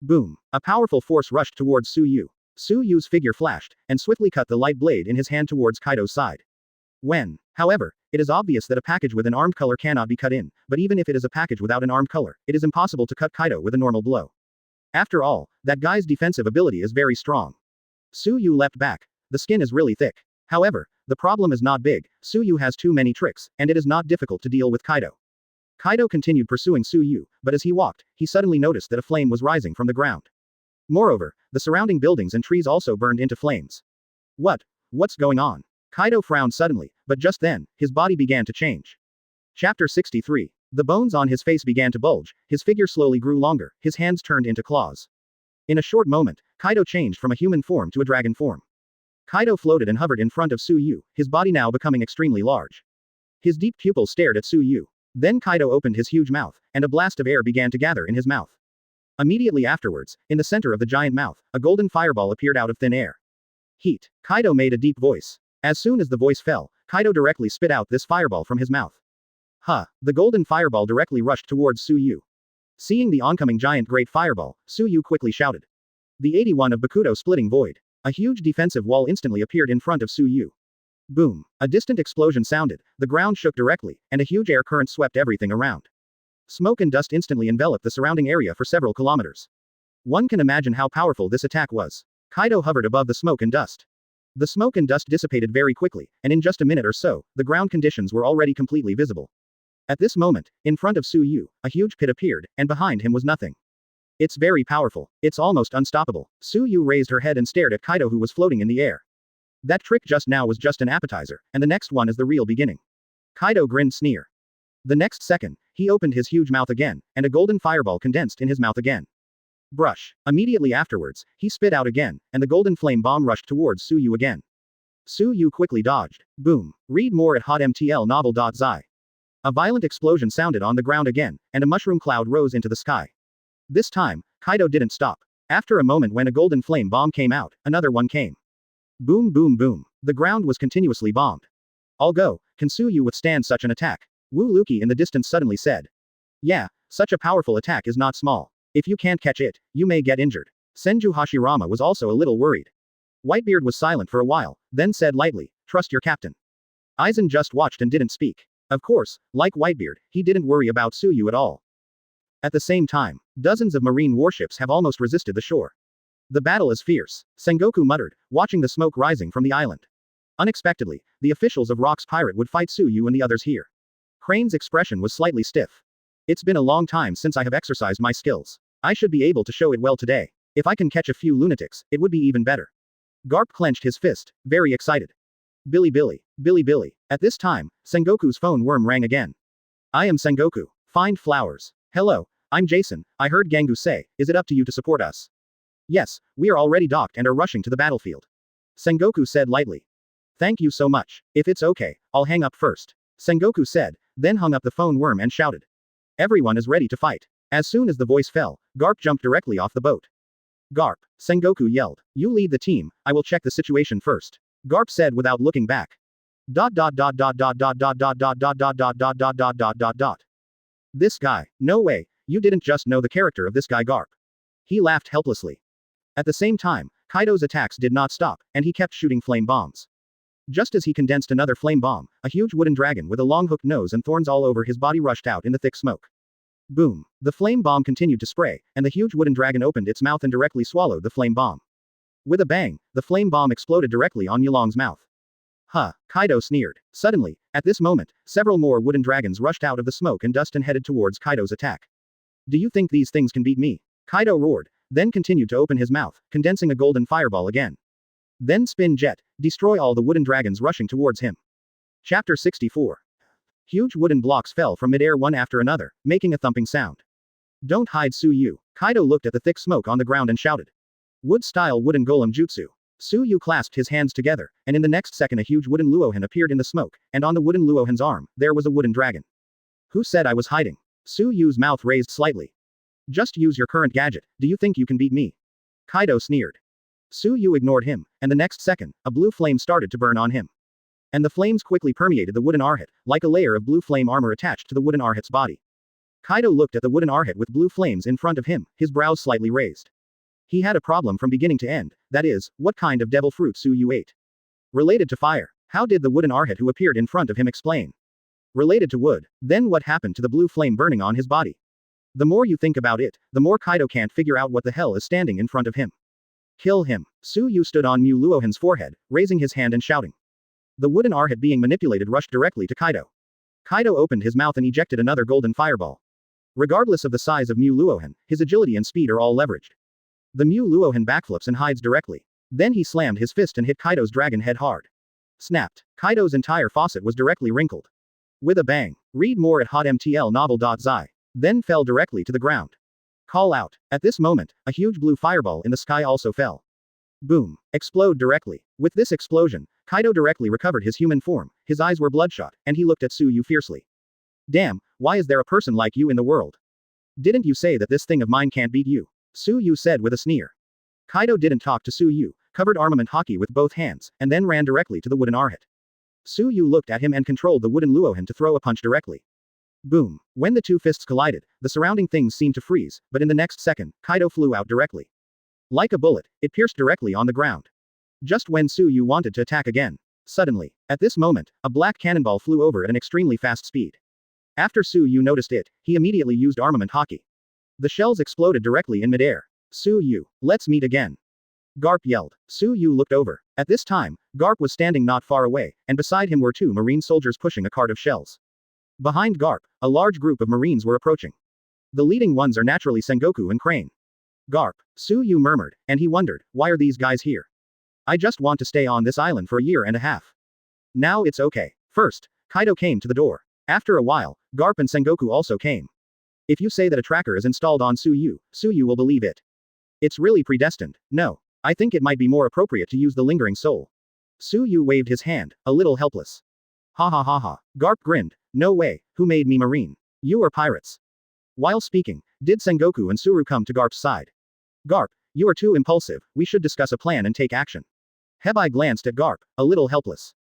Boom. A powerful force rushed towards Su Yu. Su Yu's figure flashed, and swiftly cut the light blade in his hand towards Kaido's side. However, it is obvious that a package with an armed color cannot be cut in, but even if it is a package without an armed color, it is impossible to cut Kaido with a normal blow. After all, that guy's defensive ability is very strong. Su Yu leapt back. The skin is really thick. However, the problem is not big. Su Yu has too many tricks, and it is not difficult to deal with Kaido. Kaido continued pursuing Su Yu, but as he walked, he suddenly noticed that a flame was rising from the ground. Moreover, the surrounding buildings and trees also burned into flames. What's going on? Kaido frowned suddenly, but just then, his body began to change. Chapter 63. The bones on his face began to bulge, his figure slowly grew longer, his hands turned into claws. In a short moment, Kaido changed from a human form to a dragon form. Kaido floated and hovered in front of Su Yu, his body now becoming extremely large. His deep pupils stared at Su Yu. Then Kaido opened his huge mouth, and a blast of air began to gather in his mouth. Immediately afterwards, in the center of the giant mouth, a golden fireball appeared out of thin air. Heat. Kaido made a deep voice. As soon as the voice fell, Kaido directly spit out this fireball from his mouth. Huh, the golden fireball directly rushed towards Suyu. Seeing the oncoming giant great fireball, Suyu quickly shouted. The 81 of Bakuto splitting void. A huge defensive wall instantly appeared in front of Suyu. Boom. A distant explosion sounded, the ground shook directly, and a huge air current swept everything around. Smoke and dust instantly enveloped the surrounding area for several kilometers. One can imagine how powerful this attack was. Kaido hovered above the smoke and dust. The smoke and dust dissipated very quickly, and in just a minute or so, the ground conditions were already completely visible. At this moment, in front of Suyu, a huge pit appeared, and behind him was nothing. It's very powerful. It's almost unstoppable. Suyu raised her head and stared at Kaido, who was floating in the air. That trick just now was just an appetizer, and the next one is the real beginning. Kaido grinned sneer. The next second, he opened his huge mouth again, and a golden fireball condensed in his mouth again. Brush. Immediately afterwards, he spit out again, and the golden flame bomb rushed towards Suyu again. Suyu quickly dodged. Boom. Read more at hotmtl novel.zi. A violent explosion sounded on the ground again, and a mushroom cloud rose into the sky. This time, Kaido didn't stop. After a moment, when a golden flame bomb came out, another one came. Boom boom boom. The ground was continuously bombed. I'll go, can Suyu withstand such an attack? Wu Luki in the distance suddenly said. Yeah, such a powerful attack is not small. If you can't catch it, you may get injured. Senju Hashirama was also a little worried. Whitebeard was silent for a while, then said lightly, trust your captain. Aizen just watched and didn't speak. Of course, like Whitebeard, he didn't worry about Suyu at all. At the same time, dozens of marine warships have almost resisted the shore. The battle is fierce, Sengoku muttered, watching the smoke rising from the island. Unexpectedly, the officials of Rock's Pirate would fight Suyu and the others here. Crane's expression was slightly stiff. It's been a long time since I have exercised my skills. I should be able to show it well today. If I can catch a few lunatics, it would be even better. Garp clenched his fist, very excited. Billy Billy, Billy Billy. At this time, Sengoku's phone worm rang again. I am Sengoku. Find flowers. Hello, I'm Jason. I heard Gangu say, is it up to you to support us? Yes, we are already docked and are rushing to the battlefield. Sengoku said lightly. Thank you so much. If it's okay, I'll hang up first. Sengoku said, then hung up the phone worm and shouted. Everyone is ready to fight. As soon as the voice fell, Garp jumped directly off the boat. Garp, Sengoku yelled. You lead the team, I will check the situation first. Garp said without looking back. Dot dot dot dot dot dot dot dot dot dot dot dot dot dot dot dot dot dot. This guy, no way, you didn't just know the character of this guy Garp. He laughed helplessly. At the same time, Kaido's attacks did not stop, and he kept shooting flame bombs. Just as he condensed another flame bomb, a huge wooden dragon with a long hooked nose and thorns all over his body rushed out in the thick smoke. Boom. The flame bomb continued to spray, and the huge wooden dragon opened its mouth and directly swallowed the flame bomb. With a bang, the flame bomb exploded directly on Yulong's mouth. Huh, Kaido sneered. Suddenly, at this moment, several more wooden dragons rushed out of the smoke and dust and headed towards Kaido's attack. Do you think these things can beat me? Kaido roared, then continued to open his mouth, condensing a golden fireball again. Then spin jet, destroy all the wooden dragons rushing towards him. Chapter 64. Huge wooden blocks fell from midair one after another, making a thumping sound. Don't hide Suyu. Kaido looked at the thick smoke on the ground and shouted. Wood-style wooden golem jutsu. Suyu clasped his hands together, and in the next second a huge wooden luohan appeared in the smoke, and on the wooden luohan's arm, there was a wooden dragon. Who said I was hiding? Suyu's mouth raised slightly. Just use your current gadget, do you think you can beat me? Kaido sneered. Suyu ignored him, and the next second, a blue flame started to burn on him. And the flames quickly permeated the wooden arhat, like a layer of blue flame armor attached to the wooden arhat's body. Kaido looked at the wooden arhat with blue flames in front of him, his brows slightly raised. He had a problem from beginning to end, that is, what kind of devil fruit Suyu ate. Related to fire. How did the wooden arhat who appeared in front of him explain? Related to wood. Then what happened to the blue flame burning on his body? The more you think about it, the more Kaido can't figure out what the hell is standing in front of him. Kill him. Suyu stood on Mu Luohan's forehead, raising his hand and shouting. The wooden arhat being manipulated rushed directly to Kaido. Kaido opened his mouth and ejected another golden fireball. Regardless of the size of Mu Luohan, his agility and speed are all leveraged. The Mu Luohan backflips and hides directly. Then he slammed his fist and hit Kaido's dragon head hard. Snapped. Kaido's entire faucet was directly wrinkled. With a bang. Read more at hotmtlnovel.zi. Then fell directly to the ground. Call out. At this moment, a huge blue fireball in the sky also fell. Boom. Explode directly. With this explosion, Kaido directly recovered his human form, his eyes were bloodshot, and he looked at Suyu fiercely. Damn, why is there a person like you in the world? Didn't you say that this thing of mine can't beat you? Suyu said with a sneer. Kaido didn't talk to Suyu, covered armament hockey with both hands, and then ran directly to the wooden arhat. Su-yu looked at him and controlled the wooden luohan to throw a punch directly. Boom. When the two fists collided, the surrounding things seemed to freeze, but in the next second, Kaido flew out directly. Like a bullet, it pierced directly on the ground. Just when Su-yu wanted to attack again. Suddenly, at this moment, a black cannonball flew over at an extremely fast speed. After Su-yu noticed it, he immediately used armament hockey. The shells exploded directly in midair. Su-yu, let's meet again. Garp yelled. Su-yu looked over. At this time, Garp was standing not far away, and beside him were two marine soldiers pushing a cart of shells. Behind Garp, a large group of marines were approaching. The leading ones are naturally Sengoku and Crane. Garp, Su-yu murmured, and he wondered, why are these guys here? I just want to stay on this island for a year and a half. Now it's okay. First, Kaido came to the door. After a while, Garp and Sengoku also came. If you say that a tracker is installed on Su-yu, Su-yu will believe it. It's really predestined. No. I think it might be more appropriate to use the lingering soul. Su-yu waved his hand, a little helpless. Ha ha ha ha. Garp grinned. No way, who made me marine? You are pirates. While speaking, did Sengoku and Suru come to Garp's side? Garp, you are too impulsive, we should discuss a plan and take action. Hebai glanced at Garp, a little helpless.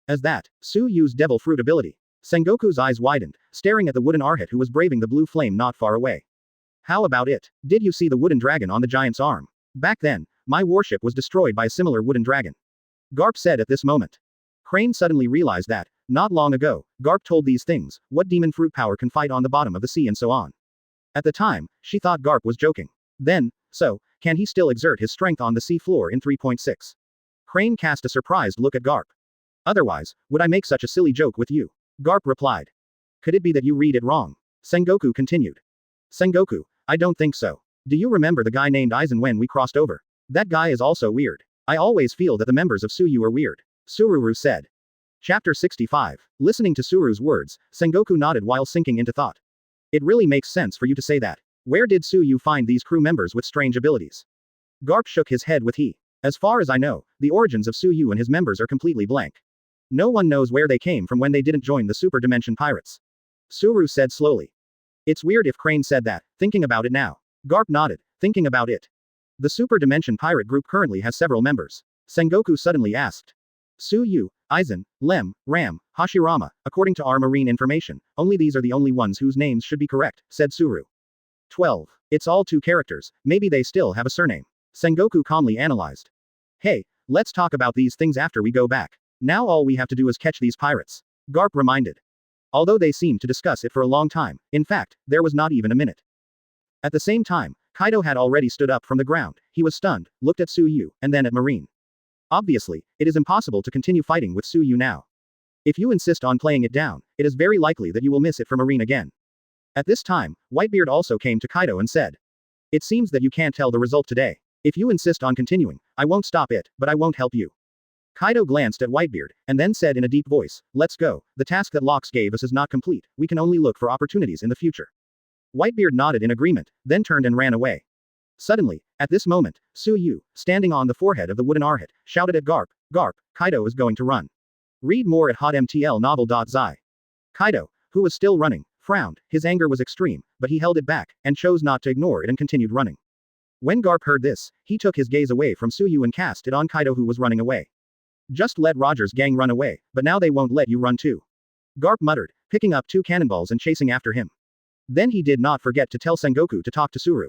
As that, Su-yu's devil fruit ability. Sengoku's eyes widened, staring at the wooden arhat who was braving the blue flame not far away. How about it? Did you see the wooden dragon on the giant's arm? Back then, my warship was destroyed by a similar wooden dragon. Garp said at this moment. Crane suddenly realized that, not long ago, Garp told these things, what demon fruit power can fight on the bottom of the sea and so on. At the time, she thought Garp was joking. Then, so, can he still exert his strength on the sea floor in 3.6? Crane cast a surprised look at Garp. Otherwise, would I make such a silly joke with you? Garp replied. Could it be that you read it wrong? Sengoku continued. Sengoku, I don't think so. Do you remember the guy named Aizen when we crossed over? That guy is also weird. I always feel that the members of Su-yu are weird. Sururu said. Chapter 65. Listening to Suru's words, Sengoku nodded while sinking into thought. It really makes sense for you to say that. Where did Su-yu find these crew members with strange abilities? Garp shook his head with he. As far as I know, the origins of Su-yu and his members are completely blank. No one knows where they came from when they didn't join the Super Dimension Pirates. Suru said slowly. It's weird if Crane said that, thinking about it now. Garp nodded, thinking about it. The Super Dimension Pirate group currently has several members. Sengoku suddenly asked. Su-yu, Aizen, Lem, Ram, Hashirama, according to our marine information, only these are the only ones whose names should be correct, said Suru. 12. It's all two characters, maybe they still have a surname. Sengoku calmly analyzed. Hey, let's talk about these things after we go back. Now all we have to do is catch these pirates. Garp reminded. Although they seemed to discuss it for a long time, in fact, there was not even a minute. At the same time, Kaido had already stood up from the ground, he was stunned, looked at Su-yu, and then at Marine. Obviously, it is impossible to continue fighting with Su-yu now. If you insist on playing it down, it is very likely that you will miss it for Marine again. At this time, Whitebeard also came to Kaido and said. It seems that you can't tell the result today. If you insist on continuing, I won't stop it, but I won't help you. Kaido glanced at Whitebeard, and then said in a deep voice, let's go, the task that Locks gave us is not complete, we can only look for opportunities in the future. Whitebeard nodded in agreement, then turned and ran away. Suddenly, at this moment, Su-yu, standing on the forehead of the wooden arhat, shouted at Garp, Garp, Kaido is going to run. Read more at hotmtlnovel.zi. Kaido, who was still running, frowned, his anger was extreme, but he held it back, and chose not to ignore it and continued running. When Garp heard this, he took his gaze away from Su-yu and cast it on Kaido who was running away. Just let Roger's gang run away, but now they won't let you run too. Garp muttered, picking up two cannonballs and chasing after him. Then he did not forget to tell Sengoku to talk to Suru.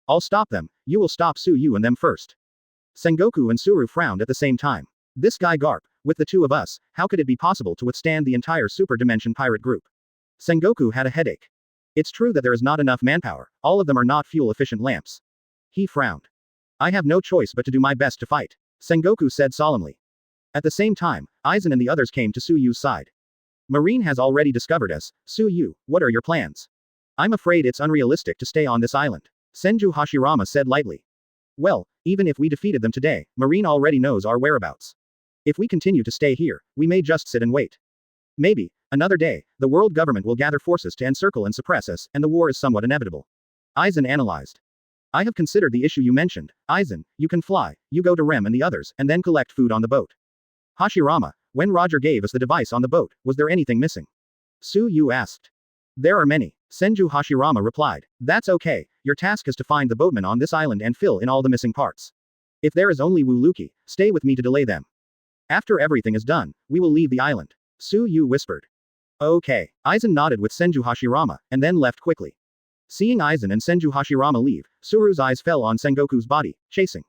I'll stop them, you will stop Su-yu and them first. Sengoku and Suru frowned at the same time. This guy Garp, with the two of us, how could it be possible to withstand the entire Super Dimension pirate group? Sengoku had a headache. It's true that there is not enough manpower, all of them are not fuel-efficient lamps. He frowned. I have no choice but to do my best to fight, Sengoku said solemnly. At the same time, Aizen and the others came to Su-yu's side. Marine has already discovered us, Su-yu, what are your plans? I'm afraid it's unrealistic to stay on this island, Senju Hashirama said lightly. Well, even if we defeated them today, Marine already knows our whereabouts. If we continue to stay here, we may just sit and wait. Maybe, another day, the world government will gather forces to encircle and suppress us, and the war is somewhat inevitable. Aizen analyzed. I have considered the issue you mentioned, Aizen, you can fly, you go to Rem and the others, and then collect food on the boat. Hashirama, when Roger gave us the device on the boat, was there anything missing? Su-yu asked. There are many, Senju Hashirama replied. That's okay, your task is to find the boatman on this island and fill in all the missing parts. If there is only Wu Luki, stay with me to delay them. After everything is done, we will leave the island. Su Yu whispered. Okay. Aizen nodded with Senju Hashirama, and then left quickly. Seeing Aizen and Senju Hashirama leave, Suru's eyes fell on Sengoku's body, chasing.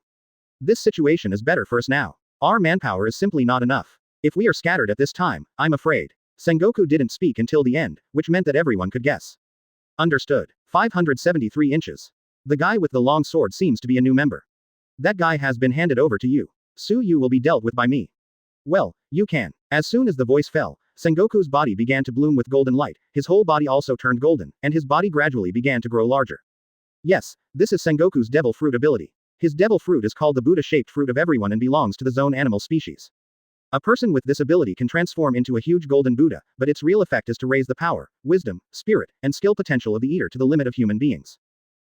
This situation is better for us now. Our manpower is simply not enough. If we are scattered at this time, I'm afraid. Sengoku didn't speak until the end, which meant that everyone could guess. Understood. 573 inches. The guy with the long sword seems to be a new member. That guy has been handed over to you. Su Yu will be dealt with by me. Well, you can. As soon as the voice fell, Sengoku's body began to bloom with golden light, his whole body also turned golden, and his body gradually began to grow larger. Yes, this is Sengoku's devil fruit ability. His devil fruit is called the Buddha-shaped fruit of everyone and belongs to the zone animal species. A person with this ability can transform into a huge golden Buddha, but its real effect is to raise the power, wisdom, spirit, and skill potential of the eater to the limit of human beings.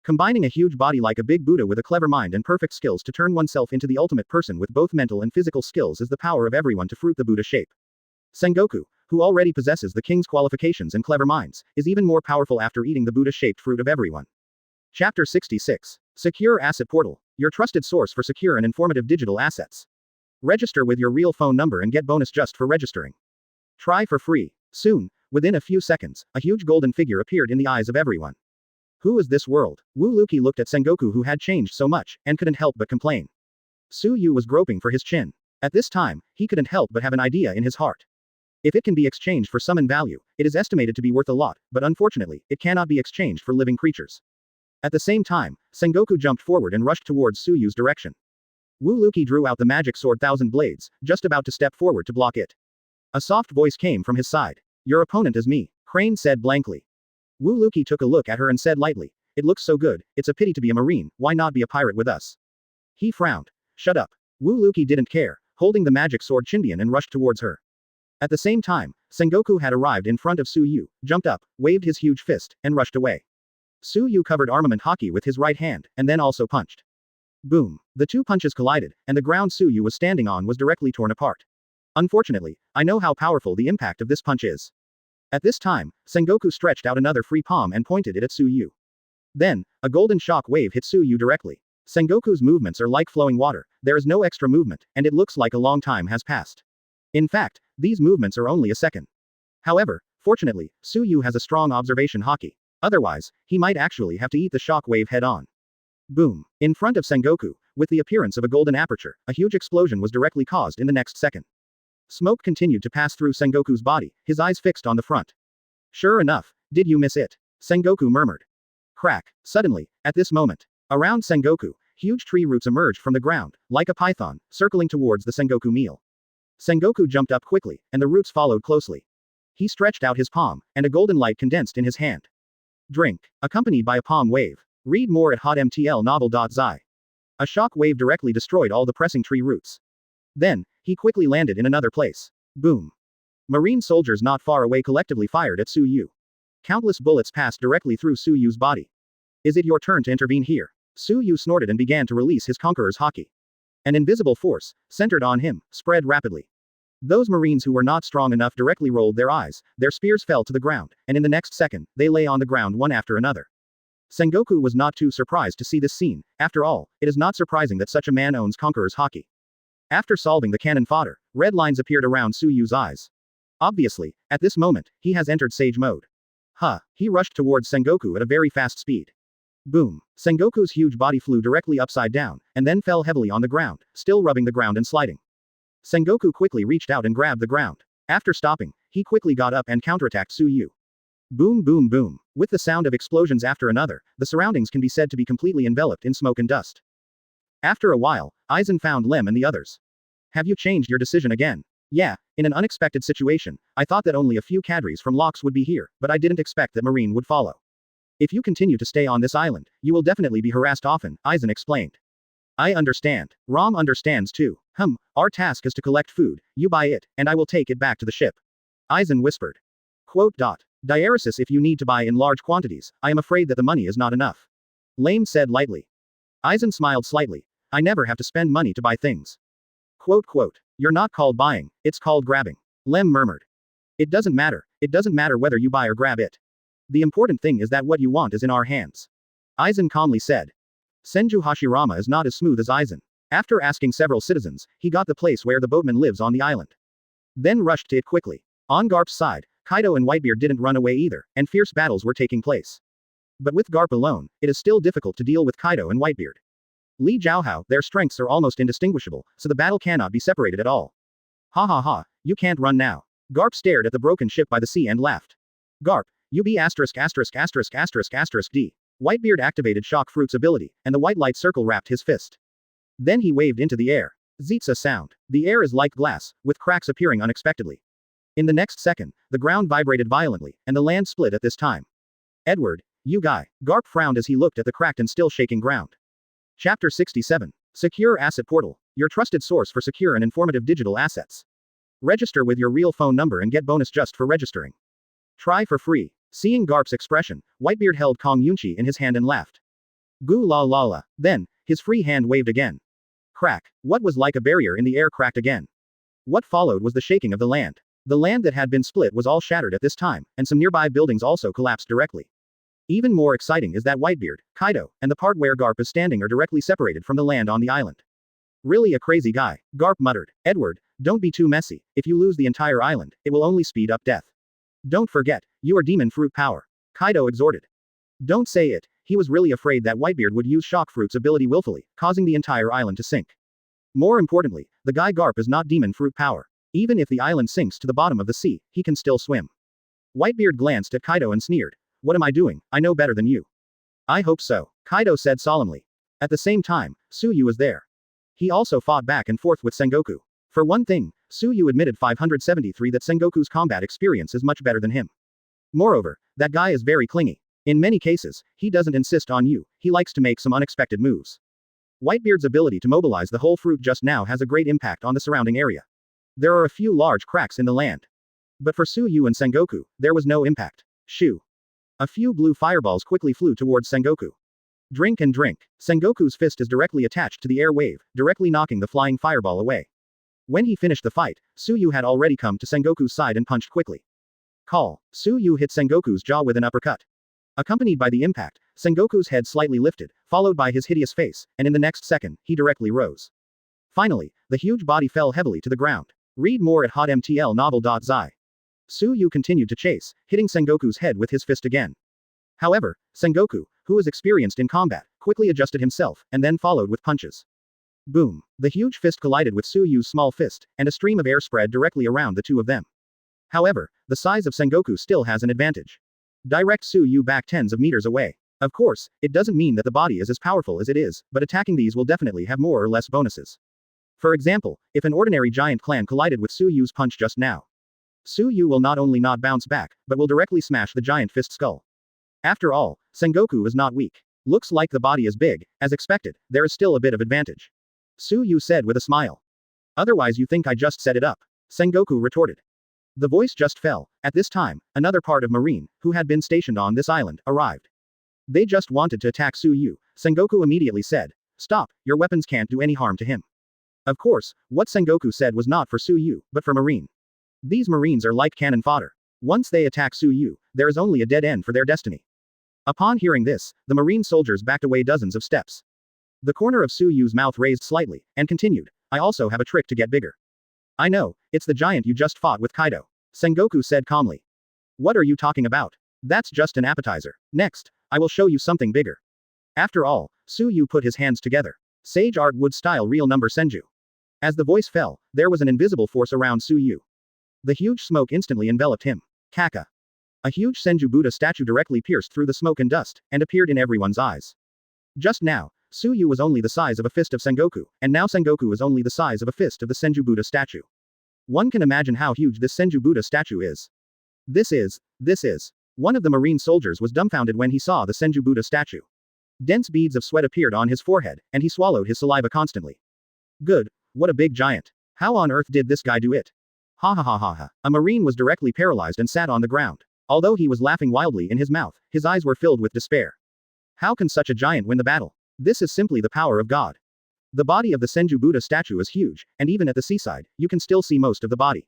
Combining a huge body like a big Buddha with a clever mind and perfect skills to turn oneself into the ultimate person with both mental and physical skills is the power of everyone to fruit the Buddha shape. Sengoku, who already possesses the king's qualifications and clever minds, is even more powerful after eating the Buddha-shaped fruit of everyone. Chapter 66. Secure Asset Portal, your trusted source for secure and informative digital assets. Register with your real phone number and get bonus just for registering. Try for free. Soon, within a few seconds, a huge golden figure appeared in the eyes of everyone. Who is this world? Wu Luki looked at Sengoku who had changed so much, and couldn't help but complain. Su Yu was groping for his chin. At this time, he couldn't help but have an idea in his heart. If it can be exchanged for summon value, it is estimated to be worth a lot, but unfortunately, it cannot be exchanged for living creatures. At the same time, Sengoku jumped forward and rushed towards Su Yu's direction. Wu Luki drew out the magic sword Thousand Blades, just about to step forward to block it. A soft voice came from his side. Your opponent is me, Crane said blankly. Wu Luki took a look at her and said lightly, it looks so good, it's a pity to be a marine, why not be a pirate with us? He frowned. Shut up. Wu Luki didn't care, holding the magic sword Chindian and rushed towards her. At the same time, Sengoku had arrived in front of Su Yu, jumped up, waved his huge fist, and rushed away. Su Yu covered armament hockey with his right hand, and then also punched. Boom. The two punches collided, and the ground Su Yu was standing on was directly torn apart. Unfortunately, I know how powerful the impact of this punch is. At this time, Sengoku stretched out another free palm and pointed it at Su Yu. Then, a golden shock wave hit Su Yu directly. Sengoku's movements are like flowing water, there is no extra movement, and it looks like a long time has passed. In fact, these movements are only a second. However, fortunately, Su Yu has a strong observation hockey. Otherwise, he might actually have to eat the shock wave head on. Boom. In front of Sengoku, with the appearance of a golden aperture, a huge explosion was directly caused in the next second. Smoke continued to pass through Sengoku's body, his eyes fixed on the front. Sure enough, did you miss it? Sengoku murmured. Crack. Suddenly, at this moment, around Sengoku, huge tree roots emerged from the ground, like a python, circling towards the Sengoku meal. Sengoku jumped up quickly, and the roots followed closely. He stretched out his palm, and a golden light condensed in his hand. Drink. Accompanied by a palm wave. Read more at hotmtlnovel.zi. A shock wave directly destroyed all the pressing tree roots. Then, he quickly landed in another place. Boom. Marine soldiers not far away collectively fired at Su Yu. Countless bullets passed directly through Su Yu's body. Is it your turn to intervene here? Su Yu snorted and began to release his conqueror's hockey. An invisible force, centered on him, spread rapidly. Those marines who were not strong enough directly rolled their eyes, their spears fell to the ground, and in the next second, they lay on the ground one after another. Sengoku was not too surprised to see this scene, after all, it is not surprising that such a man owns conqueror's hockey. After solving the cannon fodder, red lines appeared around Su Yu's eyes. Obviously, at this moment, he has entered sage mode. He rushed towards Sengoku at a very fast speed. Boom. Sengoku's huge body flew directly upside down, and then fell heavily on the ground, still rubbing the ground and sliding. Sengoku quickly reached out and grabbed the ground. After stopping, he quickly got up and counterattacked Su Yu. Boom boom boom. With the sound of explosions after another, the surroundings can be said to be completely enveloped in smoke and dust. After a while, Aizen found Lem and the others. Have you changed your decision again? Yeah, in an unexpected situation, I thought that only a few cadres from Locks would be here, but I didn't expect that Marine would follow. If you continue to stay on this island, you will definitely be harassed often, Aizen explained. I understand. Rom understands too. Our task is to collect food, you buy it, and I will take it back to the ship. Aizen whispered. Diaresis if you need to buy in large quantities, I am afraid that the money is not enough. Lame said lightly. Aizen smiled slightly. I never have to spend money to buy things. You're not called buying, it's called grabbing. Lem murmured. It doesn't matter whether you buy or grab it. The important thing is that what you want is in our hands. Aizen calmly said. Senju Hashirama is not as smooth as Aizen. After asking several citizens, he got the place where the boatman lives on the island. Then rushed to it quickly. On Garp's side, Kaido and Whitebeard didn't run away either, and fierce battles were taking place. But with Garp alone, it is still difficult to deal with Kaido and Whitebeard. Li Jiaohao, their strengths are almost indistinguishable, so the battle cannot be separated at all. Ha ha ha, you can't run now. Garp stared at the broken ship by the sea and laughed. Garp, you be asterisk asterisk asterisk asterisk asterisk D. Whitebeard activated Shock Fruit's ability, and the white light circle wrapped his fist. Then he waved into the air. Zitsa sound. The air is like glass, with cracks appearing unexpectedly. In the next second, the ground vibrated violently, and the land split at this time. Edward, you guy. Garp frowned as he looked at the cracked and still shaking ground. Chapter 67. Secure Asset Portal. Your trusted source for secure and informative digital assets. Register with your real phone number and get bonus just for registering. Try for free. Seeing Garp's expression, Whitebeard held Kong Yunchi in his hand and laughed. Goo la la la. Then, his free hand waved again. Crack. What was like a barrier in the air cracked again. What followed was the shaking of the land. The land that had been split was all shattered at this time, and some nearby buildings also collapsed directly. Even more exciting is that Whitebeard, Kaido, and the part where Garp is standing are directly separated from the land on the island. Really a crazy guy, Garp muttered. Edward, don't be too messy. If you lose the entire island, it will only speed up death. Don't forget, you are demon fruit power. Kaido exhorted. Don't say it. He was really afraid that Whitebeard would use Shock Fruit's ability willfully, causing the entire island to sink. More importantly, the guy Garp is not demon fruit power. Even if the island sinks to the bottom of the sea, he can still swim. Whitebeard glanced at Kaido and sneered. What am I doing? I know better than you. I hope so, Kaido said solemnly. At the same time, Suyu was there. He also fought back and forth with Sengoku. For one thing, Suyu admitted 573 that Sengoku's combat experience is much better than him. Moreover, that guy is very clingy. In many cases, he doesn't insist on you, he likes to make some unexpected moves. Whitebeard's ability to mobilize the whole fruit just now has a great impact on the surrounding area. There are a few large cracks in the land. But for Suyu and Sengoku, there was no impact. Shoo. A few blue fireballs quickly flew towards Sengoku. Drink and drink. Sengoku's fist is directly attached to the air wave, directly knocking the flying fireball away. When he finished the fight, Suyu had already come to Sengoku's side and punched quickly. Call. Suyu hit Sengoku's jaw with an uppercut. Accompanied by the impact, Sengoku's head slightly lifted, followed by his hideous face, and in the next second, he directly rose. Finally, the huge body fell heavily to the ground. Read more at hotmtlnovel.zi. Suyu continued to chase, hitting Sengoku's head with his fist again. However, Sengoku, who was experienced in combat, quickly adjusted himself, and then followed with punches. Boom. The huge fist collided with Suyu's small fist, and a stream of air spread directly around the two of them. However, the size of Sengoku still has an advantage. Direct Suyu back tens of meters away. Of course, it doesn't mean that the body is as powerful as it is, but attacking these will definitely have more or less bonuses. For example, if an ordinary giant clan collided with Suyu's punch just now, Suyu will not only not bounce back, but will directly smash the giant fist skull. After all, Sengoku is not weak. Looks like the body is big, as expected, there is still a bit of advantage. Suyu said with a smile. Otherwise you think I just set it up? Sengoku retorted. The voice just fell. At this time, another part of Marine, who had been stationed on this island, arrived. They just wanted to attack Suyu. Sengoku immediately said. Stop, your weapons can't do any harm to him. Of course, what Sengoku said was not for Suyu, but for Marine. These Marines are like cannon fodder. Once they attack Suyu, there is only a dead end for their destiny. Upon hearing this, the Marine soldiers backed away dozens of steps. The corner of Suyu's mouth raised slightly, and continued, I also have a trick to get bigger. I know, it's the giant you just fought with Kaido. Sengoku said calmly. What are you talking about? That's just an appetizer. Next, I will show you something bigger. After all, Suyu put his hands together. Sage art wood style real number Senju. As the voice fell, there was an invisible force around Suyu. The huge smoke instantly enveloped him. Kaka. A huge Senju Buddha statue directly pierced through the smoke and dust, and appeared in everyone's eyes. Just now, Suyu was only the size of a fist of Sengoku, and now Sengoku is only the size of a fist of the Senju Buddha statue. One can imagine how huge this Senju Buddha statue is. This is. One of the Marine soldiers was dumbfounded when he saw the Senju Buddha statue. Dense beads of sweat appeared on his forehead, and he swallowed his saliva constantly. Good. What a big giant. How on earth did this guy do it? Ha ha ha ha ha. A Marine was directly paralyzed and sat on the ground. Although he was laughing wildly in his mouth, his eyes were filled with despair. How can such a giant win the battle? This is simply the power of God. The body of the Senju Buddha statue is huge, and even at the seaside, you can still see most of the body.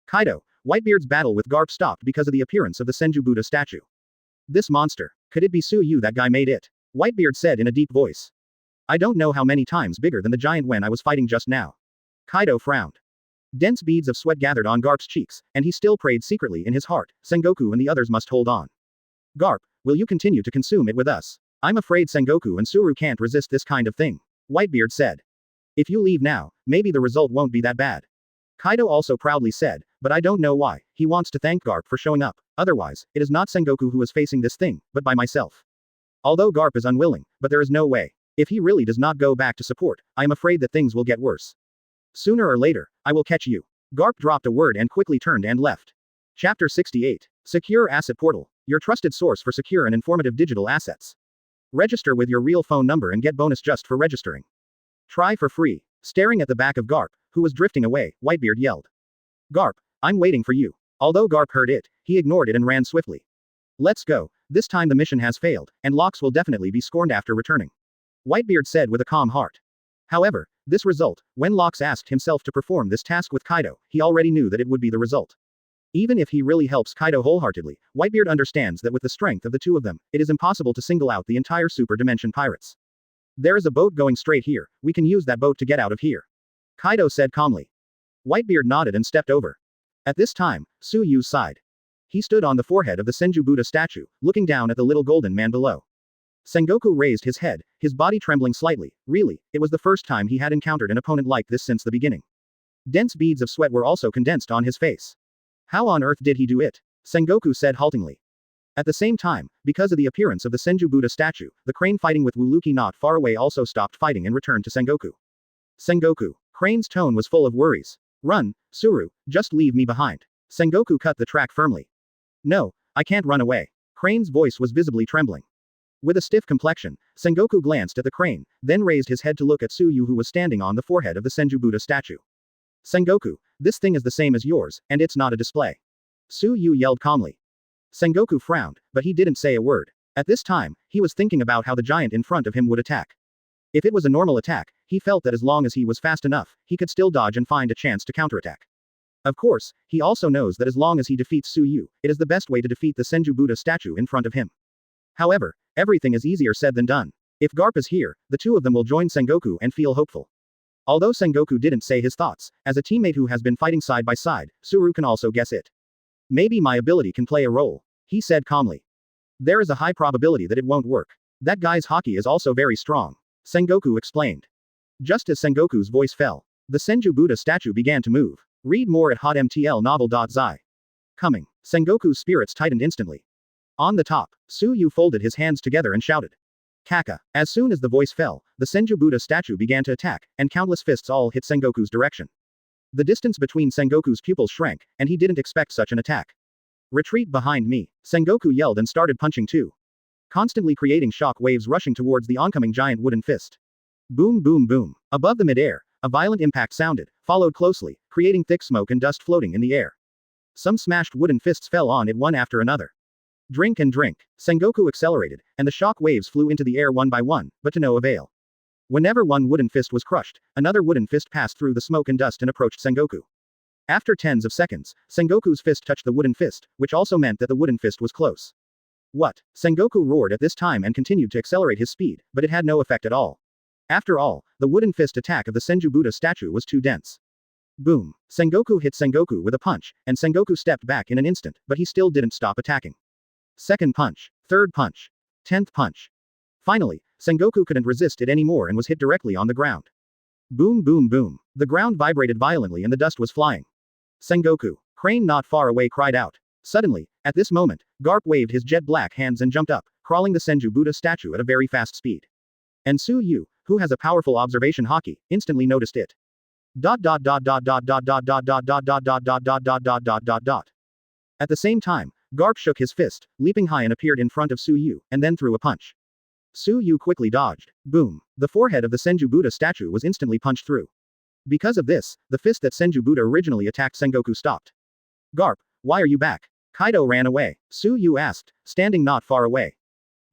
Kaido, Whitebeard's battle with Garp stopped because of the appearance of the Senju Buddha statue. This monster. Could it be Suyu that guy made it? Whitebeard said in a deep voice. I don't know how many times bigger than the giant when I was fighting just now. Kaido frowned. Dense beads of sweat gathered on Garp's cheeks, and he still prayed secretly in his heart, Sengoku and the others must hold on. Garp, will you continue to consume it with us? I'm afraid Sengoku and Suru can't resist this kind of thing. Whitebeard said. If you leave now, maybe the result won't be that bad. Kaido also proudly said, but I don't know why. He wants to thank Garp for showing up. Otherwise, it is not Sengoku who is facing this thing, but by myself. Although Garp is unwilling, but there is no way. If he really does not go back to support, I am afraid that things will get worse. Sooner or later, I will catch you. Garp dropped a word and quickly turned and left. Chapter 68. Secure Asset Portal. Your trusted source for secure and informative digital assets. Register with your real phone number and get bonus just for registering. Try for free. Staring at the back of Garp, who was drifting away, Whitebeard yelled. Garp, I'm waiting for you. Although Garp heard it, he ignored it and ran swiftly. Let's go. This time the mission has failed, and Locks will definitely be scorned after returning. Whitebeard said with a calm heart. However, this result, when Locks asked himself to perform this task with Kaido, he already knew that it would be the result. Even if he really helps Kaido wholeheartedly, Whitebeard understands that with the strength of the two of them, it is impossible to single out the entire Super Dimension pirates. There is a boat going straight here, we can use that boat to get out of here. Kaido said calmly. Whitebeard nodded and stepped over. At this time, Suyu sighed. He stood on the forehead of the Senju Buddha statue, looking down at the little golden man below. Sengoku raised his head, his body trembling slightly. Really, it was the first time he had encountered an opponent like this since the beginning. Dense beads of sweat were also condensed on his face. How on earth did he do it? Sengoku said haltingly. At the same time, because of the appearance of the Senju Buddha statue, the crane fighting with Wuluki not far away also stopped fighting and returned to Sengoku. Sengoku. Crane's tone was full of worries. Run, Suru, just leave me behind. Sengoku cut the track firmly. No, I can't run away. Crane's voice was visibly trembling. With a stiff complexion, Sengoku glanced at the crane, then raised his head to look at Suyu who was standing on the forehead of the Senju Buddha statue. Sengoku, this thing is the same as yours, and it's not a display. Suyu yelled calmly. Sengoku frowned, but he didn't say a word. At this time, he was thinking about how the giant in front of him would attack. If it was a normal attack, he felt that as long as he was fast enough, he could still dodge and find a chance to counterattack. Of course, he also knows that as long as he defeats Suyu, it is the best way to defeat the Senju Buddha statue in front of him. However, everything is easier said than done. If Garp is here, the two of them will join Sengoku and feel hopeful. Although Sengoku didn't say his thoughts, as a teammate who has been fighting side by side, Suru can also guess it. Maybe my ability can play a role, he said calmly. There is a high probability that it won't work. That guy's haki is also very strong, Sengoku explained. Just as Sengoku's voice fell, the Senju Buddha statue began to move. Read more at hotmtlnovel.zi. Coming. Sengoku's spirits tightened instantly. On the top, Suyu folded his hands together and shouted. Kaka. As soon as the voice fell, the Senju Buddha statue began to attack, and countless fists all hit Sengoku's direction. The distance between Sengoku's pupils shrank, and he didn't expect such an attack. Retreat behind me. Sengoku yelled and started punching too. Constantly creating shock waves rushing towards the oncoming giant wooden fist. Boom boom boom. Above the midair, a violent impact sounded, followed closely, creating thick smoke and dust floating in the air. Some smashed wooden fists fell on it one after another. Drink and drink. Sengoku accelerated, and the shock waves flew into the air one by one, but to no avail. Whenever one wooden fist was crushed, another wooden fist passed through the smoke and dust and approached Sengoku. After tens of seconds, Sengoku's fist touched the wooden fist, which also meant that the wooden fist was close. What? Sengoku roared at this time and continued to accelerate his speed, but it had no effect at all. After all, the wooden fist attack of the Senju Buddha statue was too dense. Boom. Sengoku hit Sengoku with a punch, and Sengoku stepped back in an instant, but he still didn't stop attacking. Second punch. Third punch. 10th punch. Finally, Sengoku couldn't resist it anymore and was hit directly on the ground. Boom boom boom. The ground vibrated violently and the dust was flying. Sengoku. Crane not far away cried out. Suddenly, at this moment, Garp waved his jet black hands and jumped up, crawling the Senju Buddha statue at a very fast speed. And Suyu, who has a powerful observation haki, instantly noticed it. At the same time, Garp shook his fist, leaping high and appeared in front of Suyu, and then threw a punch. Suyu quickly dodged. Boom. The forehead of the Senju Buddha statue was instantly punched through. Because of this, the fist that Senju Buddha originally attacked Sengoku stopped. Garp, why are you back? Kaido ran away. Suyu asked, standing not far away.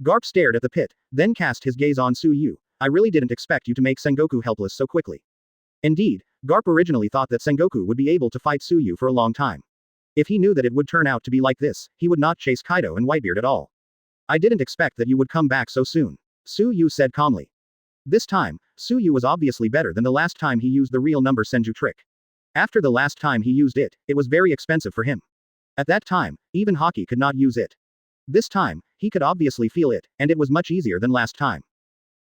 Garp stared at the pit, then cast his gaze on Suyu. I really didn't expect you to make Sengoku helpless so quickly. Indeed, Garp originally thought that Sengoku would be able to fight Suyu for a long time. If he knew that it would turn out to be like this, he would not chase Kaido and Whitebeard at all. I didn't expect that you would come back so soon, Suyu said calmly. This time, Suyu was obviously better than the last time he used the real number Senju trick. After the last time he used it, it was very expensive for him. At that time, even Haki could not use it. This time, he could obviously feel it, and it was much easier than last time.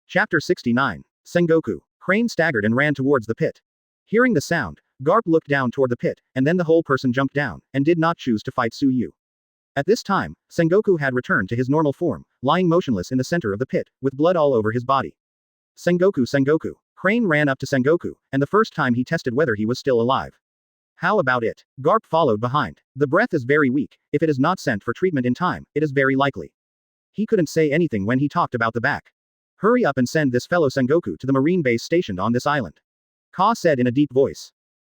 Chapter 69. Sengoku. Crane staggered and ran towards the pit. Hearing the sound, Garp looked down toward the pit, and then the whole person jumped down, and did not choose to fight Suyu. At this time, Sengoku had returned to his normal form, lying motionless in the center of the pit, with blood all over his body. Sengoku, Sengoku. Crane ran up to Sengoku, and the first time he tested whether he was still alive. How about it? Garp followed behind. The breath is very weak. If it is not sent for treatment in time, it is very likely. He couldn't say anything when he talked about the back. Hurry up and send this fellow Sengoku to the marine base stationed on this island. Ka said in a deep voice.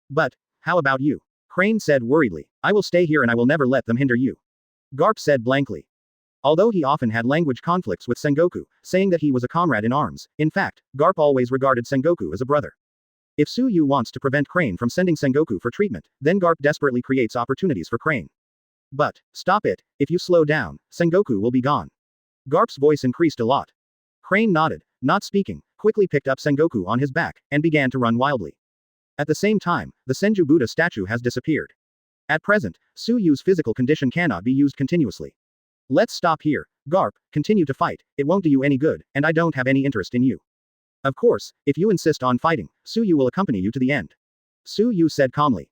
But, how about you? Crane said worriedly. I will stay here and I will never let them hinder you. Garp said blankly. Although he often had language conflicts with Sengoku, saying that he was a comrade in arms, in fact, Garp always regarded Sengoku as a brother. If Suyu wants to prevent Crane from sending Sengoku for treatment, then Garp desperately creates opportunities for Crane. But, stop it, if you slow down, Sengoku will be gone. Garp's voice increased a lot. Crane nodded, not speaking, quickly picked up Sengoku on his back, and began to run wildly. At the same time, the Senju Buddha statue has disappeared. At present, Suyu's physical condition cannot be used continuously. Let's stop here, Garp, continue to fight, it won't do you any good, and I don't have any interest in you. Of course, if you insist on fighting, Suyu will accompany you to the end. Suyu said calmly.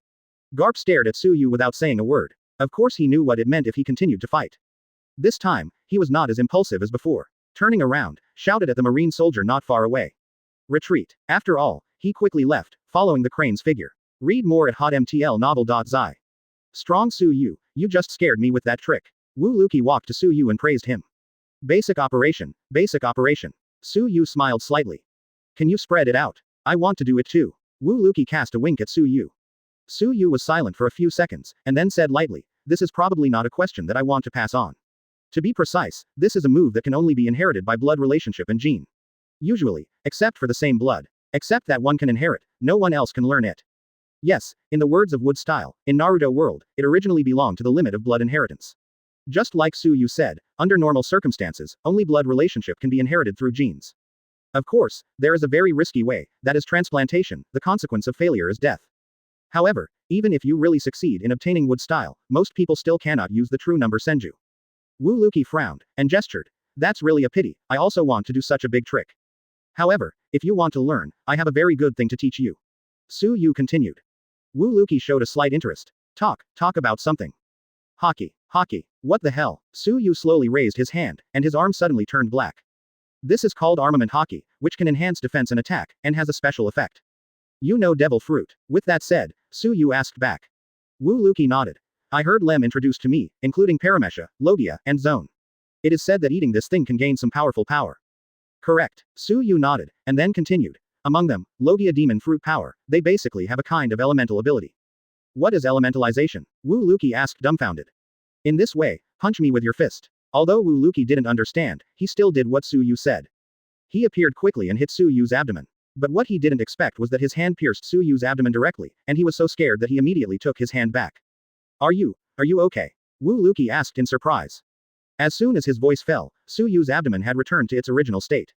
Garp stared at Suyu without saying a word. Of course he knew what it meant if he continued to fight. This time, he was not as impulsive as before. Turning around, shouted at the marine soldier not far away. Retreat. After all, he quickly left, following the crane's figure. Read more at hotmtlnovel.zi. Strong Suyu, you just scared me with that trick. Wu Luki walked to Suyu and praised him. Basic operation, basic operation. Suyu smiled slightly. Can you spread it out? I want to do it too. Wu Luki cast a wink at Suyu. Suyu was silent for a few seconds, and then said lightly, this is probably not a question that I want to pass on. To be precise, this is a move that can only be inherited by blood relationship and gene. Usually, except for the same blood. Except that one can inherit, no one else can learn it. Yes, in the words of Wood Style, in Naruto world, it originally belonged to the limit of blood inheritance. Just like Suyu said, under normal circumstances, only blood relationship can be inherited through genes. Of course, there is a very risky way, that is transplantation, the consequence of failure is death. However, even if you really succeed in obtaining Wood Style, most people still cannot use the true number Senju. Wu Luki frowned, and gestured. That's really a pity, I also want to do such a big trick. However, if you want to learn, I have a very good thing to teach you. Suyu continued. Wu Luki showed a slight interest. Talk about something. Haki, what the hell? Suyu slowly raised his hand, and his arm suddenly turned black. This is called armament haki, which can enhance defense and attack, and has a special effect. You know devil fruit. With that said, Suyu asked back. Wu Luki nodded. I heard Lem introduced to me, including Paramesha, Logia, and Zone. It is said that eating this thing can gain some powerful power. Correct. Suyu nodded, and then continued. Among them, Logia demon fruit power, they basically have a kind of elemental ability. What is elementalization? Wu Luki asked dumbfounded. In this way, punch me with your fist. Although Wu Luki didn't understand, he still did what Suyu said. He appeared quickly and hit Suyu's abdomen. But what he didn't expect was that his hand pierced Suyu's abdomen directly, and he was so scared that he immediately took his hand back. Are you okay? Wu Luki asked in surprise. As soon as his voice fell, Suyu's abdomen had returned to its original state.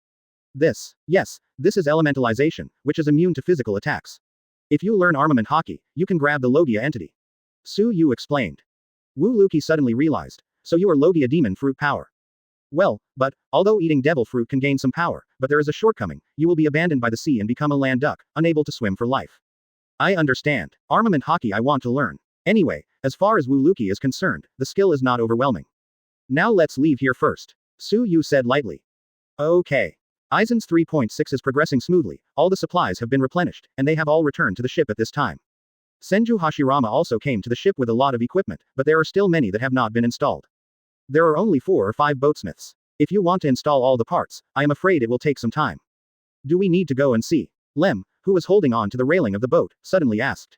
This is elementalization, which is immune to physical attacks. If you learn armament haki, you can grab the Logia entity. Suyu explained. Wu Luki suddenly realized, so you are Logia demon fruit power. Well, but, although eating devil fruit can gain some power, but there is a shortcoming, you will be abandoned by the sea and become a land duck, unable to swim for life. I understand. Armament haki I want to learn. Anyway, as far as Wu Luki is concerned, the skill is not overwhelming. Now let's leave here first. Suyu said lightly. Okay. Aizen's 3.6 is progressing smoothly, all the supplies have been replenished, and they have all returned to the ship at this time. Senju Hashirama also came to the ship with a lot of equipment, but there are still many that have not been installed. There are only 4 or 5 boatsmiths. If you want to install all the parts, I am afraid it will take some time. Do we need to go and see? Lem, who was holding on to the railing of the boat, suddenly asked.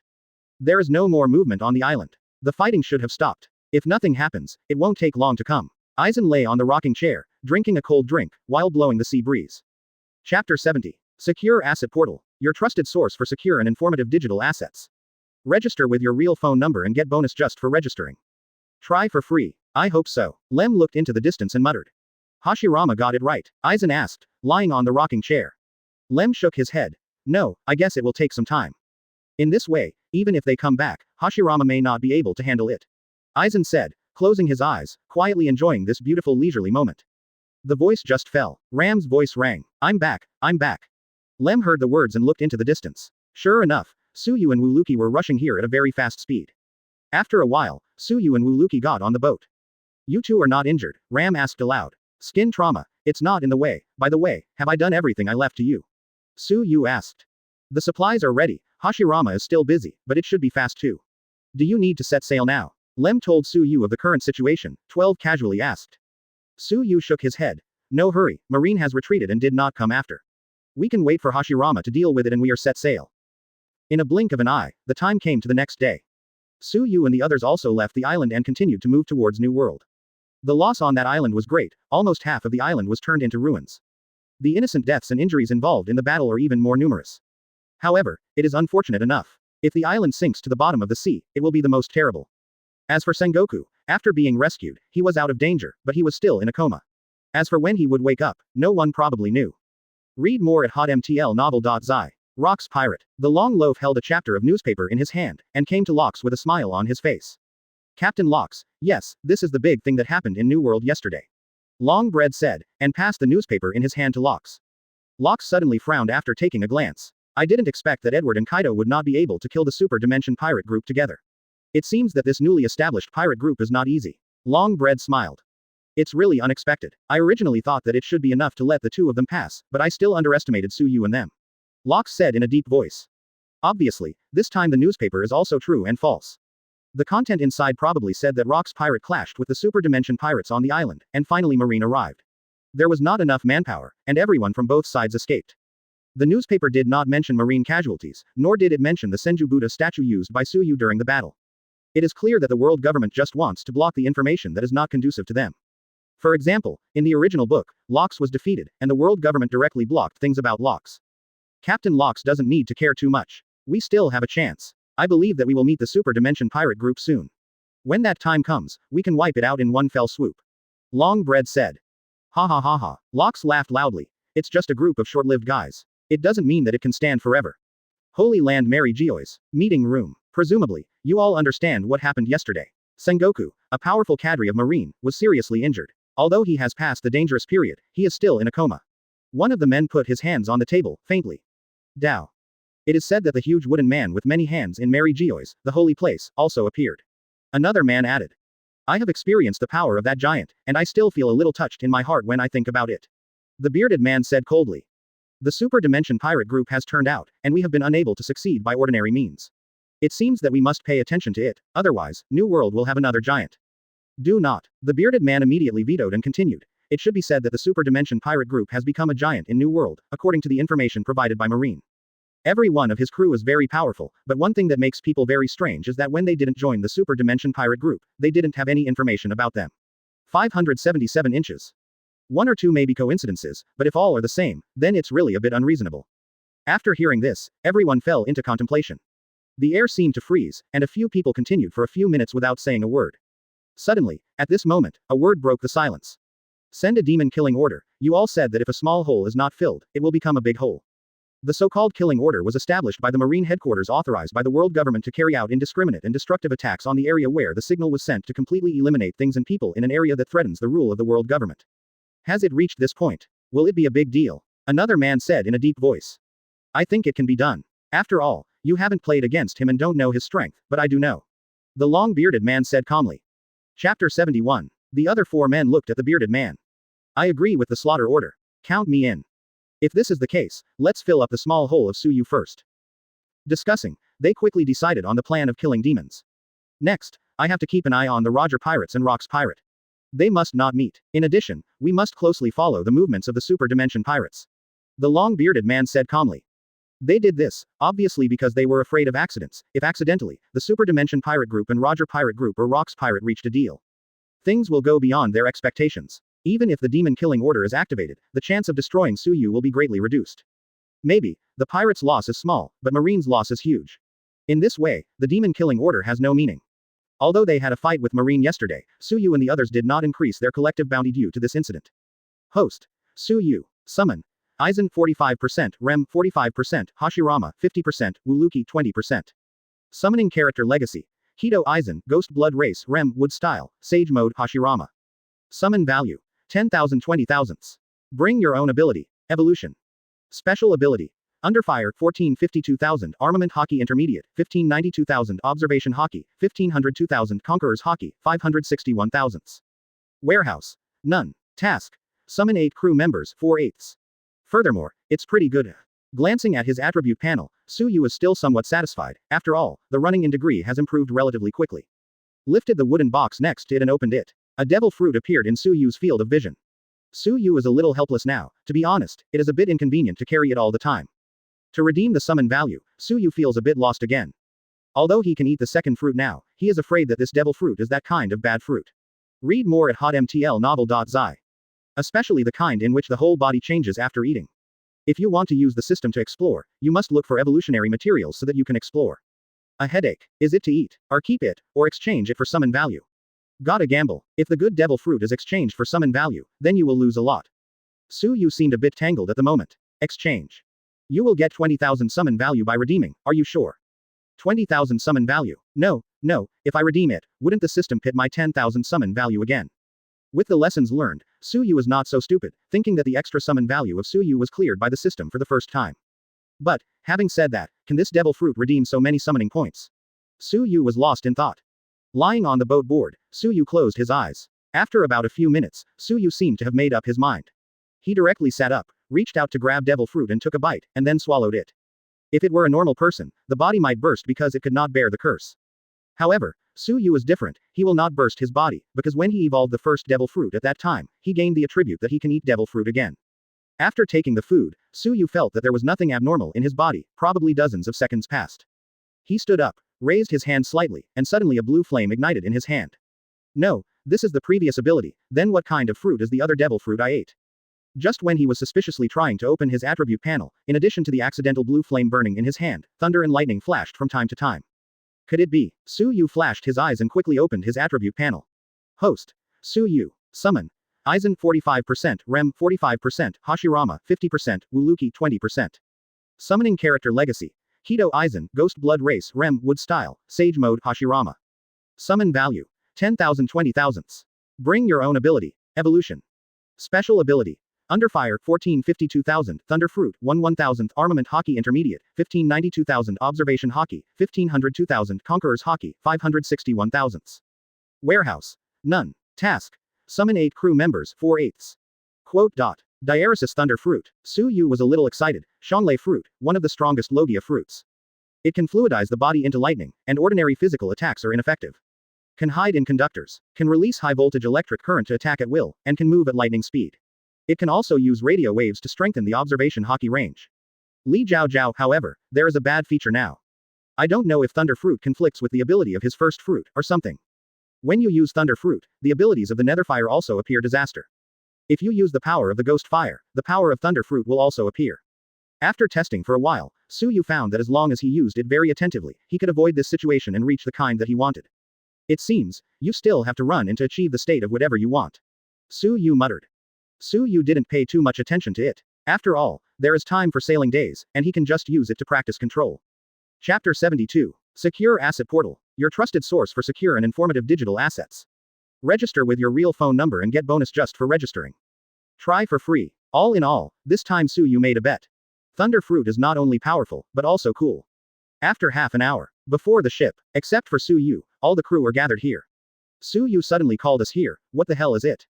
There is no more movement on the island. The fighting should have stopped. If nothing happens, it won't take long to come. Aizen lay on the rocking chair, drinking a cold drink, while blowing the sea breeze. Chapter 70. Secure Asset Portal. Your trusted source for secure and informative digital assets. Register with your real phone number and get bonus just for registering. Try for free. I hope so. Lem looked into the distance and muttered. Hashirama got it right. Aizen asked, lying on the rocking chair. Lem shook his head. No, I guess it will take some time. In this way, even if they come back, Hashirama may not be able to handle it. Aizen said, closing his eyes, quietly enjoying this beautiful leisurely moment. The voice just fell. Ram's voice rang. I'm back, I'm back. Lem heard the words and looked into the distance. Sure enough, Suyu and Wuluki were rushing here at a very fast speed. After a while, Suyu and Wuluki got on the boat. You two are not injured, Ram asked aloud. Skin trauma, it's not in the way. By the way, have I done everything I left to you? Suyu asked. The supplies are ready, Hashirama is still busy, but it should be fast too. Do you need to set sail now? Lem told Suyu of the current situation. 12 casually asked. Suyu shook his head. No hurry, Marine has retreated and did not come after. We can wait for Hashirama to deal with it and we are set sail. In a blink of an eye, the time came to the next day. Suyu and the others also left the island and continued to move towards New World. The loss on that island was great, almost half of the island was turned into ruins. The innocent deaths and injuries involved in the battle are even more numerous. However, it is unfortunate enough. If the island sinks to the bottom of the sea, it will be the most terrible. As for Sengoku, after being rescued, he was out of danger, but he was still in a coma. As for when he would wake up, no one probably knew. Read more at hotmtlnovel.zi. Rock's Pirate. The long loaf held a chapter of newspaper in his hand, and came to Locks with a smile on his face. Captain Locks, yes, this is the big thing that happened in New World yesterday. Longbread said, and passed the newspaper in his hand to Locks. Locks suddenly frowned after taking a glance. I didn't expect that Edward and Kaido would not be able to kill the Super Dimension Pirate group together. It seems that this newly established pirate group is not easy. Longbread smiled. It's really unexpected. I originally thought that it should be enough to let the two of them pass, but I still underestimated Suyu and them. Locks said in a deep voice. Obviously, this time the newspaper is also true and false. The content inside probably said that Rock's pirate clashed with the Super Dimension pirates on the island, and finally Marine arrived. There was not enough manpower, and everyone from both sides escaped. The newspaper did not mention Marine casualties, nor did it mention the Senju Buddha statue used by Suyu during the battle. It is clear that the world government just wants to block the information that is not conducive to them. For example, in the original book, Locks was defeated, and the world government directly blocked things about Locks. Captain Locks doesn't need to care too much. We still have a chance. I believe that we will meet the Super Dimension Pirate group soon. When that time comes, we can wipe it out in one fell swoop. Longbread said. Ha ha ha ha. Locks laughed loudly. It's just a group of short-lived guys. It doesn't mean that it can stand forever. Holy Land Mary Geoise. Meeting room. Presumably, you all understand what happened yesterday. Sengoku, a powerful cadre of Marine, was seriously injured. Although he has passed the dangerous period, he is still in a coma. One of the men put his hands on the table, faintly. Dao. It is said that the huge wooden man with many hands in Mary Geoise, the holy place, also appeared. Another man added. I have experienced the power of that giant, and I still feel a little touched in my heart when I think about it. The bearded man said coldly. The Super Dimension Pirate group has turned out, and we have been unable to succeed by ordinary means. It seems that we must pay attention to it, otherwise, New World will have another giant. Do not. The bearded man immediately vetoed and continued. It should be said that the Super Dimension Pirate group has become a giant in New World, according to the information provided by Marine. Every one of his crew is very powerful, but one thing that makes people very strange is that when they didn't join the Super Dimension Pirate group, they didn't have any information about them. 577 inches. One or two may be coincidences, but if all are the same, then it's really a bit unreasonable. After hearing this, everyone fell into contemplation. The air seemed to freeze, and a few people continued for a few minutes without saying a word. Suddenly, at this moment, a word broke the silence. Send a demon killing order. You all said that if a small hole is not filled, it will become a big hole. The so-called killing order was established by the Marine headquarters authorized by the world government to carry out indiscriminate and destructive attacks on the area where the signal was sent to completely eliminate things and people in an area that threatens the rule of the world government. Has it reached this point? Will it be a big deal? Another man said in a deep voice. I think it can be done. After all, you haven't played against him and don't know his strength, but I do know. The long-bearded man said calmly. Chapter 71. The other four men looked at the bearded man. I agree with the slaughter order. Count me in. If this is the case, let's fill up the small hole of Suyu first. Discussing, they quickly decided on the plan of killing demons. Next, I have to keep an eye on the Roger Pirates and Rock's Pirate. They must not meet. In addition, we must closely follow the movements of the Super Dimension Pirates. The long-bearded man said calmly. They did this, obviously because they were afraid of accidents, if accidentally, the Super Dimension Pirate Group and Roger Pirate Group or Rock's Pirate reached a deal. Things will go beyond their expectations. Even if the demon killing order is activated, the chance of destroying Suyu will be greatly reduced. Maybe, the pirates' loss is small, but Marine's loss is huge. In this way, the demon killing order has no meaning. Although they had a fight with Marine yesterday, Suyu and the others did not increase their collective bounty due to this incident. Host. Suyu. Summon. Aizen 45%, Rem 45%, Hashirama 50%, Wuluki 20%. Summoning character legacy. Hito Aizen, Ghost Blood Race, Rem, Wood Style, Sage Mode Hashirama. Summon value. 10,000 20,000. Bring your own ability. Evolution. Special ability. Under Fire 1452,000, Armament Hockey Intermediate 1592,000, Observation Hockey 1502,000, Conquerors Hockey 561,000. Warehouse. None. Task. Summon 8 crew members 4/8. Furthermore, it's pretty good. Glancing at his attribute panel, Suyu is still somewhat satisfied. After all, the running in degree has improved relatively quickly. Lifted the wooden box next to it and opened it. A devil fruit appeared in Suyu's field of vision. Suyu is a little helpless now. To be honest, it is a bit inconvenient to carry it all the time. To redeem the summon value, Suyu feels a bit lost again. Although he can eat the second fruit now, he is afraid that this devil fruit is that kind of bad fruit. Read more at hotmtlnovel.zi. Especially the kind in which the whole body changes after eating. If you want to use the system to explore, you must look for evolutionary materials so that you can explore. A headache. Is it to eat, or keep it, or exchange it for summon value? Gotta gamble. If the good devil fruit is exchanged for summon value, then you will lose a lot. Suyu seemed a bit tangled at the moment. Exchange. You will get 20,000 summon value by redeeming, are you sure? 20,000 summon value. No, if I redeem it, wouldn't the system pit my 10,000 summon value again? With the lessons learned, Suyu is not so stupid, thinking that the extra summon value of Suyu was cleared by the system for the first time. But, having said that, can this devil fruit redeem so many summoning points? Suyu was lost in thought. Lying on the boat board, Suyu closed his eyes. After about a few minutes, Suyu seemed to have made up his mind. He directly sat up, reached out to grab devil fruit and took a bite, and then swallowed it. If it were a normal person, the body might burst because it could not bear the curse. However, Suyu is different. He will not burst his body, because when he evolved the first devil fruit at that time, he gained the attribute that he can eat devil fruit again. After taking the food, Suyu felt that there was nothing abnormal in his body, probably dozens of seconds passed. He stood up, raised his hand slightly, and suddenly a blue flame ignited in his hand. No, this is the previous ability, then what kind of fruit is the other devil fruit I ate? Just when he was suspiciously trying to open his attribute panel, in addition to the accidental blue flame burning in his hand, thunder and lightning flashed from time to time. Could it be? Suyu flashed his eyes and quickly opened his attribute panel. Host. Suyu. Summon. Aizen 45%, Rem 45%, Hashirama 50%, Wuluki 20%. Summoning character legacy. Hito Aizen, Ghost Blood Race, Rem, Wood Style, Sage Mode Hashirama. Summon value. 10,000 20,000. Bring your own ability. Evolution. Special ability. Under Fire 1452,000, Thunder Fruit 1,000, Armament Hockey Intermediate 1592,000, Observation Hockey 1502,000, Conquerors Hockey 561,000. Warehouse. None. Task. Summon 8 crew members 4/8. Quote. Diaresis Thunder Fruit. Suyu was a little excited. Shanglei Fruit, one of the strongest Logia fruits. It can fluidize the body into lightning, and ordinary physical attacks are ineffective. Can hide in conductors. Can release high voltage electric current to attack at will, and can move at lightning speed. It can also use radio waves to strengthen the observation hockey range. Li Jiao, however, there is a bad feature now. I don't know if Thunder Fruit conflicts with the ability of his first fruit, or something. When you use Thunder Fruit, the abilities of the Nether Fire also appear disaster. If you use the power of the Ghost Fire, the power of Thunder Fruit will also appear. After testing for a while, Suyu found that as long as he used it very attentively, he could avoid this situation and reach the kind that he wanted. It seems, you still have to run in to achieve the state of whatever you want. Suyu muttered. Suyu didn't pay too much attention to it. After all, there is time for sailing days, and he can just use it to practice control. Chapter 72. Secure Asset Portal. Your trusted source for secure and informative digital assets. Register with your real phone number and get bonus just for registering. Try for free. All in all, this time Suyu made a bet. Thunder Fruit is not only powerful, but also cool. After half an hour, before the ship, except for Suyu, all the crew are gathered here. Suyu suddenly called us here, what the hell is it?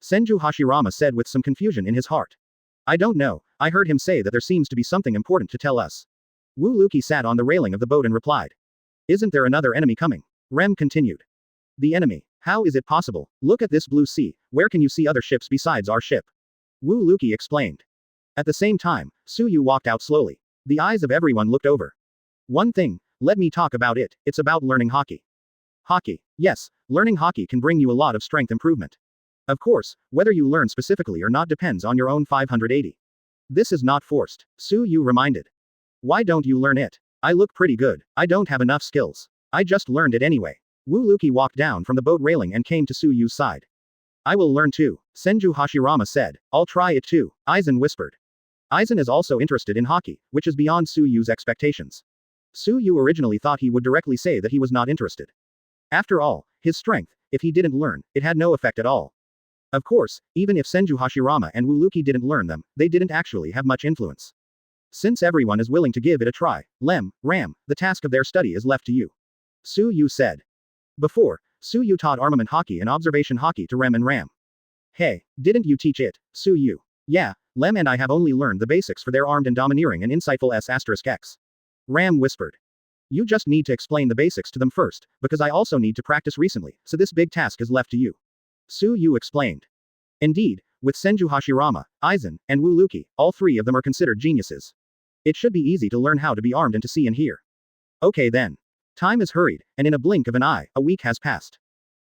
Senju Hashirama said with some confusion in his heart. I don't know, I heard him say that there seems to be something important to tell us. Wu Luki sat on the railing of the boat and replied. Isn't there another enemy coming? Rem continued. The enemy? How is it possible? Look at this blue sea, where can you see other ships besides our ship? Wu Luki explained. At the same time, Suyu walked out slowly. The eyes of everyone looked over. One thing, let me talk about it, it's about learning hockey. Hockey. Yes, learning hockey can bring you a lot of strength improvement. Of course, whether you learn specifically or not depends on your own 580. This is not forced, Suyu reminded. Why don't you learn it? I look pretty good, I don't have enough skills. I just learned it anyway. Wu Luki walked down from the boat railing and came to Suyu's side. I will learn too, Senju Hashirama said. I'll try it too, Aizen whispered. Aizen is also interested in hockey, which is beyond Suyu's expectations. Suyu originally thought he would directly say that he was not interested. After all, his strength, if he didn't learn, it had no effect at all. Of course, even if Senju Hashirama and Wuluki didn't learn them, they didn't actually have much influence. Since everyone is willing to give it a try, Ram, the task of their study is left to you. Suyu said. Before, Suyu taught armament hockey and observation hockey to Rem and Ram. Hey, didn't you teach it, Suyu? Yeah, Lem and I have only learned the basics for their armed and domineering and insightful S**X. Ram whispered. You just need to explain the basics to them first, because I also need to practice recently, so this big task is left to you. Suyu explained. Indeed, with Senju Hashirama, Aizen, and Wuluki, all three of them are considered geniuses. It should be easy to learn how to be armed and to see and hear. Okay then. Time is hurried, and in a blink of an eye, a week has passed.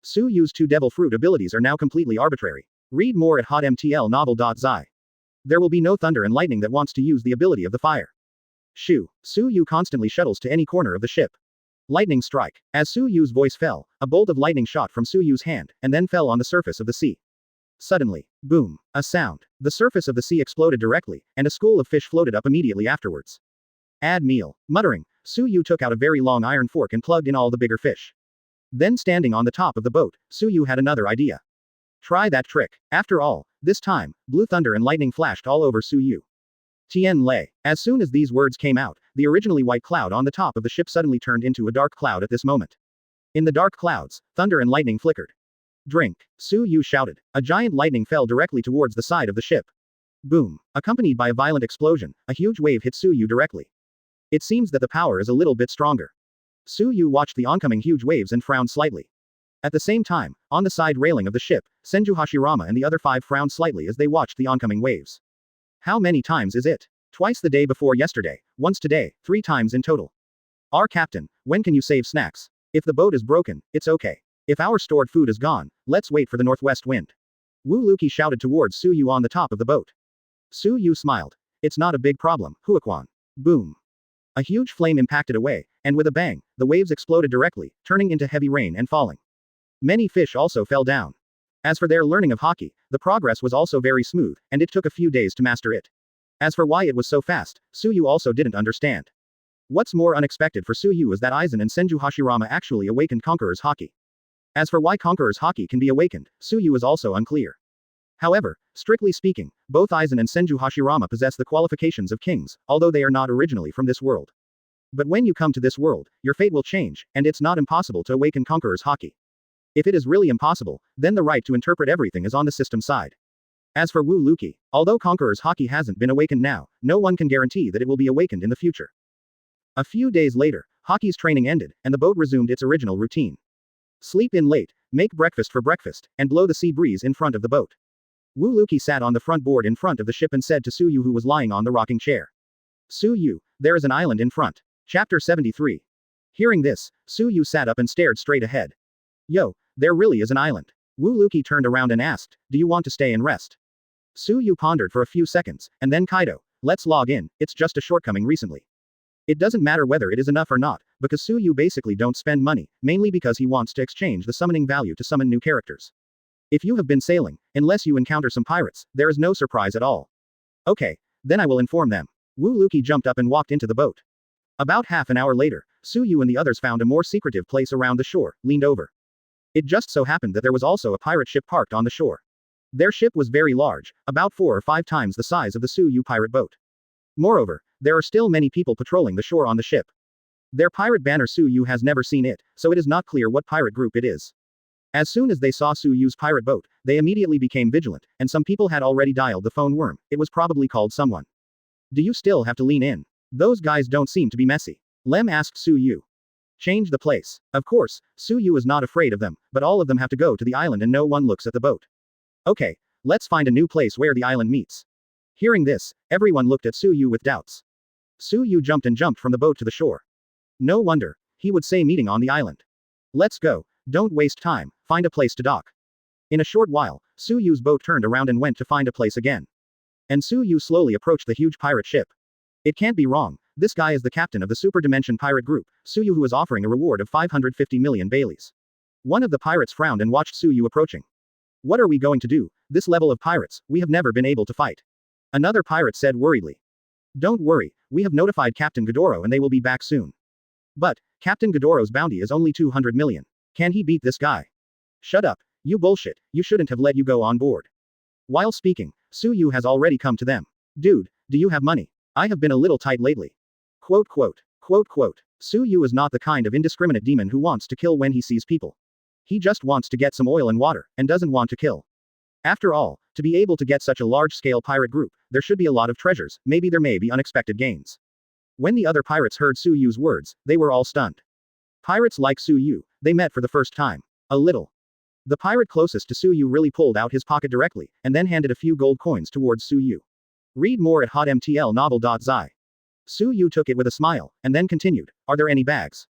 Suyu's two devil fruit abilities are now completely arbitrary. Read more at hotmtlnovel.zi. There will be no thunder and lightning that wants to use the ability of the fire. Suyu constantly shuttles to any corner of the ship. Lightning strike. As Suyu's voice fell, a bolt of lightning shot from Suyu's hand, and then fell on the surface of the sea. Suddenly, boom, a sound. The surface of the sea exploded directly, and a school of fish floated up immediately afterwards. Add meal. Muttering, Suyu took out a very long iron fork and plugged in all the bigger fish. Then standing on the top of the boat, Suyu had another idea. Try that trick. After all, this time, blue thunder and lightning flashed all over Suyu. Tien Lei. As soon as these words came out, the originally white cloud on the top of the ship suddenly turned into a dark cloud at this moment. In the dark clouds, thunder and lightning flickered. Drink. Suyu shouted. A giant lightning fell directly towards the side of the ship. Boom. Accompanied by a violent explosion, a huge wave hit Suyu directly. It seems that the power is a little bit stronger. Suyu watched the oncoming huge waves and frowned slightly. At the same time, on the side railing of the ship, Senju Hashirama and the other five frowned slightly as they watched the oncoming waves. How many times is it? Twice the day before yesterday, once today, 3 times in total. Our captain, when can you save snacks? If the boat is broken, it's okay. If our stored food is gone, let's wait for the northwest wind. Wuluki shouted towards Suyu on the top of the boat. Suyu smiled. It's not a big problem, Huaquan. Boom. A huge flame impacted away, and with a bang, the waves exploded directly, turning into heavy rain and falling. Many fish also fell down. As for their learning of hockey, the progress was also very smooth, and it took a few days to master it. As for why it was so fast, Suyu also didn't understand. What's more unexpected for Suyu is that Aizen and Senju Hashirama actually awakened Conqueror's hockey. As for why Conqueror's hockey can be awakened, Suyu is also unclear. However, strictly speaking, both Aizen and Senju Hashirama possess the qualifications of kings, although they are not originally from this world. But when you come to this world, your fate will change, and it's not impossible to awaken Conqueror's hockey. If it is really impossible, then the right to interpret everything is on the system side. As for Wuluki, although Conqueror's hockey hasn't been awakened now, no one can guarantee that it will be awakened in the future. A few days later, hockey's training ended, and the boat resumed its original routine. Sleep in late, make breakfast for breakfast, and blow the sea breeze in front of the boat. Wuluki sat on the front board in front of the ship and said to Suyu, who was lying on the rocking chair. Suyu, there is an island in front. Chapter 73. Hearing this, Suyu sat up and stared straight ahead. Yo, there really is an island. Wuluki turned around and asked, do you want to stay and rest? Suyu pondered for a few seconds, and then Kaido, let's log in, it's just a shortcoming recently. It doesn't matter whether it is enough or not, because Suyu basically don't spend money, mainly because he wants to exchange the summoning value to summon new characters. If you have been sailing, unless you encounter some pirates, there is no surprise at all. Okay, then I will inform them. Wuluki jumped up and walked into the boat. About half an hour later, Suyu and the others found a more secretive place around the shore, leaned over. It just so happened that there was also a pirate ship parked on the shore. Their ship was very large, about 4 or 5 times the size of the Suyu pirate boat. Moreover, there are still many people patrolling the shore on the ship. Their pirate banner Suyu has never seen it, so it is not clear what pirate group it is. As soon as they saw Suyu's pirate boat, they immediately became vigilant, and some people had already dialed the phone worm, it was probably called someone. Do you still have to lean in? Those guys don't seem to be messy. Lem asked Suyu. Change the place. Of course, Suyu is not afraid of them, but all of them have to go to the island and no one looks at the boat. Okay, let's find a new place where the island meets. Hearing this, everyone looked at Suyu with doubts. Suyu jumped from the boat to the shore. No wonder, he would say meeting on the island. Let's go, don't waste time, find a place to dock. In a short while, Suyu's boat turned around and went to find a place again. And Suyu slowly approached the huge pirate ship. It can't be wrong, this guy is the captain of the Super Dimension Pirate Group, Suyu, who is offering a reward of 550 million Baileys. One of the pirates frowned and watched Suyu approaching. What are we going to do? This level of pirates, we have never been able to fight. Another pirate said worriedly. Don't worry, we have notified Captain Godoro and they will be back soon. But, Captain Godoro's bounty is only 200 million. Can he beat this guy? Shut up, you bullshit, you shouldn't have let you go on board. While speaking, Suyu has already come to them. Dude, do you have money? I have been a little tight lately. Quote quote. Quote quote. Suyu is not the kind of indiscriminate demon who wants to kill when he sees people. He just wants to get some oil and water, and doesn't want to kill. After all, to be able to get such a large-scale pirate group, there should be a lot of treasures, maybe there may be unexpected gains. When the other pirates heard Suyu's words, they were all stunned. Pirates like Suyu, they met for the first time. A little. The pirate closest to Suyu really pulled out his pocket directly, and then handed a few gold coins towards Suyu. Read more at hotmtlnovel.zi. Suyu took it with a smile, and then continued, are there any bags?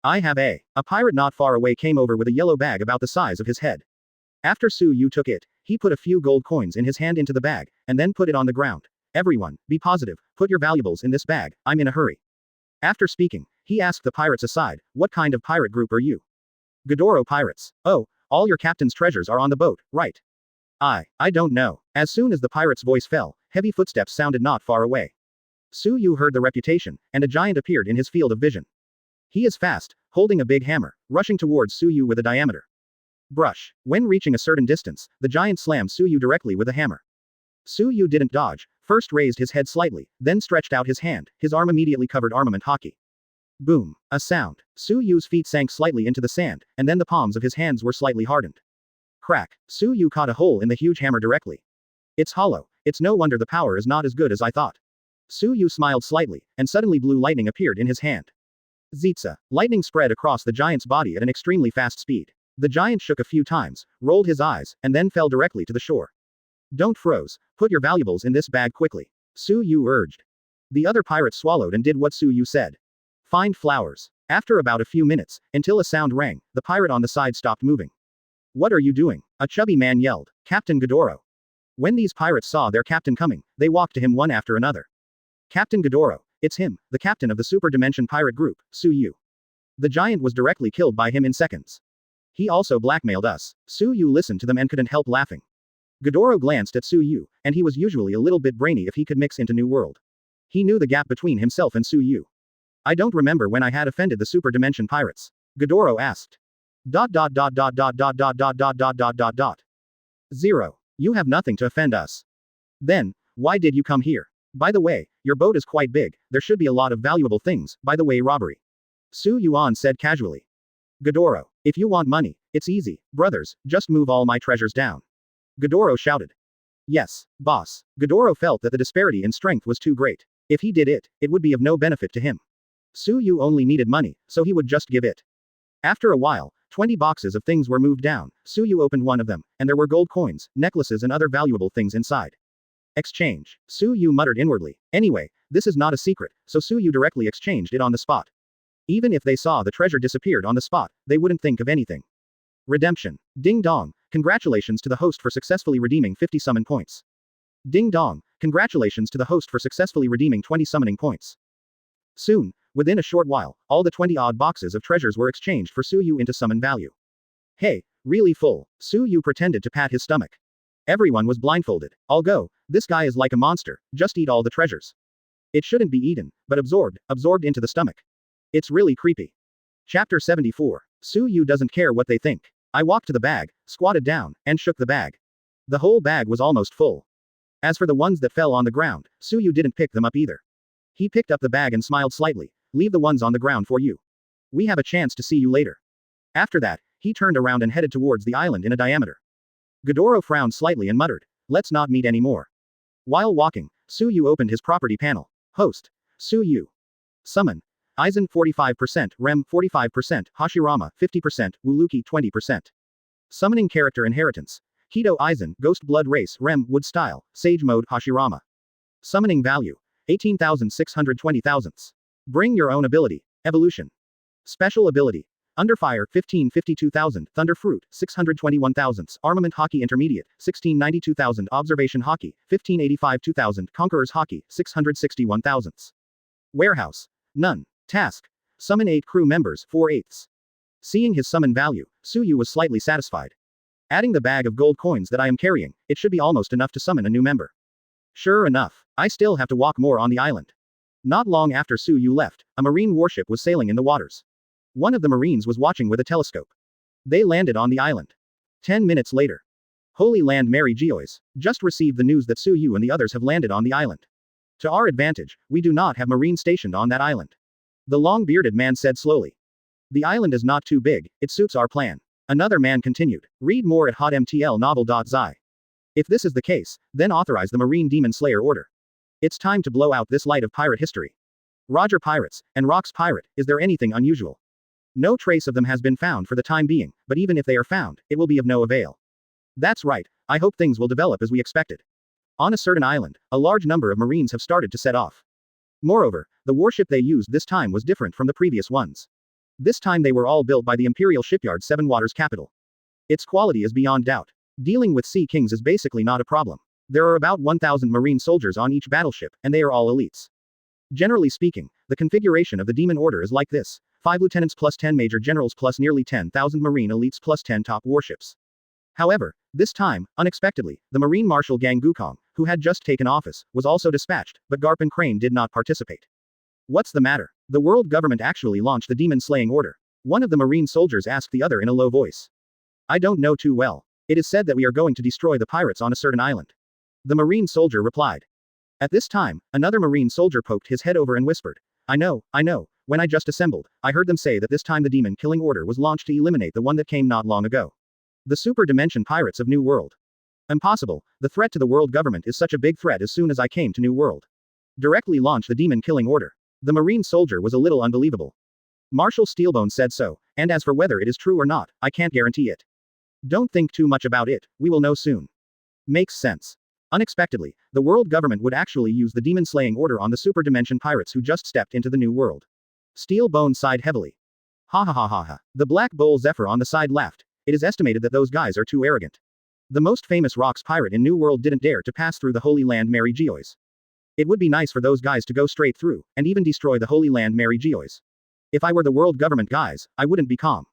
I have a. A pirate not far away came over with a yellow bag about the size of his head. After Suyu took it, he put a few gold coins in his hand into the bag, and then put it on the ground. Everyone, be positive, put your valuables in this bag, I'm in a hurry. After speaking, he asked the pirates aside, what kind of pirate group are you? Godoro pirates. Oh, all your captain's treasures are on the boat, right? I don't know. As soon as the pirate's voice fell, heavy footsteps sounded not far away. Suyu heard the reputation, and a giant appeared in his field of vision. He is fast, holding a big hammer, rushing towards Suyu with a diameter. Brush. When reaching a certain distance, the giant slammed Suyu directly with a hammer. Suyu didn't dodge, first raised his head slightly, then stretched out his hand, his arm immediately covered armament hockey. Boom. A sound. Suyu's feet sank slightly into the sand, and then the palms of his hands were slightly hardened. Crack. Suyu caught a hole in the huge hammer directly. It's hollow, it's no wonder the power is not as good as I thought. Suyu smiled slightly, and suddenly blue lightning appeared in his hand. Zitsa. Lightning spread across the giant's body at an extremely fast speed. The giant shook a few times, rolled his eyes, and then fell directly to the shore. Don't froze, put your valuables in this bag quickly. Suyu urged. The other pirates swallowed and did what Suyu said. Find flowers. After about a few minutes, until a sound rang, the pirate on the side stopped moving. What are you doing? A chubby man yelled. Captain Godoro. When these pirates saw their captain coming, they walked to him one after another. Captain Godoro, it's him, the captain of the Super Dimension pirate group, Suyu. The giant was directly killed by him in seconds. He also blackmailed us. Suyu listened to them and couldn't help laughing. Godoro glanced at Suyu, and he was usually a little bit brainy if he could mix into New World. He knew the gap between himself and Suyu. I don't remember when I had offended the Super Dimension pirates. Godoro asked. ... 0. You have nothing to offend us. Then, why did you come here? By the way, your boat is quite big, there should be a lot of valuable things, by the way robbery. Su Yuan said casually. Godoro, if you want money, it's easy, brothers, just move all my treasures down. Godoro shouted. Yes, boss. Godoro felt that the disparity in strength was too great. If he did it, it would be of no benefit to him. Su Yu only needed money, so he would just give it. After a while, 20 boxes of things were moved down. Su Yu opened one of them, and there were gold coins, necklaces and other valuable things inside. Exchange. Su Yu muttered inwardly. Anyway, this is not a secret, so Su Yu directly exchanged it on the spot. Even if they saw the treasure disappeared on the spot, they wouldn't think of anything. Redemption. Ding dong. Congratulations to the host for successfully redeeming 50 summon points. Ding dong. Congratulations to the host for successfully redeeming 20 summoning points. Soon, within a short while, all the 20-odd boxes of treasures were exchanged for Su Yu into summon value. Hey, really full. Su Yu pretended to pat his stomach. Everyone was blindfolded. I'll go, this guy is like a monster, just eat all the treasures. It shouldn't be eaten, but absorbed into the stomach. It's really creepy. Chapter 74. Su Yu doesn't care what they think. I walked to the bag, squatted down, and shook the bag. The whole bag was almost full. As for the ones that fell on the ground, Su Yu didn't pick them up either. He picked up the bag and smiled slightly. Leave the ones on the ground for you. We have a chance to see you later. After that, he turned around and headed towards the island in a diameter. Godoro frowned slightly and muttered, let's not meet anymore. While walking, Su Yu opened his property panel. Host. Su Yu. Summon. Aizen 45%, Rem 45%, Hashirama 50%, Wuluki 20%. Summoning character inheritance. Keto Aizen, Ghost Blood Race, Rem, Wood Style, Sage Mode Hashirama. Summoning value. 18,620 thousandths. Bring your own ability. Evolution. Special ability. Underfire 1552,000, Thunder Fruit 621 thousandths, Armament Hockey Intermediate 1692,000, Observation Hockey 1585 2000, Conqueror's Hockey 661 thousandths. Warehouse. None. Task. Summon 8 crew members 4/8. Seeing his summon value, Su Yu was slightly satisfied. Adding the bag of gold coins that I am carrying, it should be almost enough to summon a new member. Sure enough, I still have to walk more on the island. Not long after Su Yu left, a marine warship was sailing in the waters. One of the marines was watching with a telescope. They landed on the island. 10 minutes later. Holy Land Mary Geoise just received the news that Su Yu and the others have landed on the island. To our advantage, we do not have marines stationed on that island. The long-bearded man said slowly. The island is not too big, it suits our plan. Another man continued. Read more at hotmtlnovel.zi. If this is the case, then authorize the Marine Demon Slayer order. It's time to blow out this light of pirate history. Roger Pirates, and Rocks Pirate, is there anything unusual? No trace of them has been found for the time being, but even if they are found, it will be of no avail. That's right, I hope things will develop as we expected. On a certain island, a large number of marines have started to set off. Moreover, the warship they used this time was different from the previous ones. This time they were all built by the Imperial Shipyard Seven Waters capital. Its quality is beyond doubt. Dealing with Sea Kings is basically not a problem. There are about 1,000 marine soldiers on each battleship, and they are all elites. Generally speaking, the configuration of the Demon Order is like this: 5 lieutenants plus 10 major generals plus nearly 10,000 marine elites plus 10 top warships. However, this time, unexpectedly, the Marine Marshal Gang Gukong, who had just taken office, was also dispatched, but Garp and Crane did not participate. What's the matter? The world government actually launched the demon slaying order. One of the marine soldiers asked the other in a low voice. I don't know too well. It is said that we are going to destroy the pirates on a certain island. The marine soldier replied. At this time, another marine soldier poked his head over and whispered. I know, when I just assembled, I heard them say that this time the demon killing order was launched to eliminate the one that came not long ago. The super dimension pirates of New World. Impossible, the threat to the world government is such a big threat. As soon as I came to New World, directly launch the demon killing order. The marine soldier was a little unbelievable. Marshal Steelbone said so, and as for whether it is true or not, I can't guarantee it. Don't think too much about it, we will know soon. Makes sense. Unexpectedly, the world government would actually use the demon slaying order on the super dimension pirates who just stepped into the New World. Steelbone sighed heavily. Ha ha ha ha ha. The Black Bull Zephyr on the side laughed. It is estimated that those guys are too arrogant. The most famous Rocks pirate in New World didn't dare to pass through the Holy Land Mary Geoise. It would be nice for those guys to go straight through, and even destroy the Holy Land Mary Geoise. If I were the world government guys, I wouldn't be calm.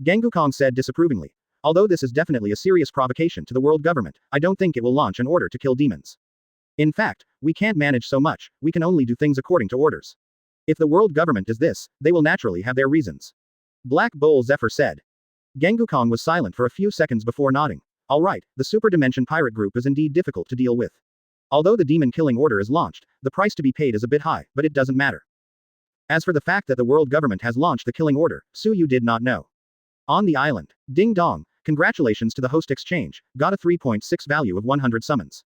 Gangukong said disapprovingly. Although this is definitely a serious provocation to the world government, I don't think it will launch an order to kill demons. In fact, we can't manage so much, we can only do things according to orders. If the world government does this, they will naturally have their reasons. Black Bull Zephyr said. Gangukong was silent for a few seconds before nodding. Alright, the Super Dimension Pirate Group is indeed difficult to deal with. Although the demon killing order is launched, the price to be paid is a bit high, but it doesn't matter. As for the fact that the world government has launched the killing order, Su Yu did not know. On the island, ding dong, congratulations to the host exchange, got a 3.6 value of 100 summons.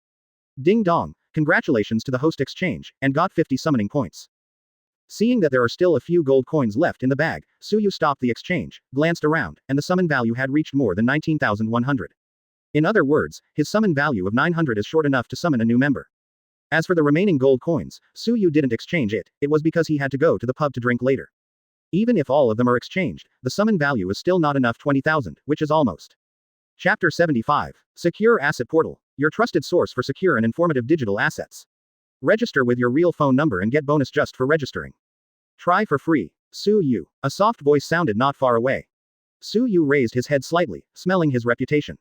Ding dong, congratulations to the host exchange, and got 50 summoning points. Seeing that there are still a few gold coins left in the bag, Su Yu stopped the exchange, glanced around, and the summon value had reached more than 19,100. In other words, his summon value of 900 is short enough to summon a new member. As for the remaining gold coins, Su Yu didn't exchange it was because he had to go to the pub to drink later. Even if all of them are exchanged, the summon value is still not enough 20,000, which is almost. Chapter 75. Secure Asset Portal, your trusted source for secure and informative digital assets. Register with your real phone number and get bonus just for registering. Try for free. Su Yu. A soft voice sounded not far away. Su Yu raised his head slightly, smelling his reputation.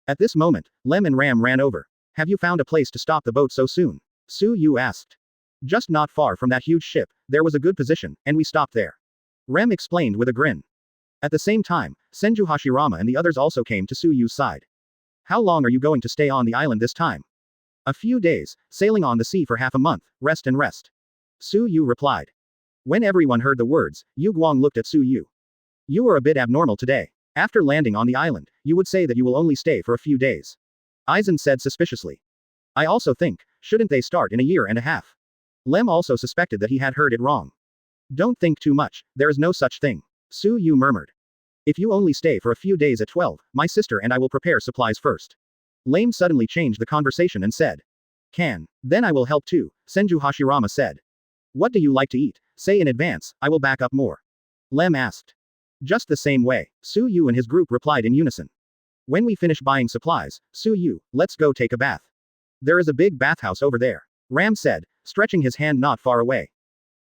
At this moment, Lem and Ram ran over. Have you found a place to stop the boat so soon? Su Yu asked. Just not far from that huge ship, there was a good position, and we stopped there. Rem explained with a grin. At the same time, Senju Hashirama and the others also came to Su Yu's side. How long are you going to stay on the island this time? A few days, sailing on the sea for half a month, rest and rest. Su Yu replied. When everyone heard the words, Yu Guang looked at Su Yu. You are a bit abnormal today. After landing on the island, you would say that you will only stay for a few days. Aizen said suspiciously. I also think, shouldn't they start in a year and a half? Lem also suspected that he had heard it wrong. Don't think too much, there is no such thing. Su Yu murmured. If you only stay for a few days at 12, my sister and I will prepare supplies first. Lame suddenly changed the conversation and said. Then I will help too, Senju Hashirama said. What do you like to eat? Say in advance, I will back up more. Lem asked. Just the same way, Su Yu and his group replied in unison. When we finish buying supplies, Su Yu, let's go take a bath. There is a big bathhouse over there, Ram said, stretching his hand not far away.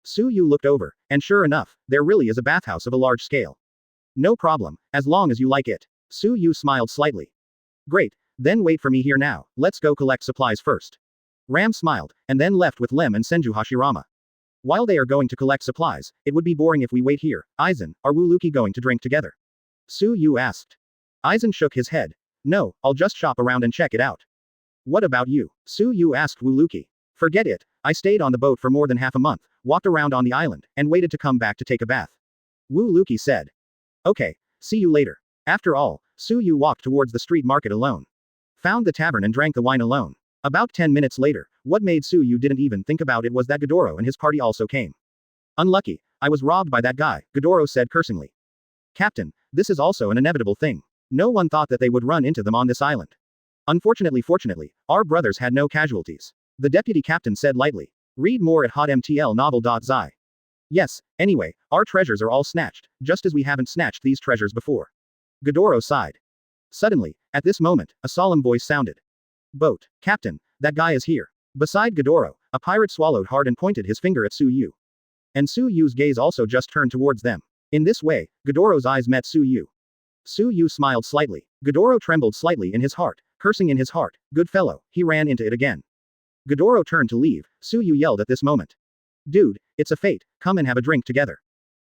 Su Yu looked over, and sure enough, there really is a bathhouse of a large scale. No problem, as long as you like it. Su Yu smiled slightly. Great, then wait for me here now, let's go collect supplies first. Ram smiled, and then left with Lem and Senju Hashirama. While they are going to collect supplies, it would be boring if we wait here. Aizen, are Wuluki going to drink together? Su Yu asked. Aizen shook his head. No, I'll just shop around and check it out. What about you? Su Yu asked Wuluki. Forget it, I stayed on the boat for more than half a month, walked around on the island, and waited to come back to take a bath. Wuluki said. Okay, see you later. After all, Su Yu walked towards the street market alone. Found the tavern and drank the wine alone. About 10 minutes later, what made Su Yu didn't even think about it was that Godoro and his party also came. Unlucky, I was robbed by that guy, Godoro said cursingly. Captain, this is also an inevitable thing. No one thought that they would run into them on this island. Fortunately, our brothers had no casualties. The deputy captain said lightly. Read more at hotmtlnovel.zi. Yes, anyway, our treasures are all snatched, just as we haven't snatched these treasures before. Godoro sighed. Suddenly, at this moment, a solemn voice sounded. Boat, Captain, that guy is here. Beside Godoro, a pirate swallowed hard and pointed his finger at Su Yu. And Su Yu's gaze also just turned towards them. In this way, Godoro's eyes met Su Yu. Su Yu smiled slightly. Godoro trembled slightly in his heart, cursing in his heart. Good fellow, he ran into it again. Godoro turned to leave. Su Yu yelled at this moment. Dude, it's a fate, come and have a drink together.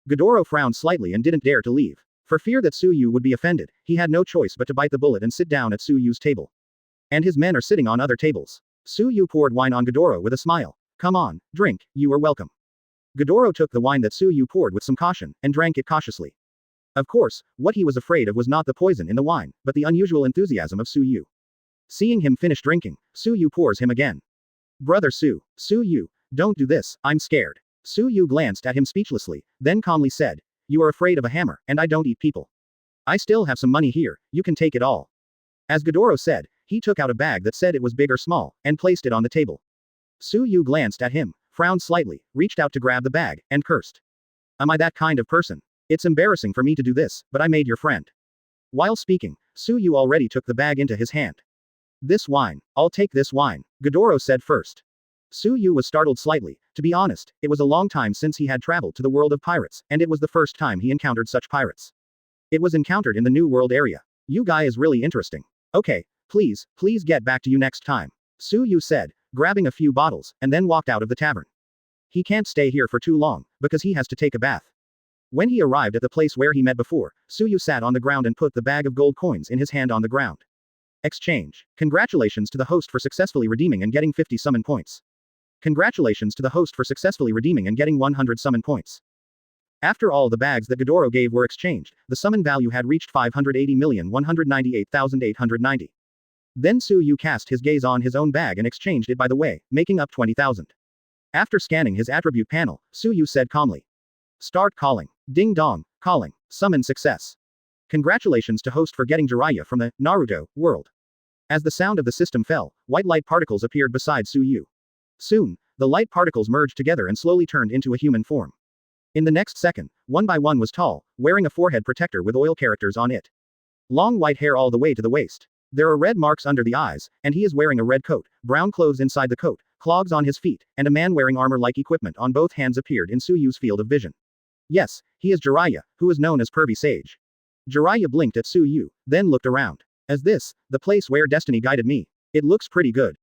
Godoro frowned slightly and didn't dare to leave. For fear that Su Yu would be offended, he had no choice but to bite the bullet and sit down at Su Yu's table. And his men are sitting on other tables. Su Yu poured wine on Godoro with a smile. Come on, drink, you are welcome. Godoro took the wine that Su Yu poured with some caution, and drank it cautiously. Of course, what he was afraid of was not the poison in the wine, but the unusual enthusiasm of Su Yu. Seeing him finish drinking, Su Yu pours him again. Brother Su Yu, don't do this, I'm scared. Su Yu glanced at him speechlessly, then calmly said, You are afraid of a hammer, and I don't eat people. I still have some money here, you can take it all. As Godoro said, he took out a bag that said it was big or small, and placed it on the table. Su Yu glanced at him, frowned slightly, reached out to grab the bag, and cursed. Am I that kind of person? It's embarrassing for me to do this, but I made your friend. While speaking, Su Yu already took the bag into his hand. This wine, I'll take this wine, Godoro said first. Su Yu was startled slightly. To be honest, it was a long time since he had traveled to the world of pirates, and it was the first time he encountered such pirates. It was encountered in the New World area. You guy is really interesting. Okay, please get back to you next time. Su Yu said, grabbing a few bottles, and then walked out of the tavern. He can't stay here for too long, because he has to take a bath. When he arrived at the place where he met before, Su Yu sat on the ground and put the bag of gold coins in his hand on the ground. Exchange. Congratulations to the host for successfully redeeming and getting 50 summon points. Congratulations to the host for successfully redeeming and getting 100 summon points. After all the bags that Godoro gave were exchanged, the summon value had reached 580,198,890. Then Su Yu cast his gaze on his own bag and exchanged it by the way, making up 20,000. After scanning his attribute panel, Su Yu said calmly. Start calling. Ding dong, calling. Summon success. Congratulations to host for getting Jiraiya from the Naruto world. As the sound of the system fell, white light particles appeared beside Su Yu. Soon, the light particles merged together and slowly turned into a human form. In the next second, one by one was tall, wearing a forehead protector with oil characters on it. Long white hair all the way to the waist. There are red marks under the eyes, and he is wearing a red coat, brown clothes inside the coat, clogs on his feet, and a man wearing armor-like equipment on both hands appeared in Su Yu's field of vision. Yes, he is Jiraiya, who is known as Pervy Sage. Jiraiya blinked at Su Yu, then looked around. As this, the place where destiny guided me. It looks pretty good.